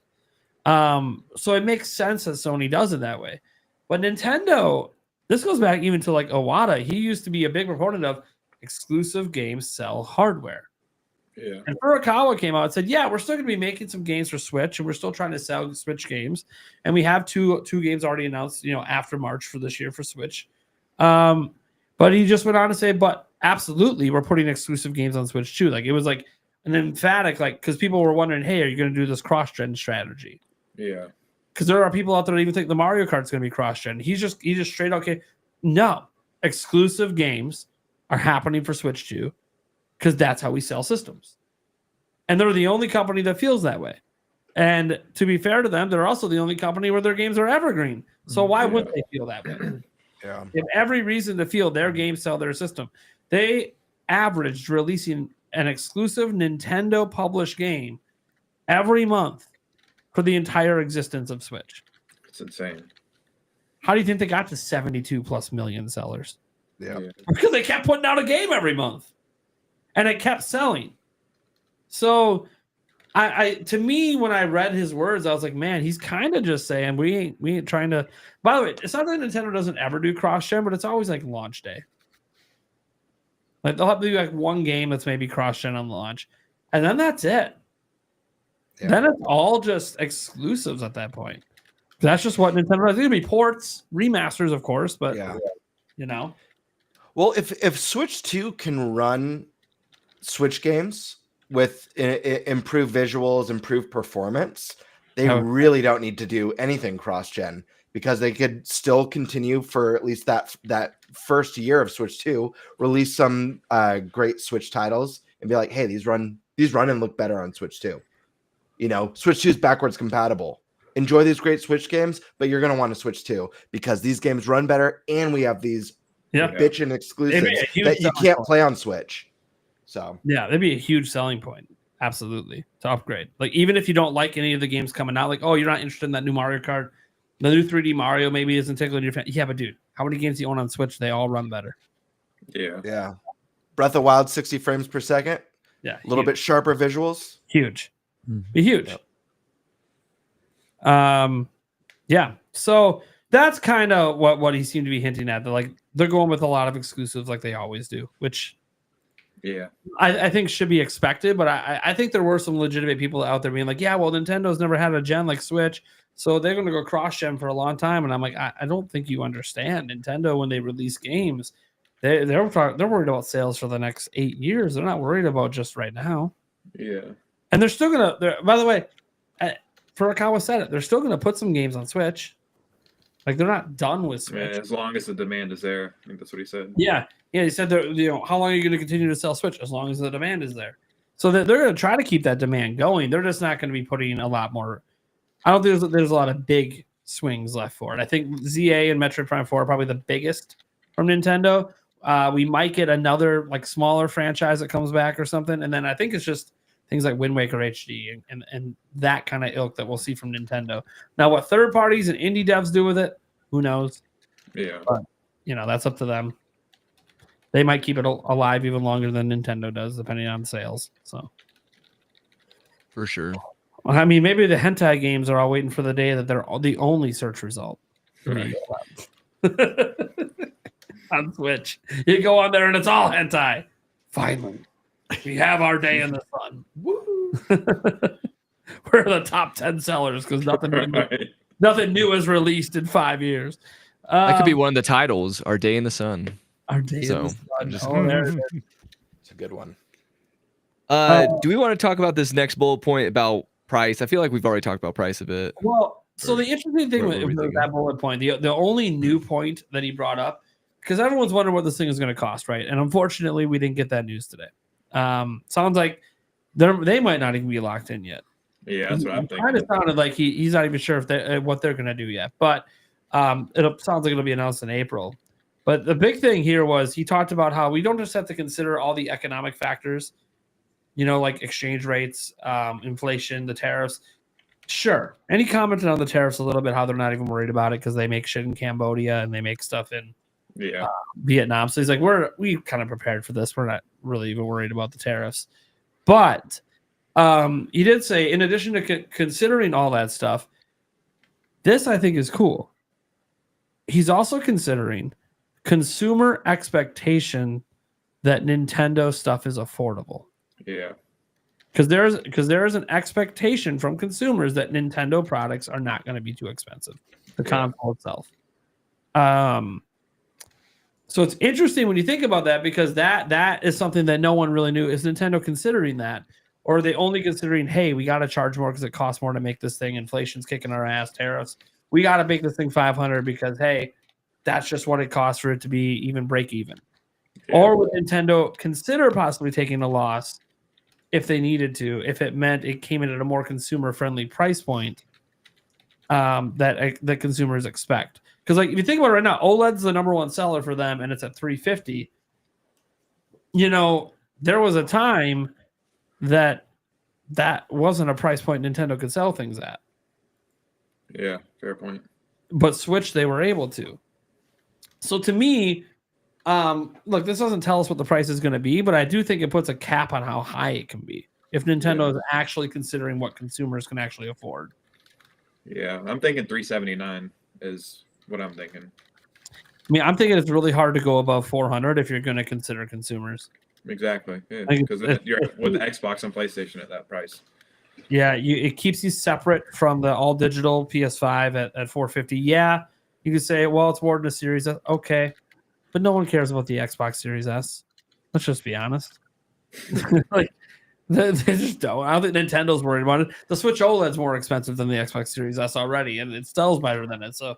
So it makes sense that Sony does it that way. But Nintendo, this goes back even to like Iwata. He used to be a big proponent of exclusive games sell hardware. Yeah. And Furukawa came out and said, yeah, we're still going to be making some games for Switch, and we're still trying to sell Switch games. And we have two games already announced, after March for this year for Switch. But he just went on to say, but absolutely, we're putting exclusive games on Switch too. Like, it was like an emphatic, like, because people were wondering, hey, are you going to do this cross-gen strategy? Yeah. Because there are people out there that even think the Mario Kart's going to be cross-gen. He just straight, okay, no, exclusive games are happening for Switch 2 because that's how we sell systems. And they're the only company that feels that way. And to be fair to them, they're also the only company where their games are evergreen. So why wouldn't they feel that way? Yeah. They have every reason to feel their games sell their system. They averaged releasing an exclusive Nintendo published game every month for the entire existence of Switch. It's insane. How do you think they got to 72 plus million sellers? Yeah. Because they kept putting out a game every month, and it kept selling. So, I to me, when I read his words, I was like, man, he's kind of just saying we ain't trying to. By the way, it's not that Nintendo doesn't ever do cross-gen, but it's always like launch day. Like they'll have to do like one game that's maybe cross-gen on launch, and then that's it. Yeah. Then it's all just exclusives at that point. That's just what Nintendo does. It's gonna be ports, remasters, of course, but you know. Well, if Switch 2 can run Switch games with improved visuals, improved performance, they really don't need to do anything cross-gen, because they could still continue for at least that first year of Switch 2, release some great Switch titles and be like, hey, these run and look better on Switch 2. You know, Switch 2 is backwards compatible. Enjoy these great Switch games, but you're going to want to Switch 2 because these games run better, and we have these bitchin' exclusives that you can't play on Switch. So yeah, that'd be a huge selling point. Absolutely, to upgrade. Like even if you don't like any of the games coming out, like, oh, you're not interested in that new Mario Kart, the new 3D Mario maybe isn't tickling your fan. Yeah, but dude, how many games do you own on Switch? They all run better. Yeah. Breath of the Wild, 60 frames per second. Yeah, a little bit sharper visuals. Huge. Be huge. Yeah. So that's kind of what he seemed to be hinting at. They're going with a lot of exclusives like they always do, which I think should be expected. But I think there were some legitimate people out there being like, yeah, well, Nintendo's never had a gen like Switch, so they're going to go cross-gen for a long time. And I'm like, I don't think you understand. Nintendo, when they release games, they're worried about sales for the next 8 years. They're not worried about just right now. Yeah. And they're still going to, by the way, Furukawa said it, they're still going to put some games on Switch. Like, they're not done with Switch. Yeah, as long as the demand is there. I think that's what he said. Yeah. He said, how long are you going to continue to sell Switch? As long as the demand is there. So they're going to try to keep that demand going. They're just not going to be putting a lot more. I don't think there's a lot of big swings left for it. I think ZA and Metroid Prime 4 are probably the biggest from Nintendo. We might get another like smaller franchise that comes back or something. And then I think it's just things like Wind Waker HD and that kind of ilk that we'll see from Nintendo. Now, what third parties and indie devs do with it, who knows? Yeah. But, that's up to them. They might keep it alive even longer than Nintendo does, depending on sales. So, for sure. I mean, maybe the hentai games are all waiting for the day that they're the only search result. Right. On Switch, you go on there and it's all hentai. Finally, we have our day in the sun. Woo! We're the top 10 sellers because nothing new is released in 5 years. That could be one of the titles. Our Day in the Sun. Our Day in the Sun. There it is. It's a good one. Do we want to talk about this next bullet point about price? I feel like we've already talked about price a bit. Well, so the interesting thing with that bullet point, the only new point that he brought up, because everyone's wondering what this thing is going to cost, right? And unfortunately, we didn't get that news today. Sounds like they might not even be locked in yet. Yeah, that's what I'm thinking. Kind of sounded like he's not even sure if what they're going to do yet. But it sounds like it'll be announced in April. But the big thing here was he talked about how we don't just have to consider all the economic factors, like exchange rates, inflation, the tariffs. Sure. And he commented on the tariffs a little bit, how they're not even worried about it because they make shit in Cambodia and they make stuff in Vietnam. So he's like, we kind of prepared for this. We're not really even worried about the tariffs. But he did say, in addition to considering all that stuff, this I think is cool. He's also considering consumer expectation that Nintendo stuff is affordable. Yeah. Because there is an expectation from consumers that Nintendo products are not going to be too expensive. The console itself. So it's interesting when you think about that, because that is something that no one really knew. Is Nintendo considering that? Or are they only considering, hey, we got to charge more because it costs more to make this thing. Inflation's kicking our ass, tariffs. We got to make this thing $500 because, hey, that's just what it costs for it to be even break even. Yeah. Or would Nintendo consider possibly taking a loss if they needed to, if it meant it came in at a more consumer-friendly price point that consumers expect? Because if you think about it right now, OLED's the number one seller for them, and it's at $350. There was a time that wasn't a price point Nintendo could sell things at. Yeah, fair point. But Switch, they were able to. So to me, Look, this doesn't tell us what the price is going to be, but I do think it puts a cap on how high it can be if Nintendo is actually considering what consumers can actually afford. Yeah, I'm thinking $379 is what I'm thinking. I mean, I'm thinking it's really hard to go above 400 if you're going to consider consumers. Exactly, Like, because you're with the Xbox and PlayStation at that price. Yeah, it keeps you separate from the all digital PS5 at 450. Yeah, you could say, well, it's more than a Series S. Okay, but no one cares about the Xbox Series S. Let's just be honest. Like they just don't. I don't think Nintendo's worried about it. The Switch OLED's more expensive than the Xbox Series S already, and it sells better than it. So,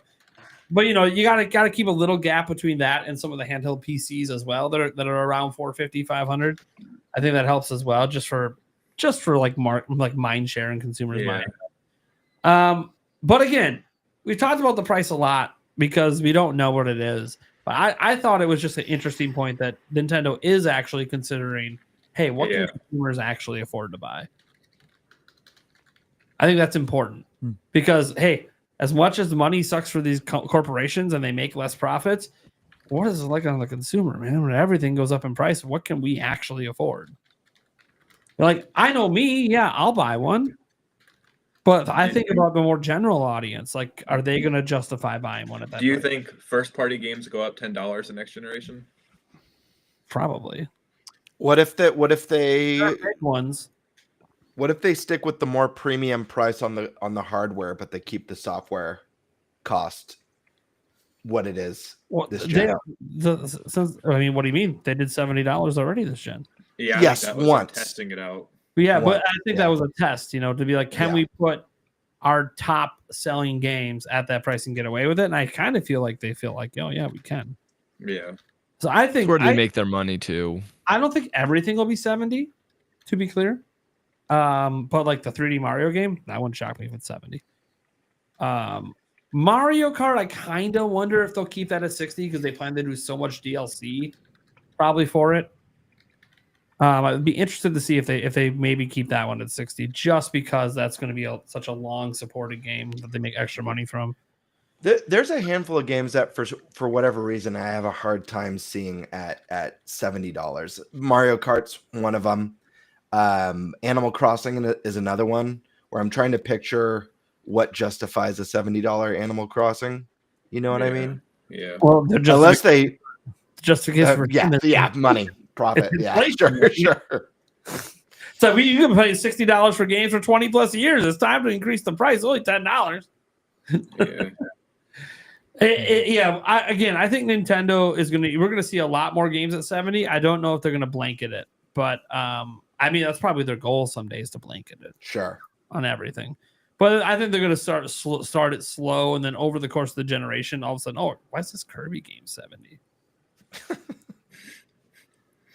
but you know, you gotta keep a little gap between that and some of the handheld PCs as well that are around 450, 500. I think that helps as well, just for like mind share and consumers' mind. But again, we talked about the price a lot because we don't know what it is. But I thought it was just an interesting point that Nintendo is actually considering, hey, what can consumers actually afford to buy? I think that's important because, hey, as much as the money sucks for these corporations and they make less profits, what is it like on the consumer, man? When everything goes up in price, what can we actually afford? Like, I know me, yeah, I'll buy one. But I think about the more general audience. Like, are they going to justify buying one at that Do you price? think first-party games go up $10 the next generation? Probably. What if they Big ones. What if they stick with the more premium price on the hardware, but they keep the software cost what it is Well, this gen? I mean, what do you mean? They did $70 already this gen. Yeah, Yes, that was once. testing it out. Yeah, Once, but I think that was a test, to be like, can we put our top selling games at that price and get away with it? And I kind of feel like they feel like, oh yeah, we can. Yeah. So I think where do they make their money too? I don't think everything will be 70, to be clear. But like the 3D Mario game, that wouldn't shock me if it's 70. Mario Kart, I kind of wonder if they'll keep that at 60 because they plan to do so much DLC probably for it. I'd be interested to see if they maybe keep that one at 60, just because that's going to be such a long supported game that they make extra money from. There's a handful of games that for whatever reason I have a hard time seeing at $70. Mario Kart's one of them. Animal Crossing is another one where I'm trying to picture what justifies a $70 Animal Crossing. You know what I mean? Yeah. Well, unless they justification for money. Profit, sure. So you can pay $60 for games for 20 plus years. It's time to increase the price. Only $10. Yeah. I think Nintendo is we're gonna see a lot more games at 70. I don't know if they're gonna blanket it, but I mean that's probably their goal some days to blanket it. Sure. On everything. But I think they're gonna start it slow, and then over the course of the generation, all of a sudden, oh, why is this Kirby game 70?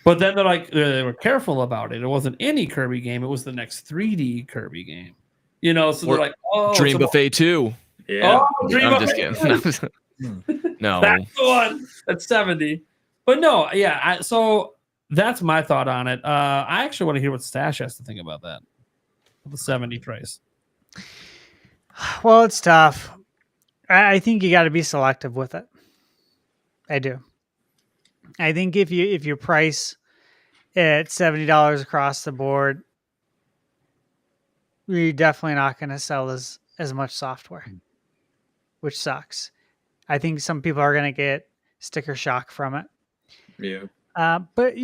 But then they're like, they were careful about it. It wasn't any Kirby game. It was the next 3D Kirby game. So they're like, oh. Dream Buffet 2. Yeah. Oh, Dream I'm Buffet. just kidding. No. That's the one. That's 70. But no, yeah. So that's my thought on it. I actually want to hear what Stash has to think about that. The 70 price. Well, it's tough. I think you got to be selective with it. I do. I think if you price at $70 across the board, you're definitely not going to sell as much software, which sucks. I think some people are going to get sticker shock from it. Yeah. But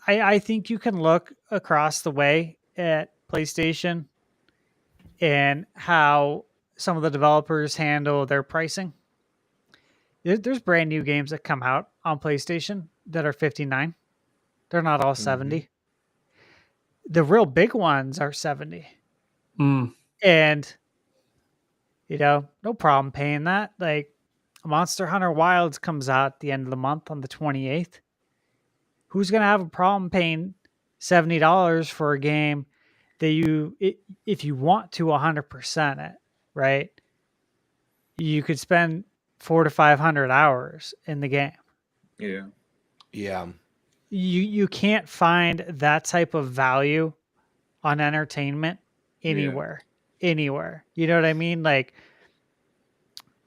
I think you can look across the way at PlayStation and how some of the developers handle their pricing. There's brand new games that come out on PlayStation that are $59. They're not all 70. The real big ones are 70. And, no problem paying that. Like, Monster Hunter Wilds comes out at the end of the month on the 28th. Who's going to have a problem paying $70 for a game that if you want to 100% it, right? You could spend 400 to 500 hours in the game. Yeah. Yeah. You can't find that type of value on entertainment anywhere. You know what I mean? Like,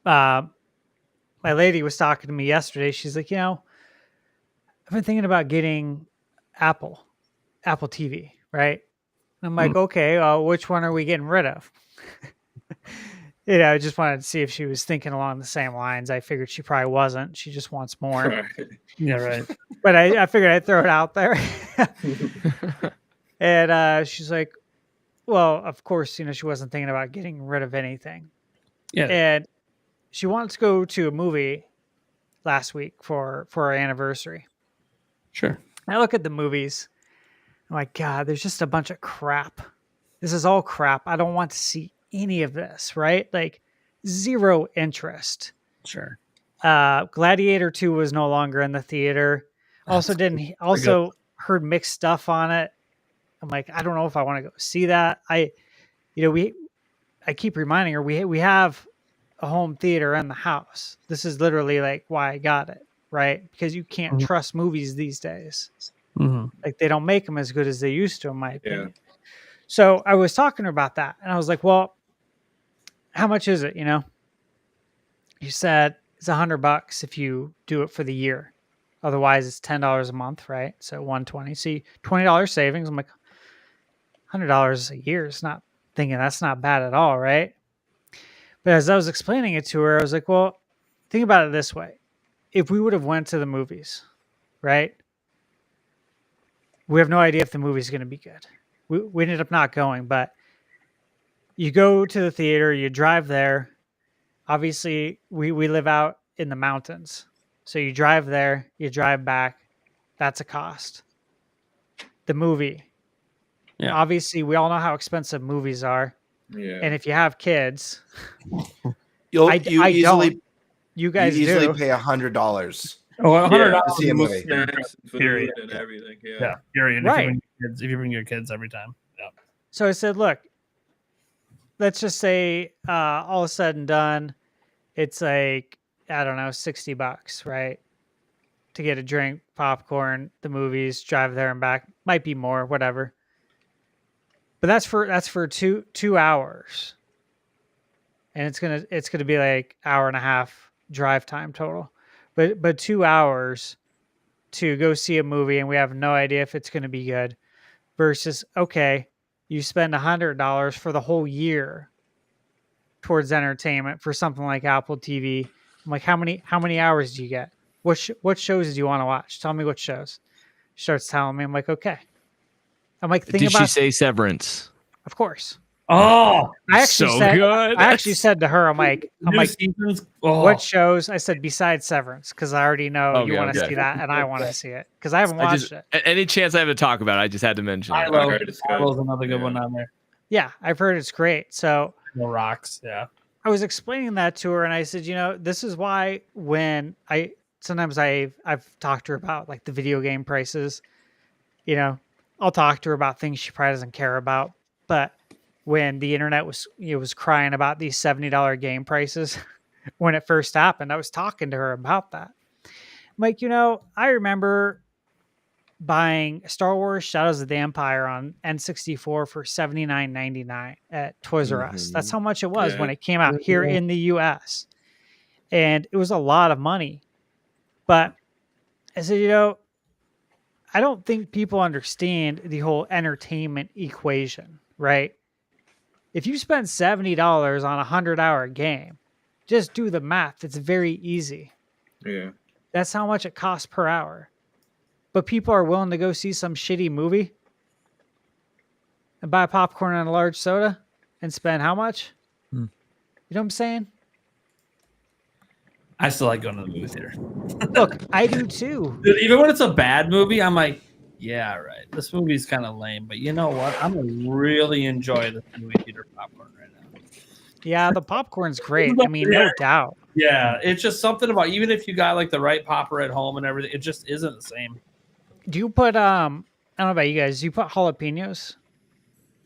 my lady was talking to me yesterday. She's like, I've been thinking about getting Apple TV, right? And I'm like, okay, which one are we getting rid of? I just wanted to see if she was thinking along the same lines. I figured she probably wasn't. She just wants more. Yeah, right. But I figured I'd throw it out there. And she's like, well, of course, she wasn't thinking about getting rid of anything. Yeah. And she wanted to go to a movie last week for our anniversary. Sure. I look at the movies. I'm like, God, there's just a bunch of crap. This is all crap. I don't want to see any of this, right? Like, zero interest. Sure. Gladiator 2 was no longer in the theater. Also heard mixed stuff on it. I'm like, I don't know if I want to go see that. I keep reminding her we have a home theater in the house. This is literally like why I got it, right? Because you can't trust movies these days. Like, they don't make them as good as they used to, in my opinion. So I was talking to her about that, and I was like, well, how much is it? You said it's $100 if you do it for the year. Otherwise, it's $10 a month, right? So $120. See, $20 savings. I'm like, $100 a year is not thinking that's not bad at all, right? But as I was explaining it to her, I was like, well, think about it this way. If we would have went to the movies, right? We have no idea if the movie's going to be good. We ended up not going, but you go to the theater, you drive there. Obviously, we live out in the mountains. So you drive there, you drive back. That's a cost. The movie. Yeah. Obviously, we all know how expensive movies are. Yeah. And if you have kids, You don't. You guys easily do. pay $100. Oh, $100 to see a movie. Snacks, food, Period. and everything. Yeah. Yeah. Period. Right. If you bring your kids every time. Yeah. So I said, look, let's just say all said and done, it's like, I don't know, $60, right? To get a drink, popcorn, the movies, drive there and back. Might be more, whatever. But that's for 2 hours. And it's gonna be like hour and a half drive time total. But 2 hours to go see a movie, and we have no idea if it's gonna be good, versus, okay, you spend $100 for the whole year towards entertainment for something like Apple TV. I'm like, how many hours do you get? What shows do you want to watch? Tell me what shows. She starts telling me. I'm like, okay. I'm like, Did she say Severance? Of course. Oh, I actually good. I actually said to her, I'm like, seasons? Oh. what shows? I said besides Severance, because I already know Okay, you want to see that, and I want to see it because I haven't watched it. Any chance I have to talk about it, I just had to mention it. Silo is another good one on there. Yeah, I've heard it's great. So No rocks. Yeah. I was explaining that to her, and I said, this is why when sometimes I've talked to her about like the video game prices, I'll talk to her about things she probably doesn't care about. But when the internet was crying about these $70 game prices when it first happened, I was talking to her about that. I'm like, I remember buying Star Wars Shadows of the Empire on N64 for $79.99 at Toys R Us. That's how much it was when it came out here in the US. And it was a lot of money. But I said, I don't think people understand the whole entertainment equation, right? If you spend $70 on a 100-hour game, just do the math. It's very easy. Yeah. That's how much it costs per hour. But people are willing to go see some shitty movie and buy popcorn and a large soda and spend how much? You know what I'm saying? I still like going to the movie theater. Look, I do too. Dude, even when it's a bad movie, I'm like, yeah, right. This movie's kind of lame, but you know what? I'm gonna really enjoy the movie theater popcorn right now. Yeah, the popcorn's great. I mean, no doubt. Yeah, it's just something about, even if you got like the right popper at home and everything, it just isn't the same. Do you put I don't know about you guys, do you put jalapenos?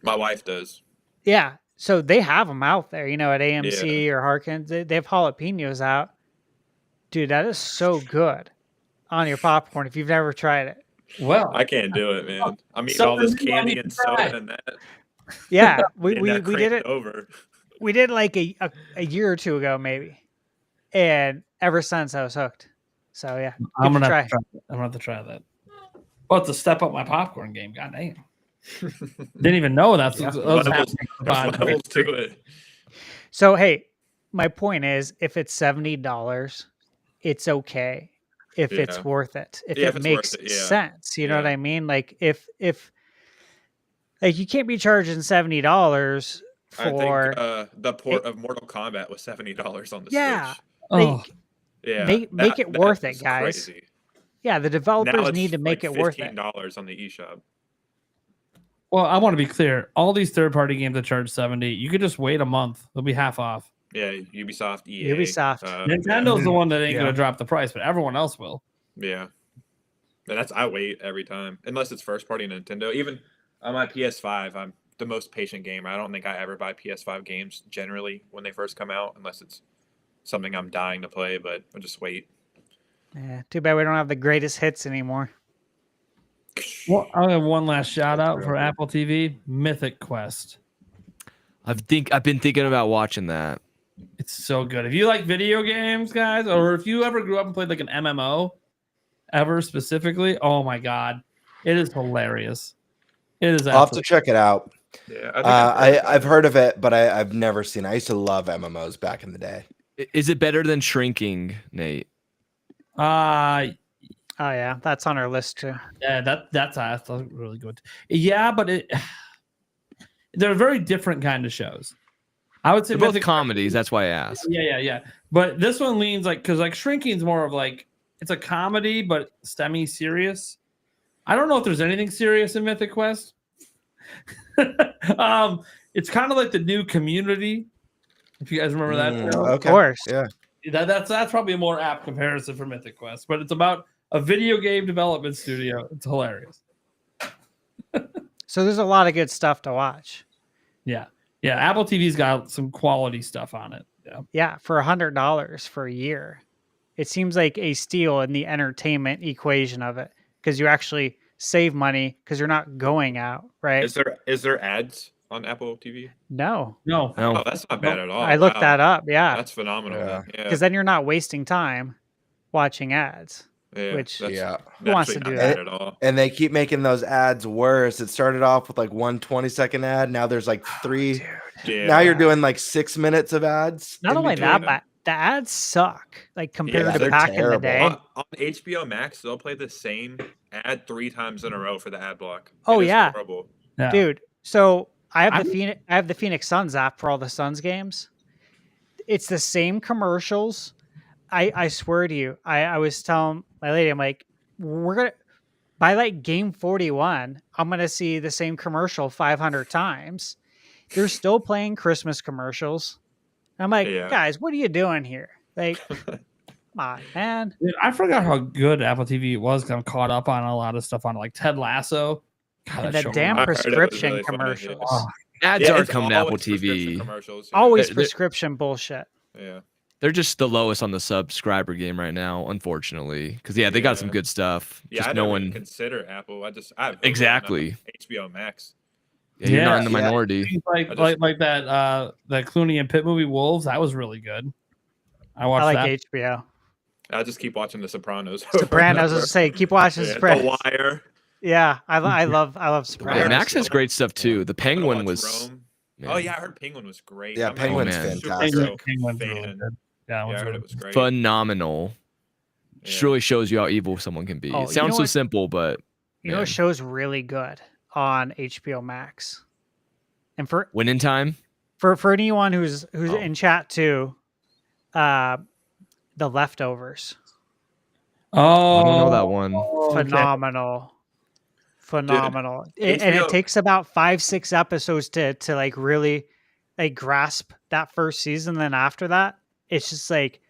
My wife does. Yeah. So they have them out there, at AMC or Harkins. They have jalapenos out. Dude, that is so good on your popcorn if you've never tried it. Well, I can't do it, man. I'm eating all this candy and soda and that. Yeah, we that did it. Over. We did like a year or two ago, maybe. And ever since I was hooked. So yeah, I'm give it gonna a have to try that. I'm gonna have to try that. Well, it's a step up my popcorn game. God damn. Didn't even know that's Yeah. what was Levels- happening. There's levels to it. So hey, my point is, if it's $70, it's okay. If it's Yeah. worth it, if Yeah, it if it's makes worth it, yeah. sense, you know what Yeah. I mean? Like if like you can't be charging $70 I for think the port of Mortal Kombat was $70 on the yeah, Switch. Oh, like Yeah, make it worth it, is guys. Crazy. Yeah, the Now developers it's need to make like it worth it. $15 on the eShop. well, I want to be clear. All these third-party games that charge $70, you could just wait a month. They'll be half off. Yeah, Ubisoft, EA. Ubisoft. Nintendo's the one that ain't Yeah. gonna drop the price, but everyone else will. Yeah. And I wait every time, unless it's first party Nintendo. Even on my PS5, I'm the most patient gamer. I don't think I ever buy PS5 games generally when they first come out, unless it's something I'm dying to play. But I'll just wait. Yeah, too bad we don't have the greatest hits anymore. Well, I'll have one last shout That's out real for good. Apple TV, Mythic Quest. I've been thinking about watching that. It's so good. If you like video games, guys, or if you ever grew up and played like an MMO, ever specifically, oh my god, it is hilarious. It is. I'll have to check it out. Yeah, I think I've heard of it, but I've never seen it. I used to love MMOs back in the day. Is it better than Shrinking, Nate? Oh yeah, that's on our list too. Yeah, that's really good. Yeah, but they're very different kind of shows. I would say They're both Mythic- comedies. That's why I asked. Yeah. But this one leans like because like Shrinking's more of like it's a comedy but semi-serious. I don't know if there's anything serious in Mythic Quest. It's kind of like the new Community. If you guys remember that, show. Of Okay. course. Yeah. That's probably a more apt comparison for Mythic Quest. But it's about a video game development studio. It's hilarious. So there's a lot of good stuff to watch. Yeah. Apple TV's got some quality stuff on it. Yeah. Yeah, for $100 for a year, it seems like a steal in the entertainment equation of it because you actually save money because you're not going out, right? is there ads on Apple TV? No, No. Oh, that's not bad at all. I looked Wow. that up. Yeah, That's phenomenal. Yeah. Yeah, because then you're not wasting time watching ads. which- that's Yeah. Who wants actually to do not that? bad at all. And they keep making those ads worse. It started off with like 1 20-second ad. Now there's like 3. Yeah. Now you're doing like 6 minutes of ads. Not in only between. that, but the ads suck. Like compared Yeah, to they're back in the terrible. day. On HBO Max, they'll play the same ad 3 times in a row for the ad block. Oh, It is yeah. horrible. Yeah. Dude, so I have I'm- I have the Phoenix Suns app for all the Suns games. It's the same commercials. I swear to you. I was telling my lady, I'm like, we're gonna by like game 41, I'm gonna see the same commercial 500 times. They're still playing Christmas commercials. I'm like, Yeah. guys, what are you doing here? Like, come on, man. Dude, I forgot how good Apple TV was. 'Cause I'm caught up on a lot of stuff on like Ted Lasso. God, And that the show damn I heard it was prescription really funny, yeah. commercials. Oh, Ads Yeah, are it's coming to Apple always prescription TV. commercials. Yeah. Always They're- prescription bullshit. Yeah. They're just the lowest on the subscriber game right now, unfortunately. Because they got some Yeah. good stuff. Yeah, Just I no never one. even consider Apple. I have Hulu on Exactly. HBO Max. Yeah, you're not Yeah. in the Yeah. minority. things like I just- like that Clooney and Pitt movie Wolves. That was really good. I watched I like that. HBO. I just keep watching The Sopranos. Sopranos. I was to say, keep watching The Sopranos. Wire. Yeah, I love Yeah, Sopranos. Max has great stuff too. The I Penguin watched was. Rome. man, Oh yeah, I heard Penguin was great. Yeah, I'm a Penguin's man. Super fantastic. Hero Penguin's really fan. good. Yeah, Yeah, I was heard really it was great. phenomenal. Just Yeah. really shows you how evil someone can be. Oh, It you sounds know so what- simple, but You know, man. a show's really good on HBO Max. And for Winning Time. anyone who's Oh. in chat too, The Leftovers, Oh, I don't know that one. okay. phenomenal. And it HBO takes about 5-6 episodes to like really like grasp that first season. Then after that, it's just like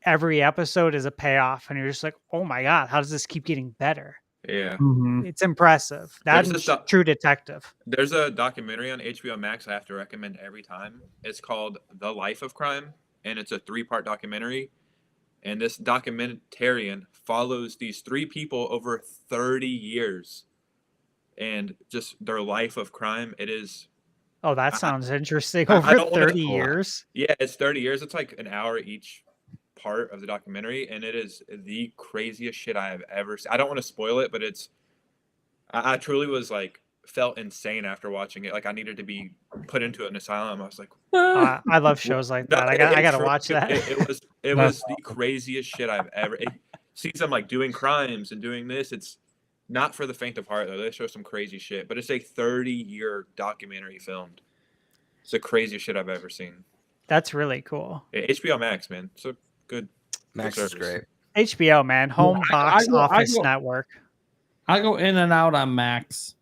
every episode is a payoff, and you're just like, oh my god, how does this keep getting better? Yeah. Mhm. It's impressive. That's There's this true detective. There's a documentary on HBO Max I have to recommend every time. It's called The Life of Crime, and it's a 3-part documentary. And this documentarian follows these 3 people over 30 years and just their life of crime. It is, Oh, that sounds interesting. I Over don't wanna- 30 years. yeah, it's 30 years. It's like an hour each part of the documentary, and it is the craziest shit I have ever seen. I don't want to spoil it, but I truly was like felt insane after watching it. Like I needed to be put into an asylum. I was like, I love shows like that. I gotta watch that. It was the craziest shit I've ever. Seeing them like doing crimes and doing this. It's not for the faint of heart though. They show some crazy shit, but it's a 30-year documentary filmed. It's the craziest shit I've ever seen. That's really cool. Yeah, HBO Max, man. It's a good. Max good is service. great. HBO, man, home box office network. I go in and out on Max.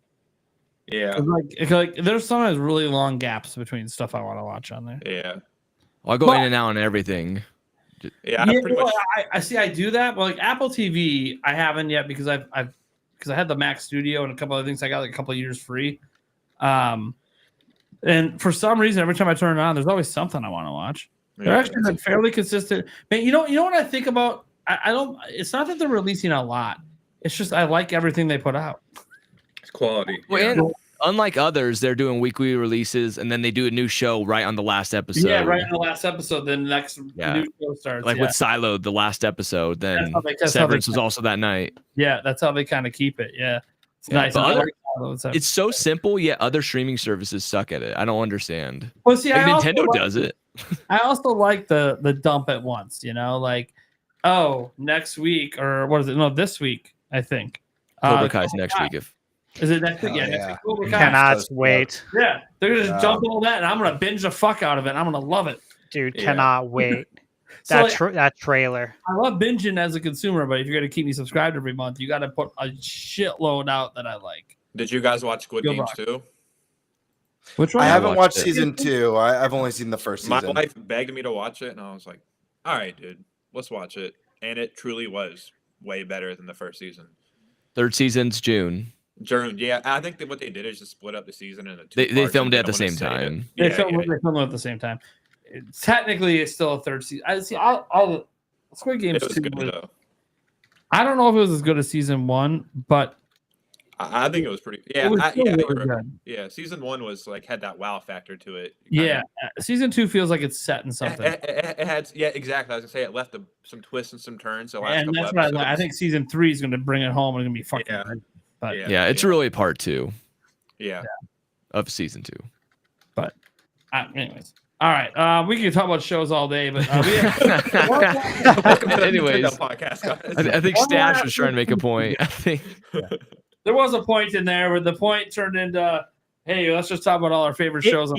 Yeah. Like there's sometimes really long gaps between stuff I want to watch on there. Yeah. Well, I go in and out on everything. Yeah. I see. I do that, but like Apple TV, I haven't yet because I had the Mac Studio and a couple other things. I got like a couple of years free. And for some reason, every time I turn it on, there's always something I want to watch. They're actually been fairly consistent. Man, you know what I think about? I don't. It's not that they're releasing a lot. It's just I like everything they put out. It's quality. Well, and unlike others, they're doing weekly releases, and then they do a new show right on the last episode. Yeah, right on the last episode. Then the next new show starts. Like with Siloed, the last episode. Then Severance was also that night. Yeah, that's how they kind of keep it. Yeah, it's nice. It's so simple, yet other streaming services suck at it. I don't understand. Well, see, like Nintendo does it. I also like the dump at once. You know, like next week or what is it? No, this week I think. Cobra Kai's next week. Is it next week? Yeah, next week. Cobra Kai. Cannot wait. Yeah, they're gonna just dump all that, and I'm gonna binge the fuck out of it. And I'm gonna love it, dude. Cannot wait. That trailer. I love binging as a consumer, but if you're gonna keep me subscribed every month, you got to put a shitload out that I like. Did you guys watch Squid Games too? Which one? I haven't watched season 2. I've only seen the first season. My wife begged me to watch it, and I was like, "All right, dude, let's watch it." And it truly was way better than the first season. Third season's June. Yeah, I think that what they did is just split up the season into two. They filmed it at the same time. They filmed it at the same time. Technically, it's still a third season. I see. All Squid Games 2 was, I don't know if it was as good as season 1, but I think it was pretty. Yeah, really good. Yeah, season 1 was like had that wow factor to it. Season 2 feels like it's set in something. It had, exactly. I was gonna say it left some twists and some turns. So and that's what I think. Season 3 is going to bring it home and it's going to be fucking. Good. But it's really part 2. Yeah. Of season 2. But anyways. All right, we can talk about shows all day, but we have anyways. I think Stash was trying to make a point. I think there was a point in there where the point turned into, "Hey, let's just talk about all our favorite shows."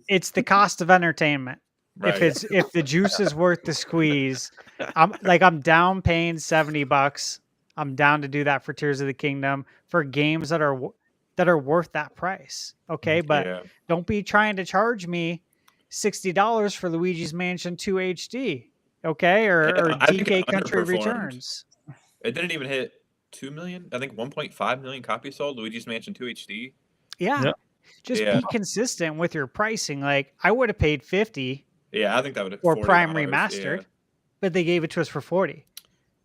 It's the cost of entertainment. Right. If the juice is worth the squeeze, I'm down paying $70. I'm down to do that for Tears of the Kingdom for games that are worth that price. Okay, but don't be trying to charge me $60 for Luigi's Mansion 2 HD, okay, or DK Country Returns. It didn't even hit 2 million. I think 1.5 million copies sold. Luigi's Mansion 2 HD. Yeah, just be consistent with your pricing. Like I would have paid $50. Yeah, I think that would have or Prime Remastered, but they gave it to us for $40.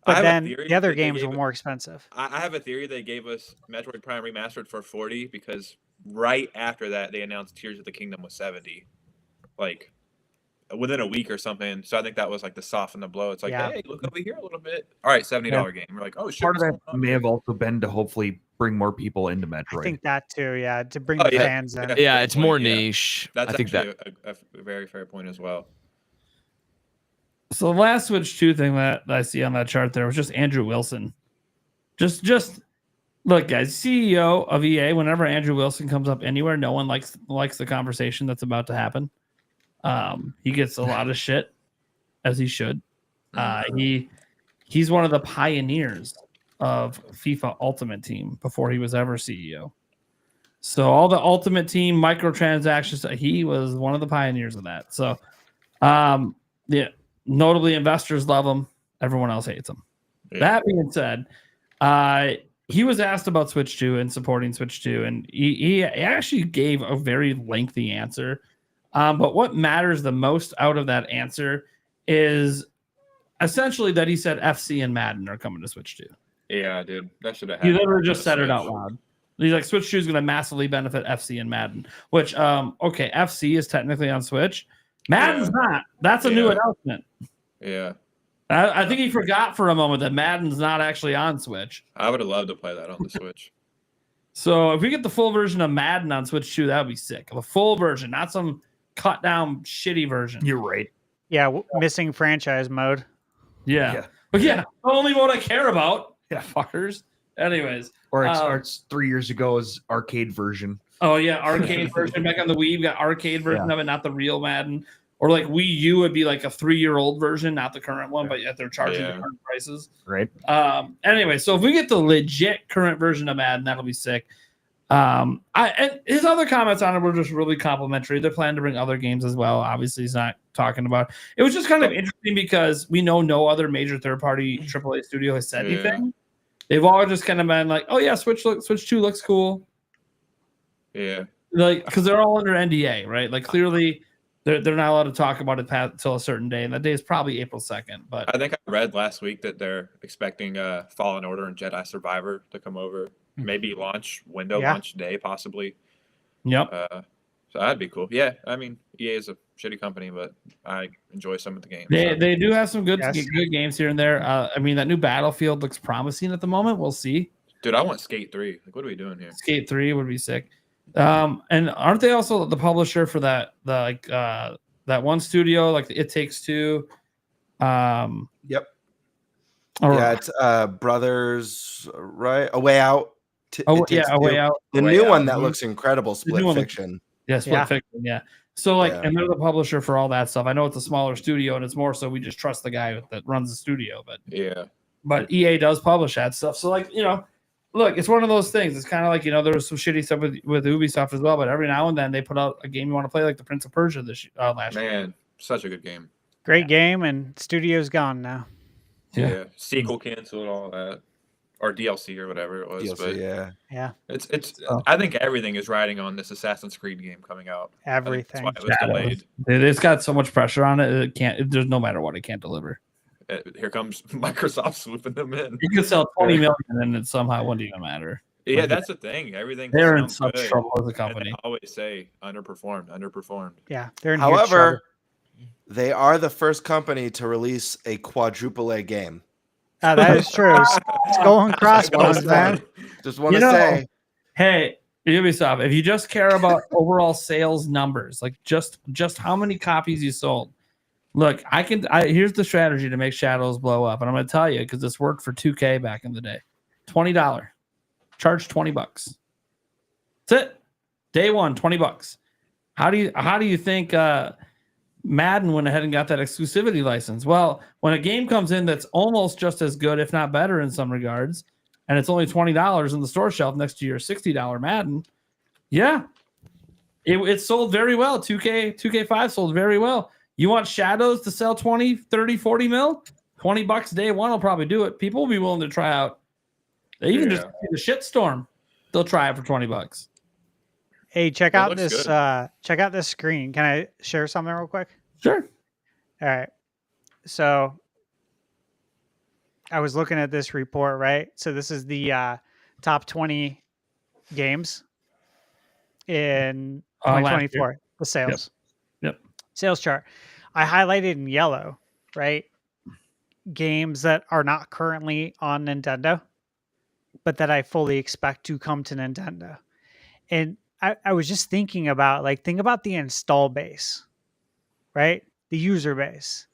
But then the other games were more expensive. I have a theory they gave us Metroid Prime Remastered for $40 because right after that they announced Tears of the Kingdom was $70. Like within a week or something. So I think that was like the soften the blow. It's like, hey, look over here a little bit. All right, $70 game. We're like, oh shit. Part of that may have also been to hopefully bring more people into Metroid. I think that too, to bring the fans in. Yeah, it's more niche. That's I think a very fair point as well. So the last Switch 2 thing that I see on that chart there was just Andrew Wilson. Just look, guys, CEO of EA, whenever Andrew Wilson comes up anywhere, no one likes the conversation that's about to happen. He gets a lot of shit, as he should. He's one of the pioneers of FIFA Ultimate Team before he was ever CEO. So all the Ultimate Team microtransactions, he was one of the pioneers of that. So, notably investors love him. Everyone else hates him. Yeah. That being said, he was asked about Switch 2 and supporting Switch 2, and he actually gave a very lengthy answer. But what matters the most out of that answer is essentially that he said FC and Madden are coming to Switch 2. Yeah, dude. That should have happened. He literally just said it out loud. He's like, Switch 2 is going to massively benefit FC and Madden, which, FC is technically on Switch. Madden's not. That's a new announcement. Yeah. I think he forgot for a moment that Madden's not actually on Switch. I would have loved to play that on the Switch. So if we get the full version of Madden on Switch 2, that would be sick. The full version, not some cut down shitty version. You're right. Yeah, missing franchise mode. Yeah. But yeah, the only mode I care about. Yeah, fuckers. Anyways. Or it's 3 years ago's arcade version. Oh yeah, arcade version back on the Wii. You got arcade version of it, not the real Madden. Or like Wii U would be like a 3-year-old version, not the current one, but yet they're charging the current prices. Right. Anyway, so if we get the legit current version of Madden, that'll be sick. And his other comments on it were just really complimentary. They're planning to bring other games as well. Obviously, he's not talking about. It was just kind of interesting because we know no other major third-party AAA studio has said anything. They've all just kind of been like, "Oh yeah, Switch 2 looks cool." Yeah. Like because they're all under NDA, right? Like clearly. They're not allowed to talk about it until a certain day, and that day is probably April 2nd. But I think I read last week that they're expecting Fallen Order and Jedi Survivor to come over, maybe launch day, possibly. Yep. So that'd be cool. Yeah, I mean, EA is a shitty company, but I enjoy some of the games. They do have some good games here and there. I mean, that new Battlefield looks promising at the moment. We'll see. Dude, I want Skate 3. Like, what are we doing here? Skate 3 would be sick. And aren't they also the publisher for that one studio, like It Takes Two? Yep. Or, yeah, it's Brothers, right? A Way Out. A Way Out. The new one that looks incredible, Split Fiction. Split Fiction, yeah. So and they're the publisher for all that stuff. I know it's a smaller studio, and it's more so we just trust the guy that runs the studio, but EA does publish that stuff. So look, it's one of those things. It's kind of like, there was some shitty stuff with Ubisoft as well, but every now and then they put out a game you want to play, like the Prince of Persia last year. Man, such a good game. Great game, and studio's gone now. Yeah. Sequel canceled, all that. Or DLC or whatever it was. DLC, yeah. It's I think everything is riding on this Assassin's Creed game coming out. Everything. That's why it was delayed. It's got so much pressure on it. There's no matter what, it can't deliver. Here comes Microsoft swooping them in. You could sell 20 million and it somehow wouldn't even matter. Yeah, that's the thing. Everything. They're in such trouble as a company. I always say underperformed. Yeah, they're in However, they are the first company to release a quadruple A game. That is true. Skull and Crossbones, man. Just want to say, hey, Ubisoft, if you just care about overall sales numbers, like just how many copies you sold. Look, here's the strategy to make Shadows blow up, and I'm going to tell you because this worked for 2K back in the day. $20, charge $20. That's it. Day one, $20. How do you think Madden went ahead and got that exclusivity license? Well, when a game comes in that's almost just as good, if not better, in some regards, and it's only $20 in the store shelf next to your $60 Madden, it sold very well. 2K5 sold very well. You want Shadows to sell 20, 30, 40 mil? $20 day one will probably do it. People will be willing to try out. They even just see the shitstorm. They'll try it for $20. Hey, check out this screen. Can I share something real quick? Sure. All right. So I was looking at this report, right? So this is the top 20 games in 2024, the sales. Yep. Sales chart. I highlighted in yellow, right? Games that are not currently on Nintendo, but that I fully expect to come to Nintendo. And I was just thinking about, think about the install base, right? The user base,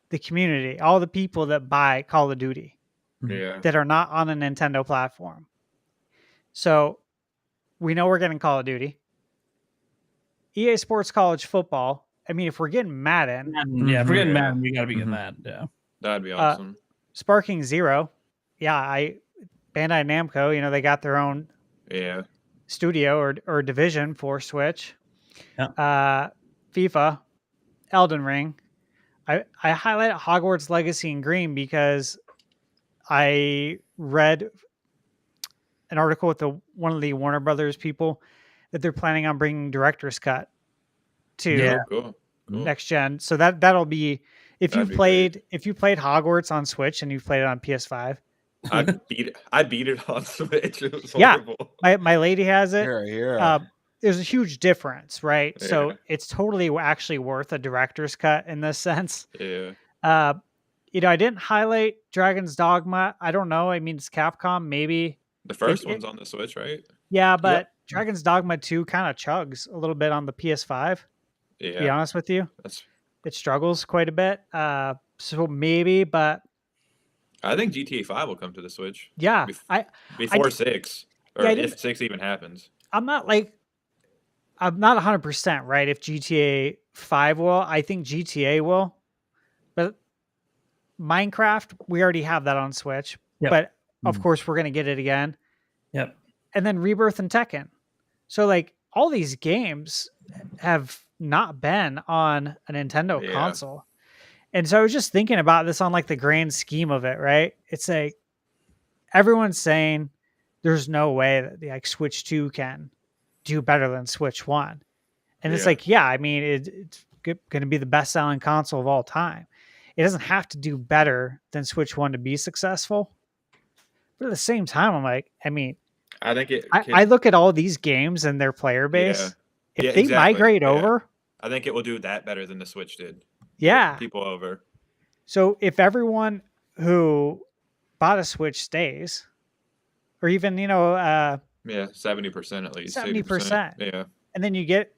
the community, all the people that buy Call of Duty that are not on a Nintendo platform. So we know we're getting Call of Duty. EA Sports College Football. I mean, if we're getting Madden. If we're getting Madden, we got to be getting Madden. Yeah. That'd be awesome. Sparking Zero. Yeah, Bandai Namco, they got their own studio or division for Switch. Yeah. FIFA, Elden Ring. I highlighted Hogwarts Legacy in green because I read an article with one of the Warner Brothers people that they're planning on bringing Director's Cut to cool. next gen. So that'll be if you played Hogwarts on Switch and you've played it on PS5. I beat it on Switch. It was horrible. My lady has it. Here. There's a huge difference, right? So Yeah. it's totally actually worth a director's cut in this sense. Yeah. I didn't highlight Dragon's Dogma. I don't know. I mean, it's Capcom, maybe. The first It- one's on the Switch, right? Yeah, but Dragon's Dogma 2 kind of chugs a little bit on the PS5. To be Yeah, honest with you, that's. it struggles quite a bit. So maybe, but I think GTA 5 will come to the Switch. yeah, Before did- 6, or yeah, I if didn't- 6 even happens. I'm not 100% right if GTA 5 will. I think GTA will, but Minecraft, we already have that on Switch. Yep. But of course, we're gonna get it again. Yep. And then Rebirth and Tekken. So all these games have not been on a Nintendo Yeah. console. And so I was just thinking about this on the grand scheme of it, right? It's everyone's saying there's no way that the Switch 2 can do better than Switch 1. And it's Yeah. I mean, it's going to be the best selling console of all time. It doesn't have to do better than Switch 1 to be successful. But at the same time, I'm I mean, I think it. I look at all these games and their player base. Yeah. If Yeah, they exactly. migrate Yeah. over, I think it will do that better than the Switch did. yeah. People over. So if everyone who bought a Switch stays, or even Yeah, 70% at least. 70%. Yeah, and then you get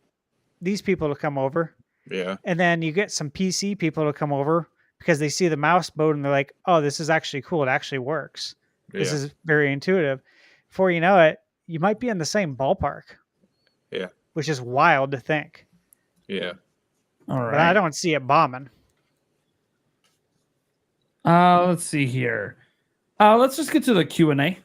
these people to come over, yeah, and then you get some PC people to come over because they see the mouse mode and they're like, "Oh, this is actually cool. It actually works. This yeah. is very intuitive." Before you know it, you might be in the same ballpark. Yeah. Which is wild to think. Yeah. All But I right. don't see it bombing. Let's see here. Let's just get to the Q&A.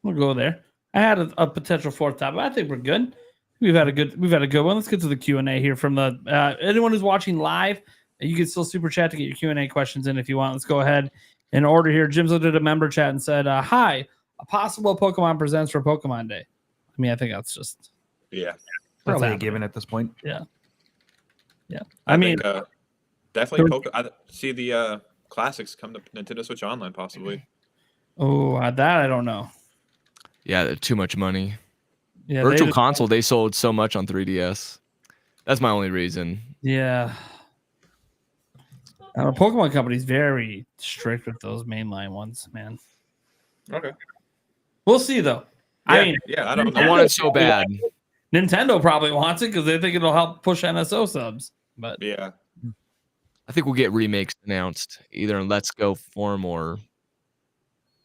We'll go there. I had a potential fourth topic. I think we're good. We've had a good one. Let's get to the Q&A here from the anyone who's watching live. You can still super chat to get your Q&A questions in if you want. Let's go ahead in order here. Jim's looked at a member chat and said, "Hi, a possible Pokemon Presents for Pokemon Day." I mean, I think that's just Yeah. Probably a happening. given at this point. Yeah. I mean, think, definitely I see the classics come to Nintendo Switch Online possibly. that I don't know. Yeah, they're too much money. Yeah, Virtual Console, they sold so much on 3DS. That's my only reason. Yeah. I don't know, Pokemon Company's very strict with those mainline ones, man. Okay. We'll see, though. Yeah, I mean, I don't I know. want it so bad. Nintendo probably wants it because they think it'll help push NSO subs. But Yeah. I think we'll get remakes announced either in Let's Go form or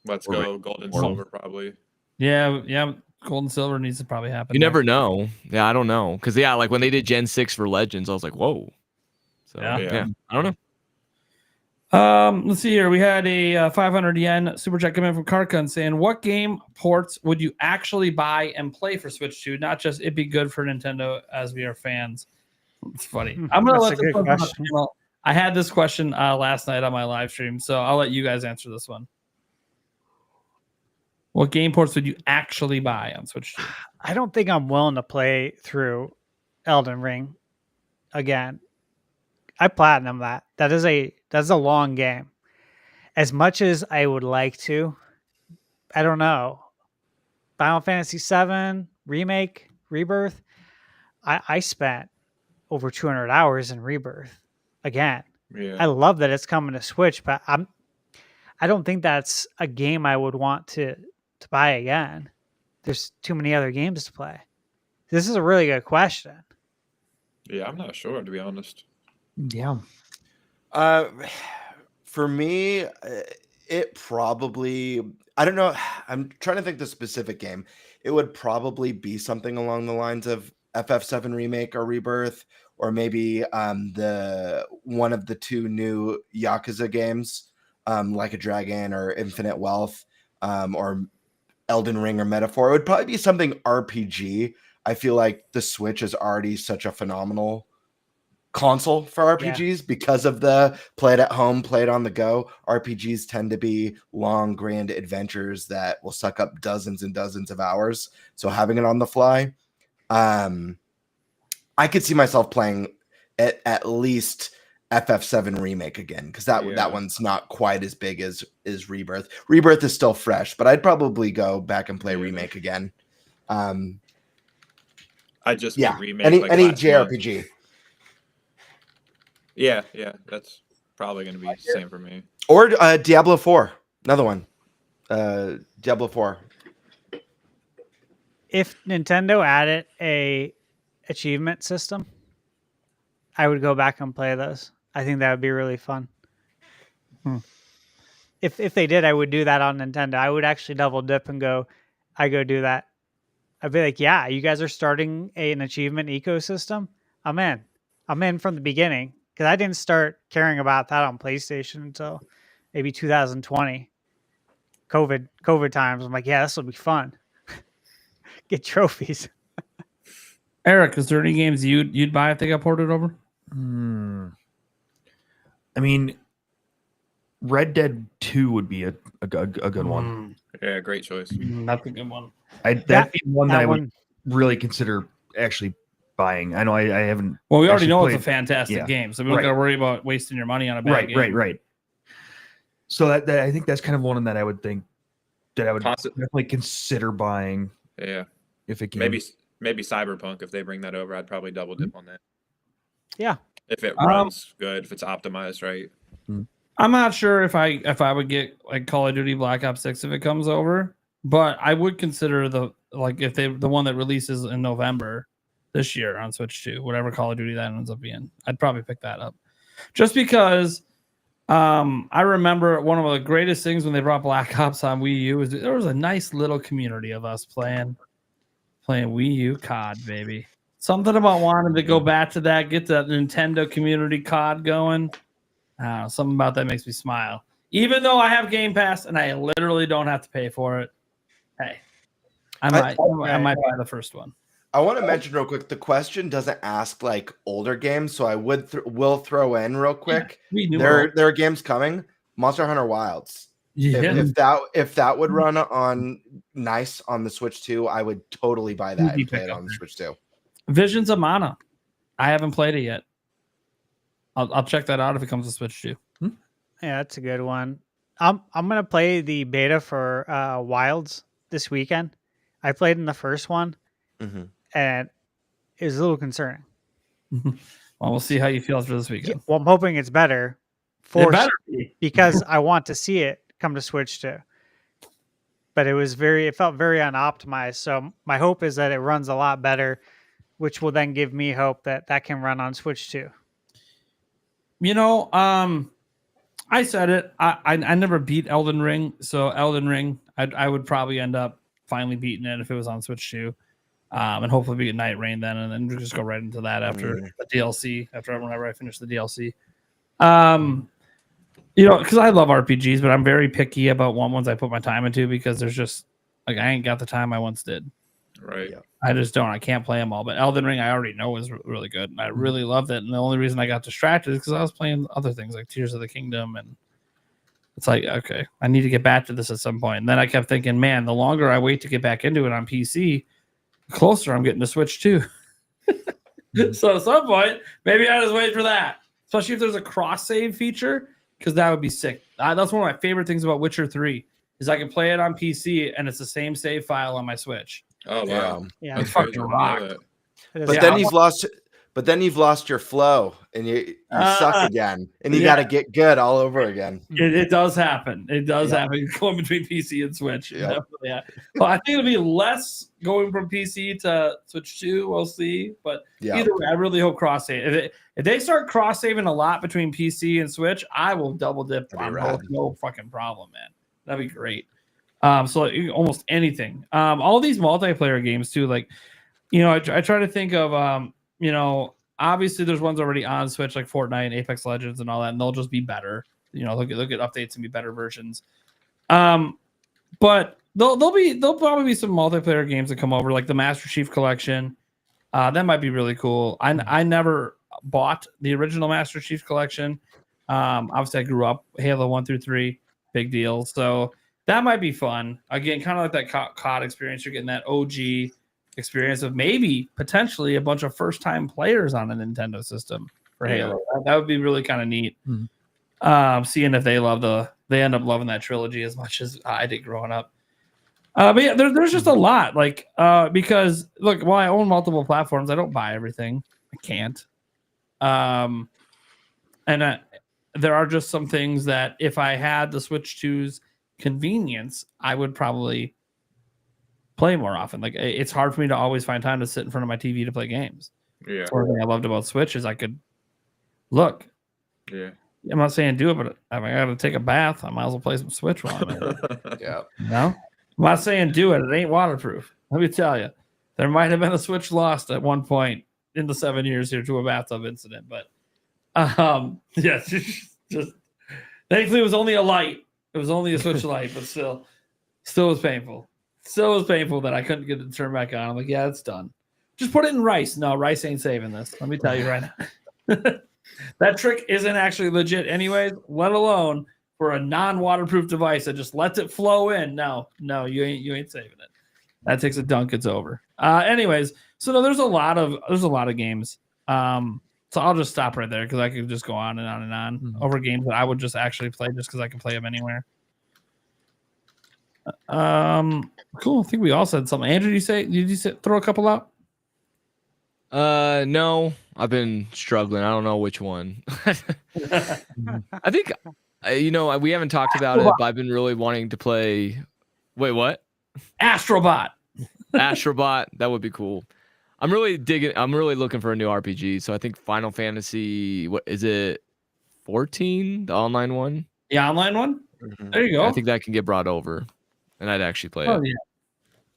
Let's Or go Gold and or- Silver probably. yeah, Gold and Silver needs to probably happen. you never next. know. Yeah, I don't know. Because like when they did Gen 6 for Legends, I was like, whoa. So Yeah. yeah, I don't know. Let's see here. We had a 500 yen super chat come in from Karkun saying, "What game ports would you actually buy and play for Switch 2? Not just it'd be good for Nintendo as we are fans." It's funny. I'm gonna That's let a this good one come up. question. I had this question last night on my live stream, so I'll let you guys answer this one. What game ports would you actually buy on Switch 2? I don't think I'm willing to play through Elden Ring again. I platinum that. That's a long game. As much as I would like to, I don't know. Final Fantasy VII Remake, Rebirth. I spent over 200 hours in Rebirth again. Yeah. I love that it's coming to Switch, but I don't think that's a game I would want to buy again. There's too many other games to play. This is a really good question. Yeah, I'm not sure to be honest. Yeah. For me, it probably, I don't know. I'm trying to think the specific game. It would probably be something along the lines of FF7 Remake or Rebirth, or maybe the one of the two new Yakuza games, like a Dragon or Infinite Wealth, or Elden Ring or Metaphor. It would probably be something RPG. I feel like the Switch is already such a phenomenal console for RPGs because of the play it at home, play it on the go. RPGs tend to be long, grand adventures that will suck up dozens and dozens of hours. So having it on the fly, I could see myself playing at least FF7 Remake again, because that one's not quite as big as Rebirth. Rebirth is still fresh, but I'd probably go back and play Remake again. I just Yeah, Remake any like last month. JRPG. Yeah, that's Probably going to be the same for me. Or Diablo 4, another one. Diablo 4. If Nintendo added a achievement system, I would go back and play those. I think that would be really fun. If they did, I would do that on Nintendo. I would actually double dip and go do that. I'd be like, yeah, you guys are starting an achievement ecosystem. I'm in from the beginning, because I didn't start caring about that on PlayStation until maybe 2020. COVID times. I'm like, yeah, this will be fun. Get trophies. Eric, is there any games you'd buy if they got ported over? I mean, Red Dead 2 would be a good one. Yeah, great choice. That's a good one. That'd be one that I would one- really consider actually buying. I know I haven't. Well, we already actually know played. it's a fantastic Yeah. game, so we don't Right. got to worry about wasting your money on a bad game. Right. So that I think that's kind of one that I would think that I would definitely consider buying. Yeah. If it can. Maybe Cyberpunk, if they bring that over, I'd probably double dip on that. Yeah. If it runs good, if it's optimized right. I'm not sure if I would get like Call of Duty Black Ops 6 if it comes over, but I would consider the one that releases in November this year on Switch 2, whatever Call of Duty that ends up being. I'd probably pick that up. Just because I remember one of the greatest things when they brought Black Ops on Wii U was there was a nice little community of us playing Wii U COD, baby. Something about wanting to go back to that, get the Nintendo community COD going. I don't know, something about that makes me smile. Even though I have Game Pass and I literally don't have to pay for it, hey, I might buy the first one. I want to mention real quick, the question doesn't ask like older games, so I will throw in real quick. There are games coming. Monster Hunter Wilds. Yeah. If that would run on nice on the Switch 2, I would totally buy that and play it on the Switch 2. Visions of Mana. I haven't played it yet. I'll check that out if it comes to Switch 2. Yeah, that's a good one. I'm gonna play the beta for Wilds this weekend. I played in the first one, and it was a little concerning. Well, we'll see how you feel after this weekend. Well, I'm hoping it's better because I want to see it come to Switch 2. But it felt very unoptimized. So my hope is that it runs a lot better, which will then give me hope that can run on Switch 2. You know, I said it. I never beat Elden Ring, so Elden Ring, I would probably end up finally beating it if it was on Switch 2, and hopefully beat Night Rain then, and then just go right into that after the DLC. Whenever I finish the DLC, you know, because I love RPGs, but I'm very picky about ones I put my time into because there's just like I ain't got the time I once did. Right. Yeah. I just don't. I can't play them all. But Elden Ring, I already know is really good, and I really loved it. And the only reason I got distracted is because I was playing other things like Tears of the Kingdom, and it's like, okay, I need to get back to this at some point. And then I kept thinking, man, the longer I wait to get back into it on PC, the closer I'm getting to Switch 2. So at some point, maybe I just wait for that. Especially if there's a cross-save feature, because that would be sick. That's one of my favorite things about Witcher 3 is I can play it on PC, and it's the same save file on my Switch. Oh wow. Yeah. It's fucking rock. But then you've lost your flow and you suck again, and you got to get good all over again. It does happen. It does happen going between PC and Switch. Yeah. Yeah. Well, I think it'll be less going from PC to Switch 2. We'll see. But either way, I really hope cross save. If they start cross saving a lot between PC and Switch, I will double dip. No fucking problem, man. That'd be great. So like, almost anything. All these multiplayer games too. Like, you know, I try to think of you know, obviously there's ones already on Switch like Fortnite and Apex Legends and all that, and they'll just be better. You know, they'll get updates and be better versions. But there'll probably be some multiplayer games that come over, like the Master Chief Collection. That might be really cool. I never bought the original Master Chief Collection. Obviously I grew up Halo 1 through 3, big deal. So that might be fun. Again, kind of like that COD experience. You're getting that OG experience of maybe potentially a bunch of first-time players on a Nintendo system for Halo. That would be really kind of neat. Seeing if they end up loving that trilogy as much as I did growing up. But yeah, there's just a lot. Like because look, while I own multiple platforms, I don't buy everything. I can't. And there are just some things that if I had the Switch 2's convenience, I would probably play more often. Like it's hard for me to always find time to sit in front of my TV to play games. Yeah. That's one thing I loved about Switch is I could look. Yeah. I'm not saying do it, but if I got to take a bath, I might as well play some Switch while I'm in it. Yeah. No, I'm not saying do it. It ain't waterproof. Let me tell you, there might have been a Switch lost at one point in the 7 years here to a bathtub incident, but yeah, just thankfully it was only a light. It was only a Switch light, but still was painful. Still was painful that I couldn't get it to turn back on. I'm like, yeah, it's done. Just put it in rice. No, rice ain't saving this. Let me tell you right now. That trick isn't actually legit anyways, let alone for a non-waterproof device that just lets it flow in. No, you ain't saving it. That takes a dunk, it's over. Anyways, so no, there's a lot of games. So I'll just stop right there because I could just go on and on and on over games that I would just actually play just because I can play them anywhere. Cool. I think we all said something. Andrew, did you throw a couple out? No, I've been struggling. I don't know which one. I think, we haven't talked about it, but I've been really wanting to play. Wait, what? Astrobot. Astrobot. That would be cool. I'm really looking for a new RPG. So I think Final Fantasy, what is it? 14, the online one? The online one? Mhm. There you go. I think that can get brought over and I'd actually play it. Yeah.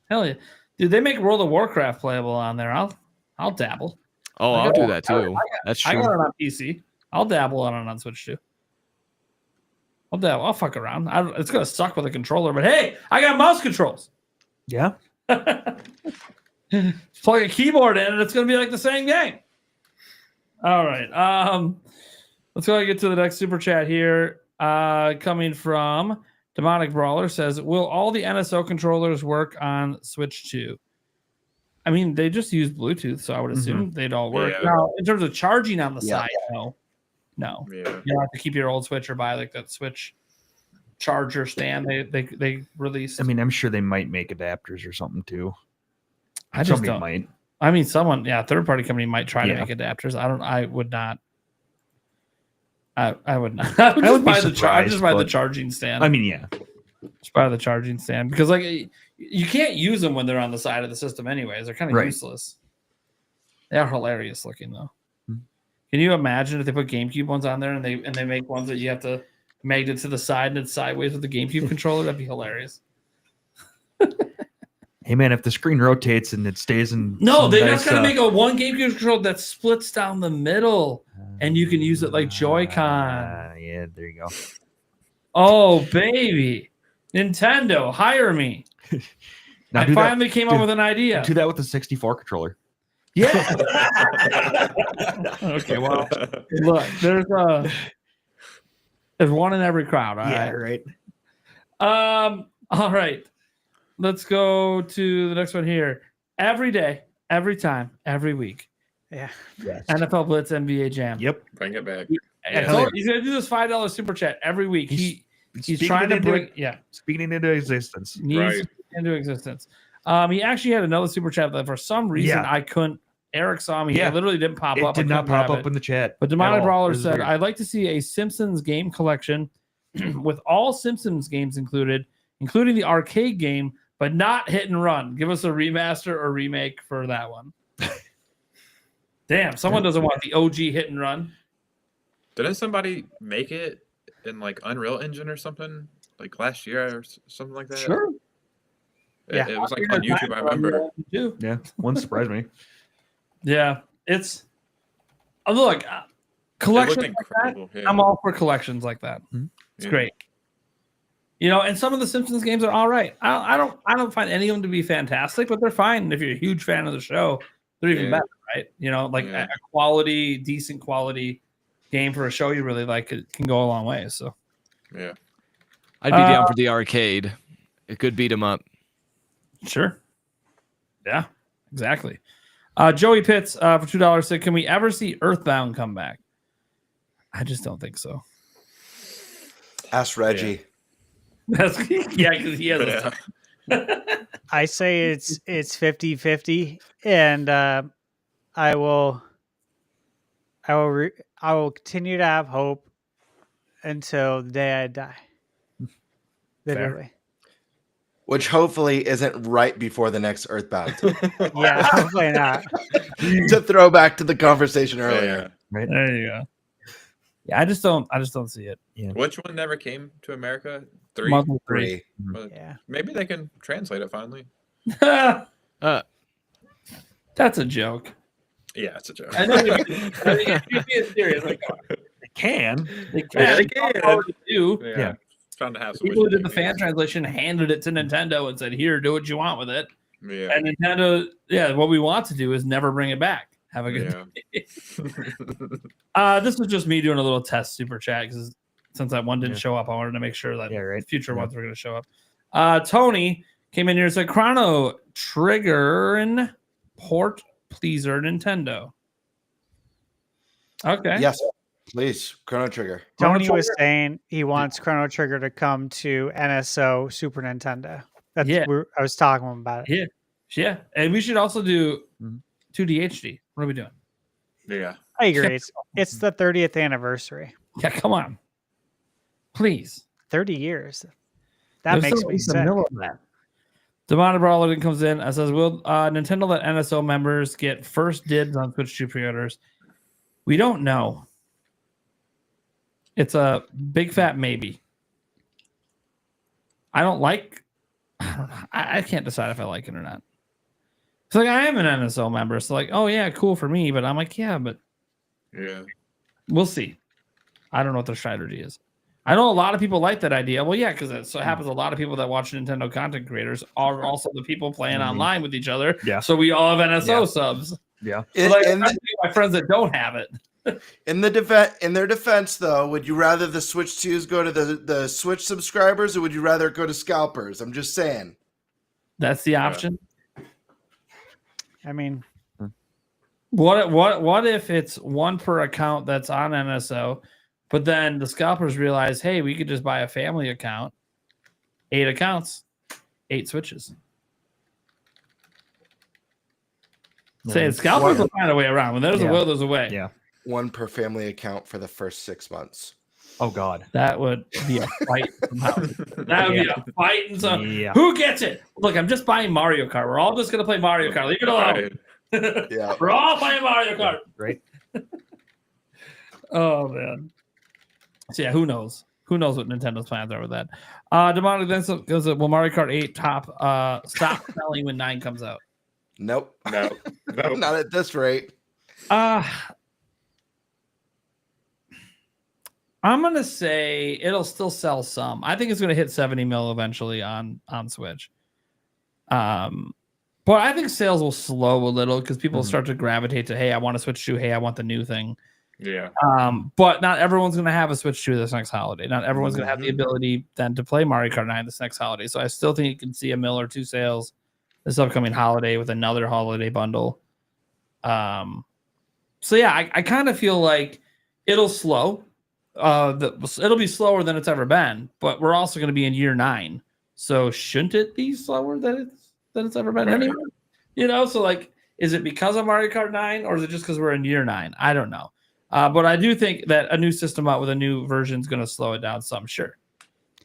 Hell yeah. Dude, they make World of Warcraft playable on there. I'll dabble. Oh, I'll do that too. That's true. I got it on PC. I'll dabble on it on Switch too. I'll fuck around. It's gonna suck with a controller, but hey, I got mouse controls. Yeah. Plug a keyboard in, and it's gonna be like the same game. All right. Let's go ahead and get to the next super chat here. Coming from Demonic Brawler says, "Will all the NSO controllers work on Switch 2?" I mean, they just use Bluetooth, so I would assume they'd all work. Yeah. Now, in terms of charging on the Yeah. side, no. Yeah. You have to keep your old Switch or buy like that Switch charger stand they released. I mean, I'm sure they might make adapters or something too. I just Somebody don't. might. I mean, third party company might try to Yeah. make adapters. I would not. I would not. I would I would be just buy surprised, the but- charging stand. I mean, yeah. Just buy the charging stand because like you can't use them when they're on the side of the system anyways. They're kind of Right. useless. They are hilarious looking though. Hmm. Can you imagine if they put GameCube ones on there and they make ones that you have to magnet to the side and it's sideways with the GameCube controller? That'd be hilarious. Hey man, if the screen rotates and it stays in, No, some they nice, just gotta make a one GameCube controller that splits down the middle, and you can use it like Joy-Con. Yeah, there you go. Oh baby, Nintendo, hire me! Now I do finally came up with an idea. do that with the 64 controller. Yeah. Okay, well, look, there's one in every crowd. All right. right. All right. Let's go to the next one here. Every day, every time, every week. Yeah. NFL Blitz, NBA Jam. Yep. Bring it back. He's gonna do this $5 super chat every week. He's Speaking trying to it into- bring speaking into existence. needs Right. into existence. He actually had another super chat that for some reason Yeah. I couldn't. Eric saw me. Yeah. It literally didn't pop It up. I did not couldn't pop grab up it. in the chat. But Demonic at all. Brawler This is said, weird. "I'd like to see a Simpsons game collection with all Simpsons games included, including the arcade game, but not Hit and Run. Give us a remaster or remake for that one." Damn, someone doesn't want the OG Hit and Run. Didn't somebody make it in like Unreal Engine or something like last year or something like that? Sure. It was like on YouTube. I remember. Too. Yeah, wouldn't surprise me. Yeah, it's look It collections looked like that. incredible. Yeah. I'm all for collections like that. It's Yeah. great. And some of the Simpsons games are all right. I don't find any of them to be fantastic, but they're fine. If you're a huge fan of the show, they're even Yeah. better, right? Yeah. A quality, decent quality game for a show you really like it can go a long way. So Yeah. I'd be down for the arcade. It could beat 'em up. sure. Yeah, exactly. Joey Pitts for $2 said, "Can we ever see Earthbound come back?" I just don't think so. Ask Reggie. That's yeah, because he has a Yeah. I say it's 50-50, and I will continue to have hope until the day I die. Literally. Which hopefully isn't right before the next Earthbound. Yeah, hopefully not. To throw back to the conversation earlier. Right. There you go. Yeah, I just don't see it. Which one never came to America? 3? Monthly 3. Well, Yeah. maybe they can translate it finally. That's a joke. Yeah, it's a joke. I know you're being serious. Like, They can. they Yeah, they can. can. Already do. Yeah. It's fun to have some People who did the wisdom fan teeth. translation handed it to Nintendo and said, "Here, do what you want with it." Yeah. And Nintendo, what we want to do is never bring it back. Have a good day. This was just me doing a little test super chat because since that one didn't show up, I wanted to make sure that future ones were going to show up. Tony came in here and said, Chrono Trigger and port pleaser Nintendo. Okay. Yes, please. Chrono Trigger. Tony was saying he wants Chrono Trigger to come to NSO Super Nintendo. That's I was talking to him about it. Yeah. And we should also do 2D HD. What are we doing? Yeah. I agree. It's the 30th anniversary. Yeah, come on. Please. 30 years. That makes me sick. Demonic Brawler comes in and says, will Nintendo let NSO members get first dibs on Switch 2 pre-orders? We don't know. It's a big fat maybe. I don't I can't decide if I like it or not. It's like I am an NSO member, so like, oh yeah, cool for me, but I'm like, yeah, but we'll see. I don't know what their strategy is. I know a lot of people like that idea. Well, yeah, because it so happens a lot of people that watch Nintendo content creators are also the people playing online with each other. Yeah. So we all have NSO subs. Yeah. So like, my friends that don't have it. In their defense, though, would you rather the Switch 2s go to the Switch subscribers, or would you rather it go to scalpers? I'm just saying. That's the option. I mean, what if it's one per account that's on NSO, but then the scalpers realize, hey, we could just buy a family account, 8 accounts, 8 Switches. Say scalpers will find a way around. When there's a will, there's a way. Yeah. 1 per family account for the first 6 months. Oh God, that would be a fight. That would be a fight. And so, who gets it? Look, I'm just buying Mario Kart. We're all just gonna play Mario Kart. Leave it alone. Yeah, we're all playing Mario Kart. Right. Oh man. So yeah, who knows? Who knows what Nintendo's plans are with that? Demonic then goes, will Mario Kart 8 stop selling when 9 comes out? Nope. No. Not at this rate. I'm gonna say it'll still sell some. I think it's gonna hit 70 mil eventually on Switch. But I think sales will slow a little because people start to gravitate to, hey, I want to Switch 2. Hey, I want the new thing. Yeah. But not everyone's gonna have a Switch 2 this next holiday. Not everyone's gonna have the ability then to play Mario Kart 9 this next holiday. So I still think you can see 1 or 2 sales this upcoming holiday with another holiday bundle. So yeah, I kind of feel like it'll slow. It'll be slower than it's ever been, but we're also going to be in year 9. So shouldn't it be slower than it's ever been anyway? You know, so like, is it because of Mario Kart 9 or is it just because we're in year 9? I don't know. But I do think that a new system out with a new version is going to slow it down some, sure.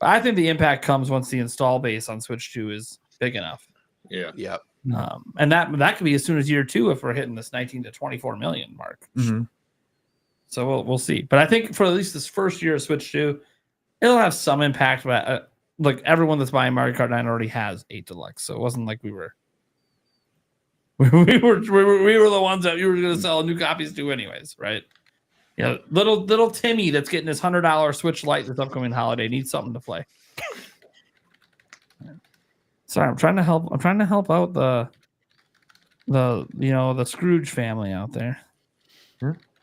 But I think the impact comes once the install base on Switch 2 is big enough. Yeah. Yep. And that could be as soon as year 2 if we're hitting this 19 to 24 million mark. So we'll see. But I think for at least this first year of Switch 2, it'll have some impact. But like everyone that's buying Mario Kart 9 already has 8 Deluxe, so it wasn't like we were the ones that you were going to sell new copies to anyways, right? Yeah, little Timmy that's getting his $100 Switch Lite this upcoming holiday needs something to play. Sorry, I'm trying to help out the Scrooge family out there.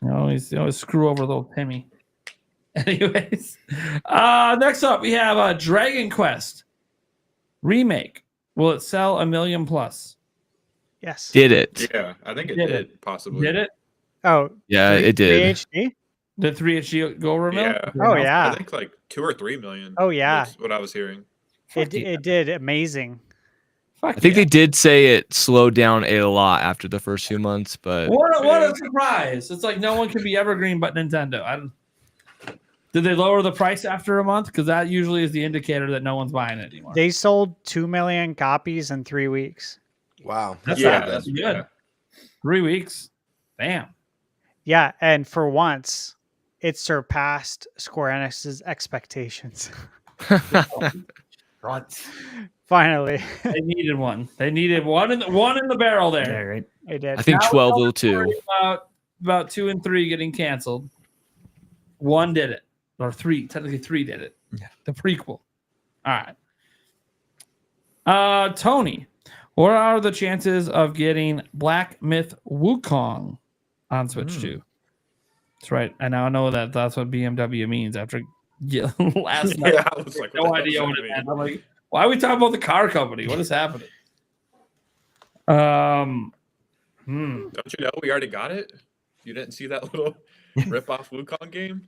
You always screw over little Timmy. Anyways, next up we have Dragon Quest remake. Will it sell 1 million plus? yes. Did it? Yeah, I think it did possibly. Did it? Oh, Yeah, it did. 3HD? Did 3HD go over a million? Yeah. Oh, yeah. I think like 2 or 3 million. Oh, yeah. That's what I was hearing. It did amazing. Fuck I think yeah. they did say it slowed down a lot after the first few months, but What a surprise! It's like no one can be evergreen but Nintendo. Did they lower the price after a month? Because that usually is the indicator that no one's buying it anymore. They sold 2 million copies in 3 weeks. Wow. That's that's good. yeah. 3 weeks. Bam. Yeah, and for once, it surpassed Square Enix's expectations. Finally, They needed one. They needed one in the barrel there. Yeah, right. it did. I think Now 1202. About 2 and 3 getting canceled. 1 did it, or 3. Technically, 3 did it. Yeah. The prequel. All right. Tony, what are the chances of getting Black Myth Wukong on Switch 2? That's right. I now know that that's what BMW means after last night. Yeah, I was like, No idea what it meant. I'm like, why are we talking about the car company? What is happening? Don't you know we already got it? You didn't see that little rip-off Wukong game?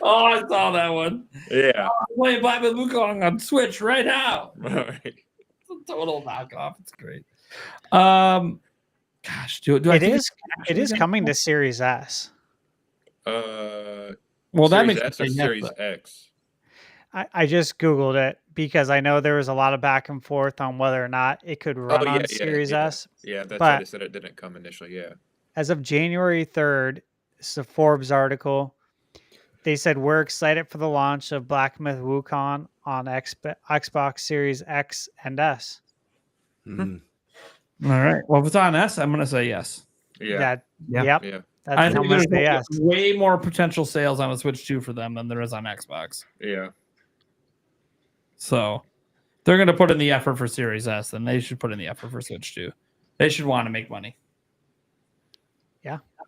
Oh, I saw that one. Yeah. I'm playing Black Myth Wukong on Switch right now. All right. It's a total knockoff. It's great. Gosh, do I It think is. It is coming to Series S. well, that Series makes S or me say yes, Series but- X? I just Googled it because I know there was a lot of back and forth on whether or not it could run on Series S. Yeah, that's But- why they said it didn't come initially. Yeah. As of January 3rd, it's a Forbes article. They said, we're excited for the launch of Black Myth Wukong on Xbox Series X and S. Mhm. All right. Well, if it's on S, I'm going to say yes. Yeah. Yeah. Yep. Yeah. That's I how think much there's they asked. way more potential sales on a Switch 2 for them than there is on Xbox. Yeah. So they're going to put in the effort for Series S, and they should put in the effort for Switch 2. They should want to make money.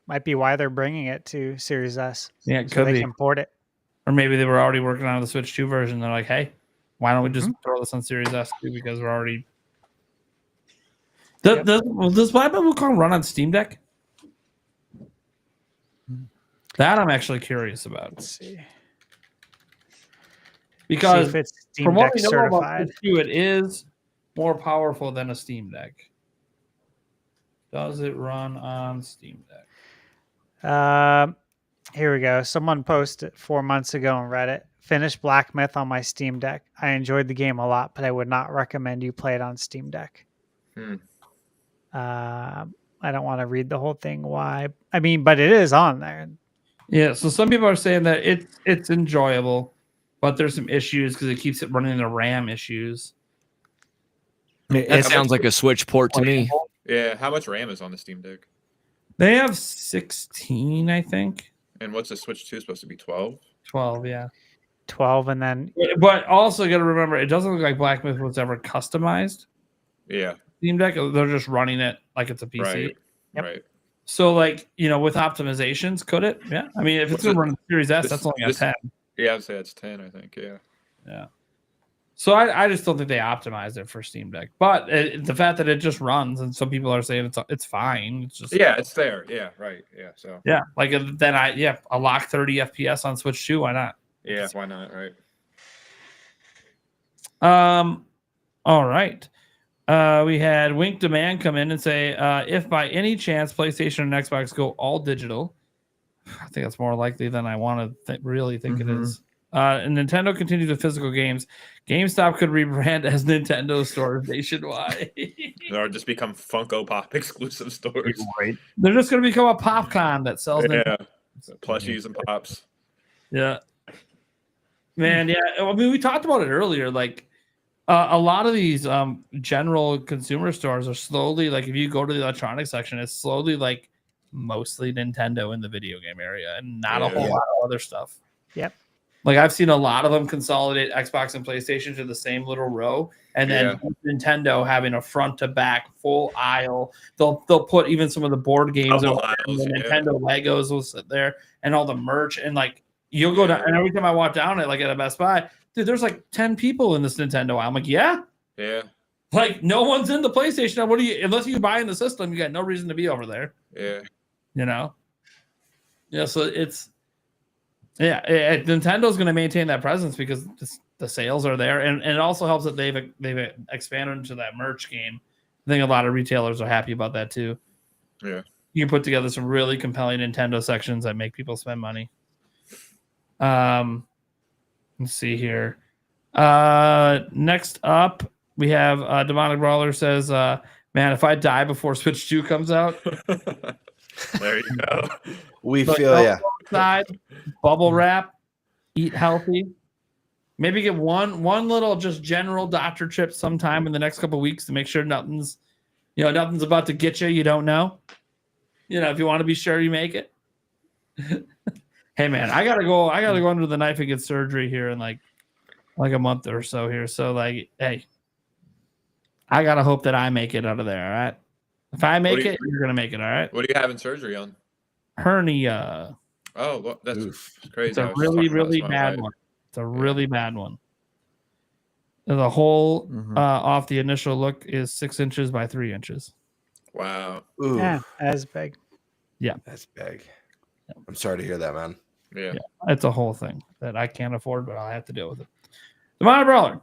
Might be why they're bringing it to Series S. Yeah, it So could they be. can port it. Or maybe they were already working on the Switch 2 version. They're like, hey, why don't we just throw this on Series S too? Because we're already. Does Black Myth Wukong run on Steam Deck? That I'm actually curious about. Let's see. Because See if it's Steam from what Deck we know about certified. Switch 2, it is more powerful than a Steam Deck. Does it run on Steam Deck? Here we go. Someone posted 4 months ago on Reddit. Finished Black Myth on my Steam Deck. I enjoyed the game a lot, but I would not recommend you play it on Steam Deck. I don't want to read the whole thing. Why? I mean, but it is on there. Yeah, so some people are saying that it's enjoyable, but there's some issues because it keeps it running into RAM issues. That sounds like a Switch port to me. Yeah. How much RAM is on the Steam Deck? They have 16, I think. And what's the Switch 2 supposed to be? 12? 12, yeah. 12, and then But also got to remember, it doesn't look like Black Myth was ever customized. Yeah. Steam Deck, they're just running it like it's a PC. Right. Yep. Right. So, like, with optimizations, could it? Yeah. I mean, if it's going to run Series S, that's only a 10. Yeah, I'd say that's 10, I think. Yeah. Yeah. So I just don't think they optimized it for Steam Deck. But the fact that it just runs, and some people are saying it's fine. It's just Yeah, it's there. Yeah, right. Yeah. So yeah. Like then a lock 30 FPS on Switch 2. Why not? yeah, why not? Right. All right. We had Wink Demand come in and say, if by any chance PlayStation and Xbox go all digital, I think that's more likely than I want to really think it is. And Nintendo continues with physical games. GameStop could rebrand as Nintendo stores nationwide. Or just become Funko Pop exclusive stores. Right. They're just going to become a PopCon that sells Yeah. Plushies and pops. Yeah. Man, yeah. I mean, we talked about it earlier. Like, a lot of these general consumer stores are slowly, like, if you go to the electronics section, it's slowly, like, mostly Nintendo in the video game area and not a whole lot of other stuff. Yep. Like, I've seen a lot of them consolidate Xbox and PlayStation to the same little row, and then Nintendo having a front to back full aisle. They'll put even some of the board games over there, and the Nintendo Legos will sit there, and all the merch, and like you'll go down. And every time I walk down it, like at a Best Buy, dude, there's like 10 people in this Nintendo aisle. I'm like, yeah. Like no one's in the PlayStation. What do you? Unless you buy in the system, you got no reason to be over there. Yeah. Yeah. So it's. Yeah, Nintendo's going to maintain that presence because the sales are there, and it also helps that they've expanded into that merch game. I think a lot of retailers are happy about that too. Yeah. You can put together some really compelling Nintendo sections that make people spend money. Let's see here. Next up, we have Demonic Brawler says, man, if I die before Switch 2 comes out, There you go. We feel ya. outside, bubble wrap, eat healthy. Maybe get one little just general doctor trip sometime in the next couple of weeks to make sure nothing's about to get you. You don't know. If you want to be sure you make it. Hey man, I gotta go under the knife and get surgery here in like a month or so here. So hey, I gotta hope that I make it out of there. All right. If I make it, you're gonna make it. All right. What are you having surgery on? Hernia. Oh, well, that's crazy. It's a really bad one. It's a really bad one. The hole off the initial look is 6 inches by 3 inches. Wow. Ooh, Yeah, that's big. Yeah, that's big. I'm sorry to hear that, man. Yeah. It's a whole thing that I can't afford, but I'll have to deal with it. The Demonic Brawler.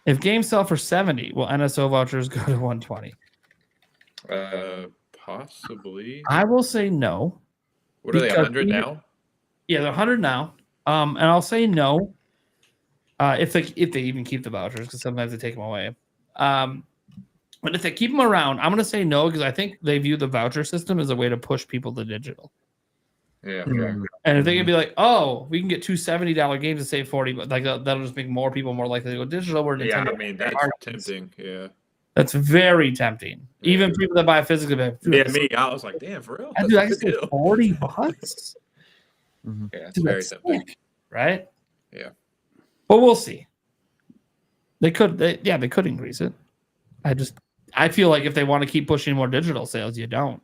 If games sell for 70, will NSO vouchers go to 120? Possibly. I will say no. What are they, 100 now? Yeah, they're 100 now. And I'll say no. If they even keep the vouchers, because sometimes they take them away. But if they keep them around, I'm going to say no, because I think they view the voucher system as a way to push people to digital. Yeah. And if they can be like, oh, we can get two $70 games and save 40, but that'll just make more people more likely to go digital. Where Yeah, Nintendo I mean, that's tempting. Yeah. That's very tempting. Even people that buy physically. Me, I was like, damn, for real? I just paid $40. Yeah, it's very tempting. Sick, right? Yeah. But we'll see. They could increase it. I feel like if they want to keep pushing more digital sales, you don't.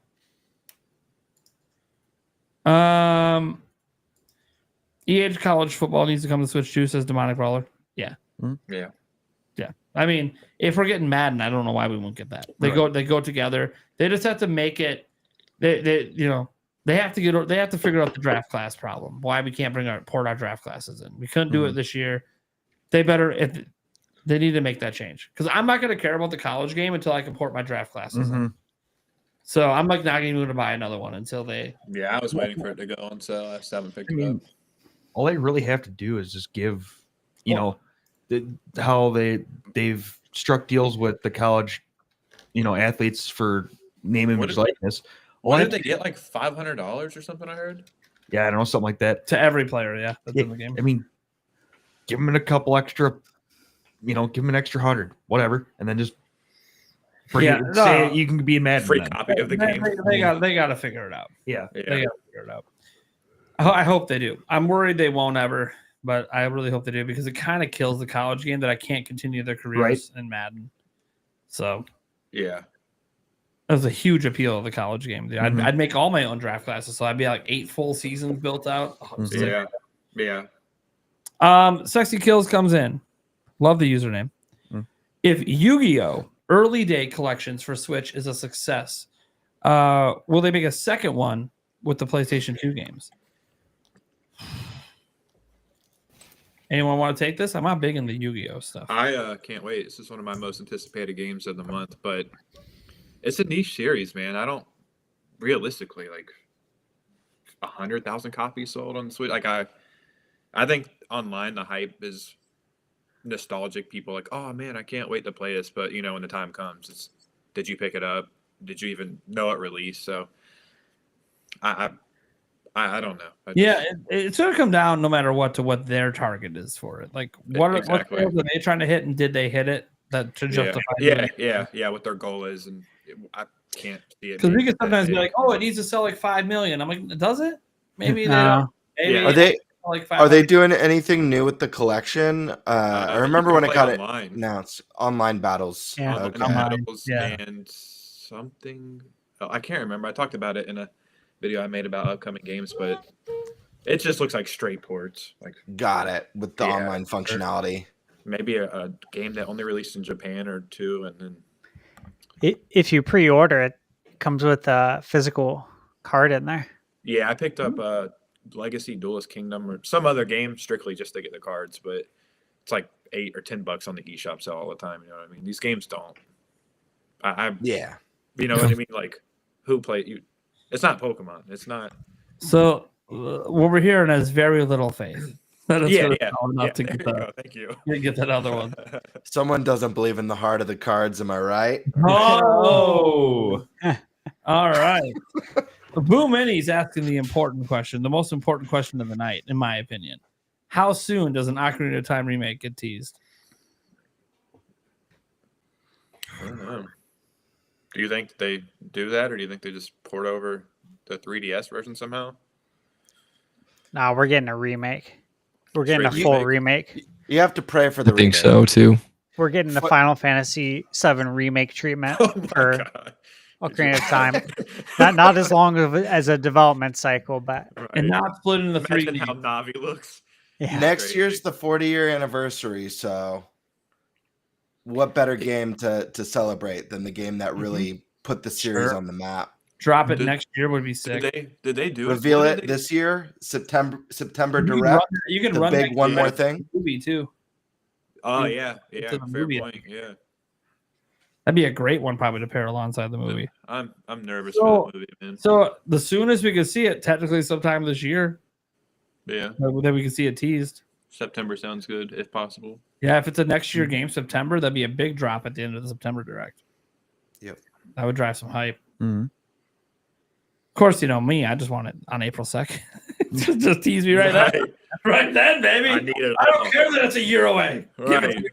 EA college football needs to come to Switch 2, says Demonic Brawler. Yeah. Yeah. Yeah. I mean, if we're getting Madden, I don't know why we won't get that. They go together. They just have to make it. They have to figure out the draft class problem. Why we can't port our draft classes in. We couldn't do it this year. They need to make that change, because I'm not going to care about the college game until I can port my draft classes in. So I'm not even going to buy another one until they. Yeah, I was waiting for it to go on sale. I just haven't picked it up. All they really have to do is just give, how they've struck deals with the college, athletes for name, image, likeness. Why did they get like $500 or something? I heard. Yeah, I don't know, something like that To every player, that's in the game. I mean, give them a couple extra, give them an extra 100, whatever, and then just say you can be mad. Free copy of the game. They got to figure it out. Yeah. They got to figure it out. I hope they do. I'm worried they won't ever, but I really hope they do, because it kind of kills the college game that I can't continue their careers in Madden. So yeah. That was a huge appeal of the college game. I'd make all my own draft classes, so I'd be like 8 full seasons built out. Sexy Kills comes in. Love the username. If Yu-Gi-Oh! Early day collections for Switch is a success, will they make a second one with the PlayStation 2 games? Anyone want to take this? I'm not big in the Yu-Gi-Oh! Stuff. I can't wait. This is one of my most anticipated games of the month, but it's a niche series, man. I don't realistically 100,000 copies sold on Switch. I think online the hype is nostalgic. People like, oh man, I can't wait to play this. But when the time comes, did you pick it up? Did you even know it released? So I don't know. It's going to come down no matter what to what their target is for it. Like what sales are they trying to hit, and did they hit it? That to justify. What their goal is, and I can't see it. Because we can sometimes be like, oh, it needs to sell like 5 million. I'm like, does it? Maybe No. Are they doing anything new with the collection? I remember when it got announced. Online battles. Yeah. Online battles and something. I can't remember. I talked about it in a video I made about upcoming games, but it just looks like straight ports. Got it, with the online functionality. Maybe a game that only released in Japan or two, and then if you pre-order it, comes with a physical card in there. Yeah, I picked up Legacy Duelist Kingdom or some other game strictly just to get the cards, but it's like $8 or $10 on the eShop sale all the time. You know what I mean? These games don't. You know what I mean? Like, who play you? It's not Pokemon. It's not. So what we're hearing is very little faith. That is Yeah. enough to get There you that. go. Thank you. Get that other one. Someone doesn't believe in the heart of the cards. Am I right? Oh, all right. Boo Mini's asking the important question, the most important question of the night, in my opinion. How soon does an Ocarina of Time remake get teased? I don't know. Do you think they do that, or do you think they just port over the 3DS version somehow? Nah, we're getting a remake. We're getting a Straight full remake. You have to pray for the I think remake. so too. We're getting the Final Fantasy VII remake treatment Oh my for God. Ocarina of Time. Not as long as a development cycle, but Right. And not split into three. Imagine how Navi looks. yeah. Next Crazy. year's the 40-year anniversary, so what better game to celebrate than the game that really put the series Sure. on the map? Drop it Did- next year would be sick. Did they do Reveal what it did they- this year, September You can run, direct. you can The run big that one game more as a thing. movie too. Oh Yeah. yeah, To the fair movie. point. Yeah, That'd be a great one probably to pair alongside the movie. I'm nervous So- for that movie, man. So the soonest we could see it, technically sometime this year, Yeah, that we can see it teased. September sounds good if possible. Yeah, if it's a next year game, September, that'd be a big drop at the end of the September direct. Yep. That would drive some hype. Mhm. Of course, you know me. I just want it on April 2nd. just tease me right then. Right then, baby. I need it. I don't care that it's a year away. Give it Right, to me.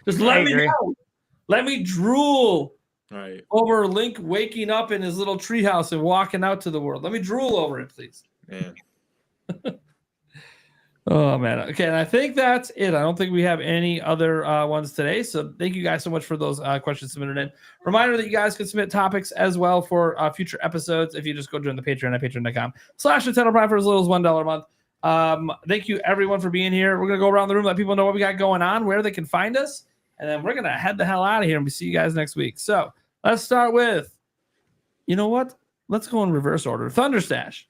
Just let I me agree. know. Let me drool right. over Link waking up in his little treehouse and walking out to the world. Let me drool over it, please. Man, Oh man. Okay, and I think that's it. I don't think we have any other ones today. So thank you guys so much for those questions submitted in. Reminder that you guys can submit topics as well for future episodes if you just go join the Patreon at patreon.com/Nintendo Prime for as little as $1 a month. Thank you everyone for being here. We're gonna go around the room, let people know what we got going on, where they can find us, and then we're gonna head the hell out of here and we see you guys next week. So let's start with, you know what? Let's go in reverse order. Thunderstash.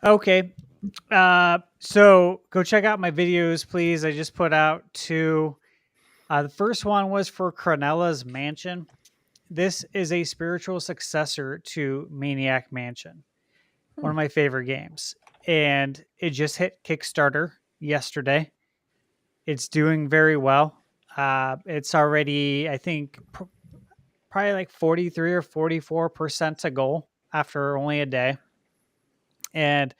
Okay. So go check out my videos, please. I just put out 2. The first one was for Cronella's Mansion. This is a spiritual successor to Maniac Mansion, one of my favorite games. And it just hit Kickstarter yesterday. It's doing very well. It's already, I think, probably like 43 or 44% to goal after only a day. And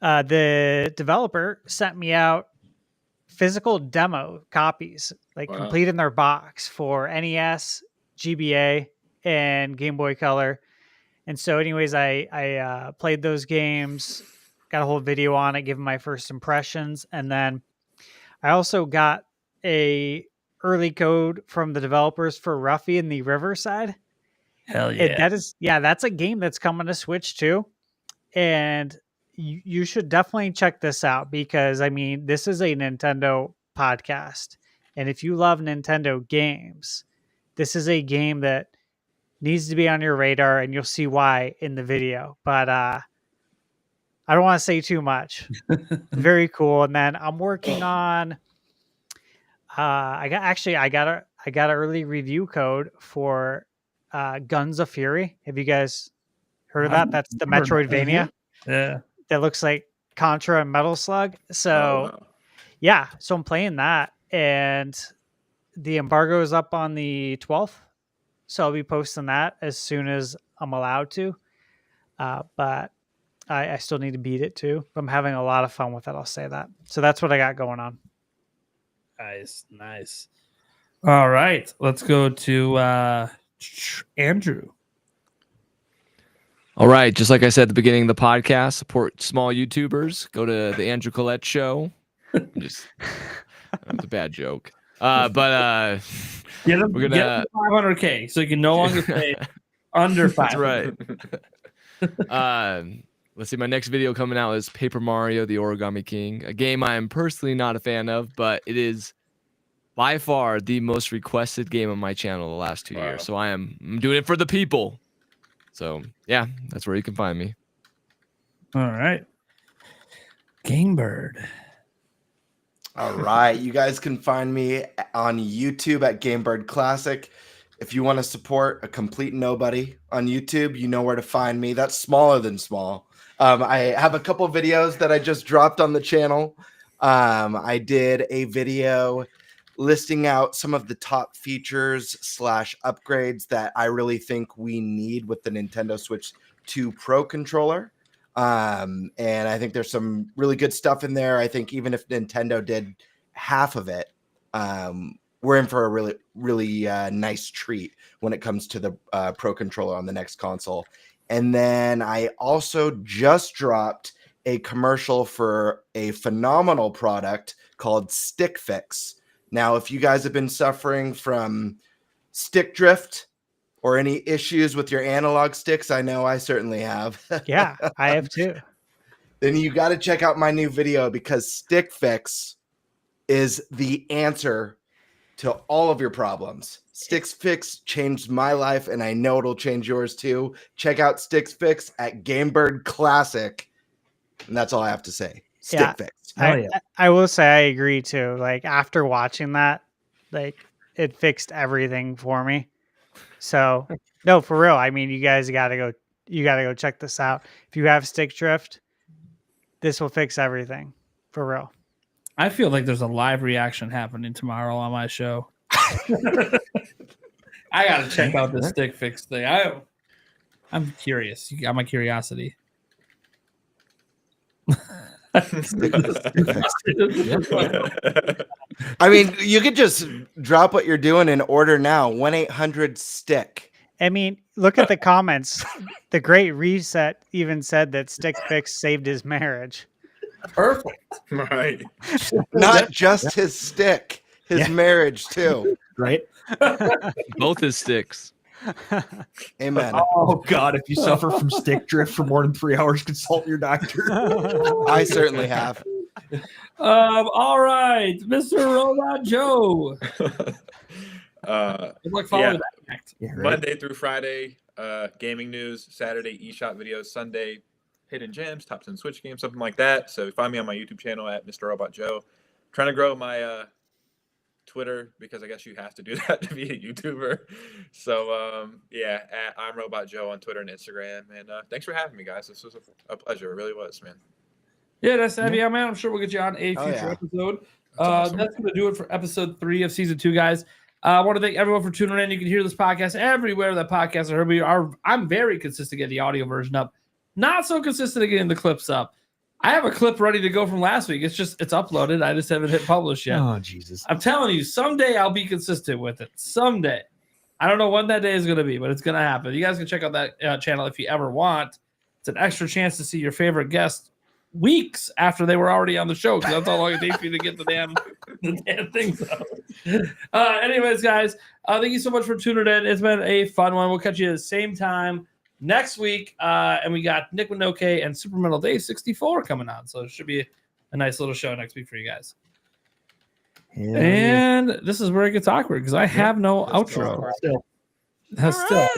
the developer sent me out physical demo copies, like Wow. complete in their box for NES, GBA, and Game Boy Color. And so anyways, I played those games, got a whole video on it, giving my first impressions. And then I also got a early code from the developers for Ruffy and the Riverside. Hell And that's a game that's coming to Switch too. And you should definitely check this out because, I mean, this is a Nintendo podcast. And if you love Nintendo games, this is a game that needs to be on your radar, and you'll see why in the video. But I don't want to say too much. Very cool. And then I'm working on I got an early review code for Guns of Fury. Have you guys heard of that? That's the I've heard of that. Metroidvania Yeah. that looks like Contra and Metal Slug. So Oh, wow. yeah, so I'm playing that, and the embargo is up on the 12th, so I'll be posting that as soon as I'm allowed to. But I still need to beat it too. I'm having a lot of fun with it. I'll say that. So that's what I got going on. Nice. All right, let's go to Andrew. All right, just like I said at the beginning of the podcast, support small YouTubers. Go to the Andrew Collette Show. Just that's a bad joke. But Get him, We're get gonna- him to 500K so you can no longer say under 5. that's right. Let's see. My next video coming out is Paper Mario: The Origami King, a game I am personally not a fan of, but it is by far the most requested game on my channel the last 2 Wow. years. So I'm doing it for the people. So yeah, that's where you can find me. All right. Gamebird. All right. You guys can find me on YouTube at Gamebird Classic. If you want to support a complete nobody on YouTube, you know where to find me. That's smaller than small. I have a couple videos that I just dropped on the channel. I did a video listing out some of the top features / upgrades that I really think we need with the Nintendo Switch 2 Pro controller. And I think there's some really good stuff in there. I think even if Nintendo did half of it, we're in for a really, really nice treat when it comes to the Pro controller on the next console. And then I also just dropped a commercial for a phenomenal product called Stick Fix. Now, if you guys have been suffering from stick drift or any issues with your analog sticks, I know I certainly have. Yeah, I have too. Then you got to check out my new video, because Stick Fix is the answer to all of your problems. Stick Fix changed my life, and I know it'll change yours too. Check out Stick Fix at Gamebird Classic. And that's all I have to say. Stick Fix. I will say I agree too. Like, after watching that, like, it fixed everything for me. So no, for real. I mean, you guys gotta go check this out. If you have stick drift, this will fix everything. For real. I feel like there's a live reaction happening tomorrow on my show. I gotta check out this Stick Fix thing. I'm curious. You got my curiosity. I mean, you could just drop what you're doing and order now. 1-800-STICK. I mean, look at the comments. The Great Reset even said that Stick Fix saved his marriage. Perfect. Right. Not just his stick, his marriage too. Right? Both his sticks. Amen. Oh God! If you suffer from stick drift for more than 3 hours, consult your doctor. I certainly have. All right, Mr. Robot Joe. Like follow that act. Yeah, right? Monday through Friday, gaming news. Saturday, eShop videos. Sunday, hidden gems, top 10 Switch games, something like that. So find me on my YouTube channel at Mr. Robot Joe. Trying to grow my Twitter, because I guess you have to do that to be a YouTuber. So at I'm Robot Joe on Twitter and Instagram. And thanks for having me, guys. This was a pleasure. It really was, man. Yeah, that's heavy, man. I'm sure we'll get you on a future episode. Awesome. That's going to do it for episode 3 of season 2, guys. I want to thank everyone for tuning in. You can hear this podcast everywhere that podcasts are heard. I'm very consistent getting the audio version up. Not so consistent at getting the clips up. I have a clip ready to go from last week. It's uploaded. I just haven't hit publish yet. Oh, Jesus. I'm telling you, someday I'll be consistent with it. Someday. I don't know when that day is going to be, but it's going to happen. You guys can check out that channel if you ever want. It's an extra chance to see your favorite guest weeks after they were already on the show, because that's how long it takes for you to get the damn things out. Anyways, guys, thank you so much for tuning in. It's been a fun one. We'll catch you at the same time next week. And we got Nick Winoke and Super Metal Day 64 coming on. So it should be a nice little show next week for you guys. And this is where it gets awkward, because I have no outro. Still.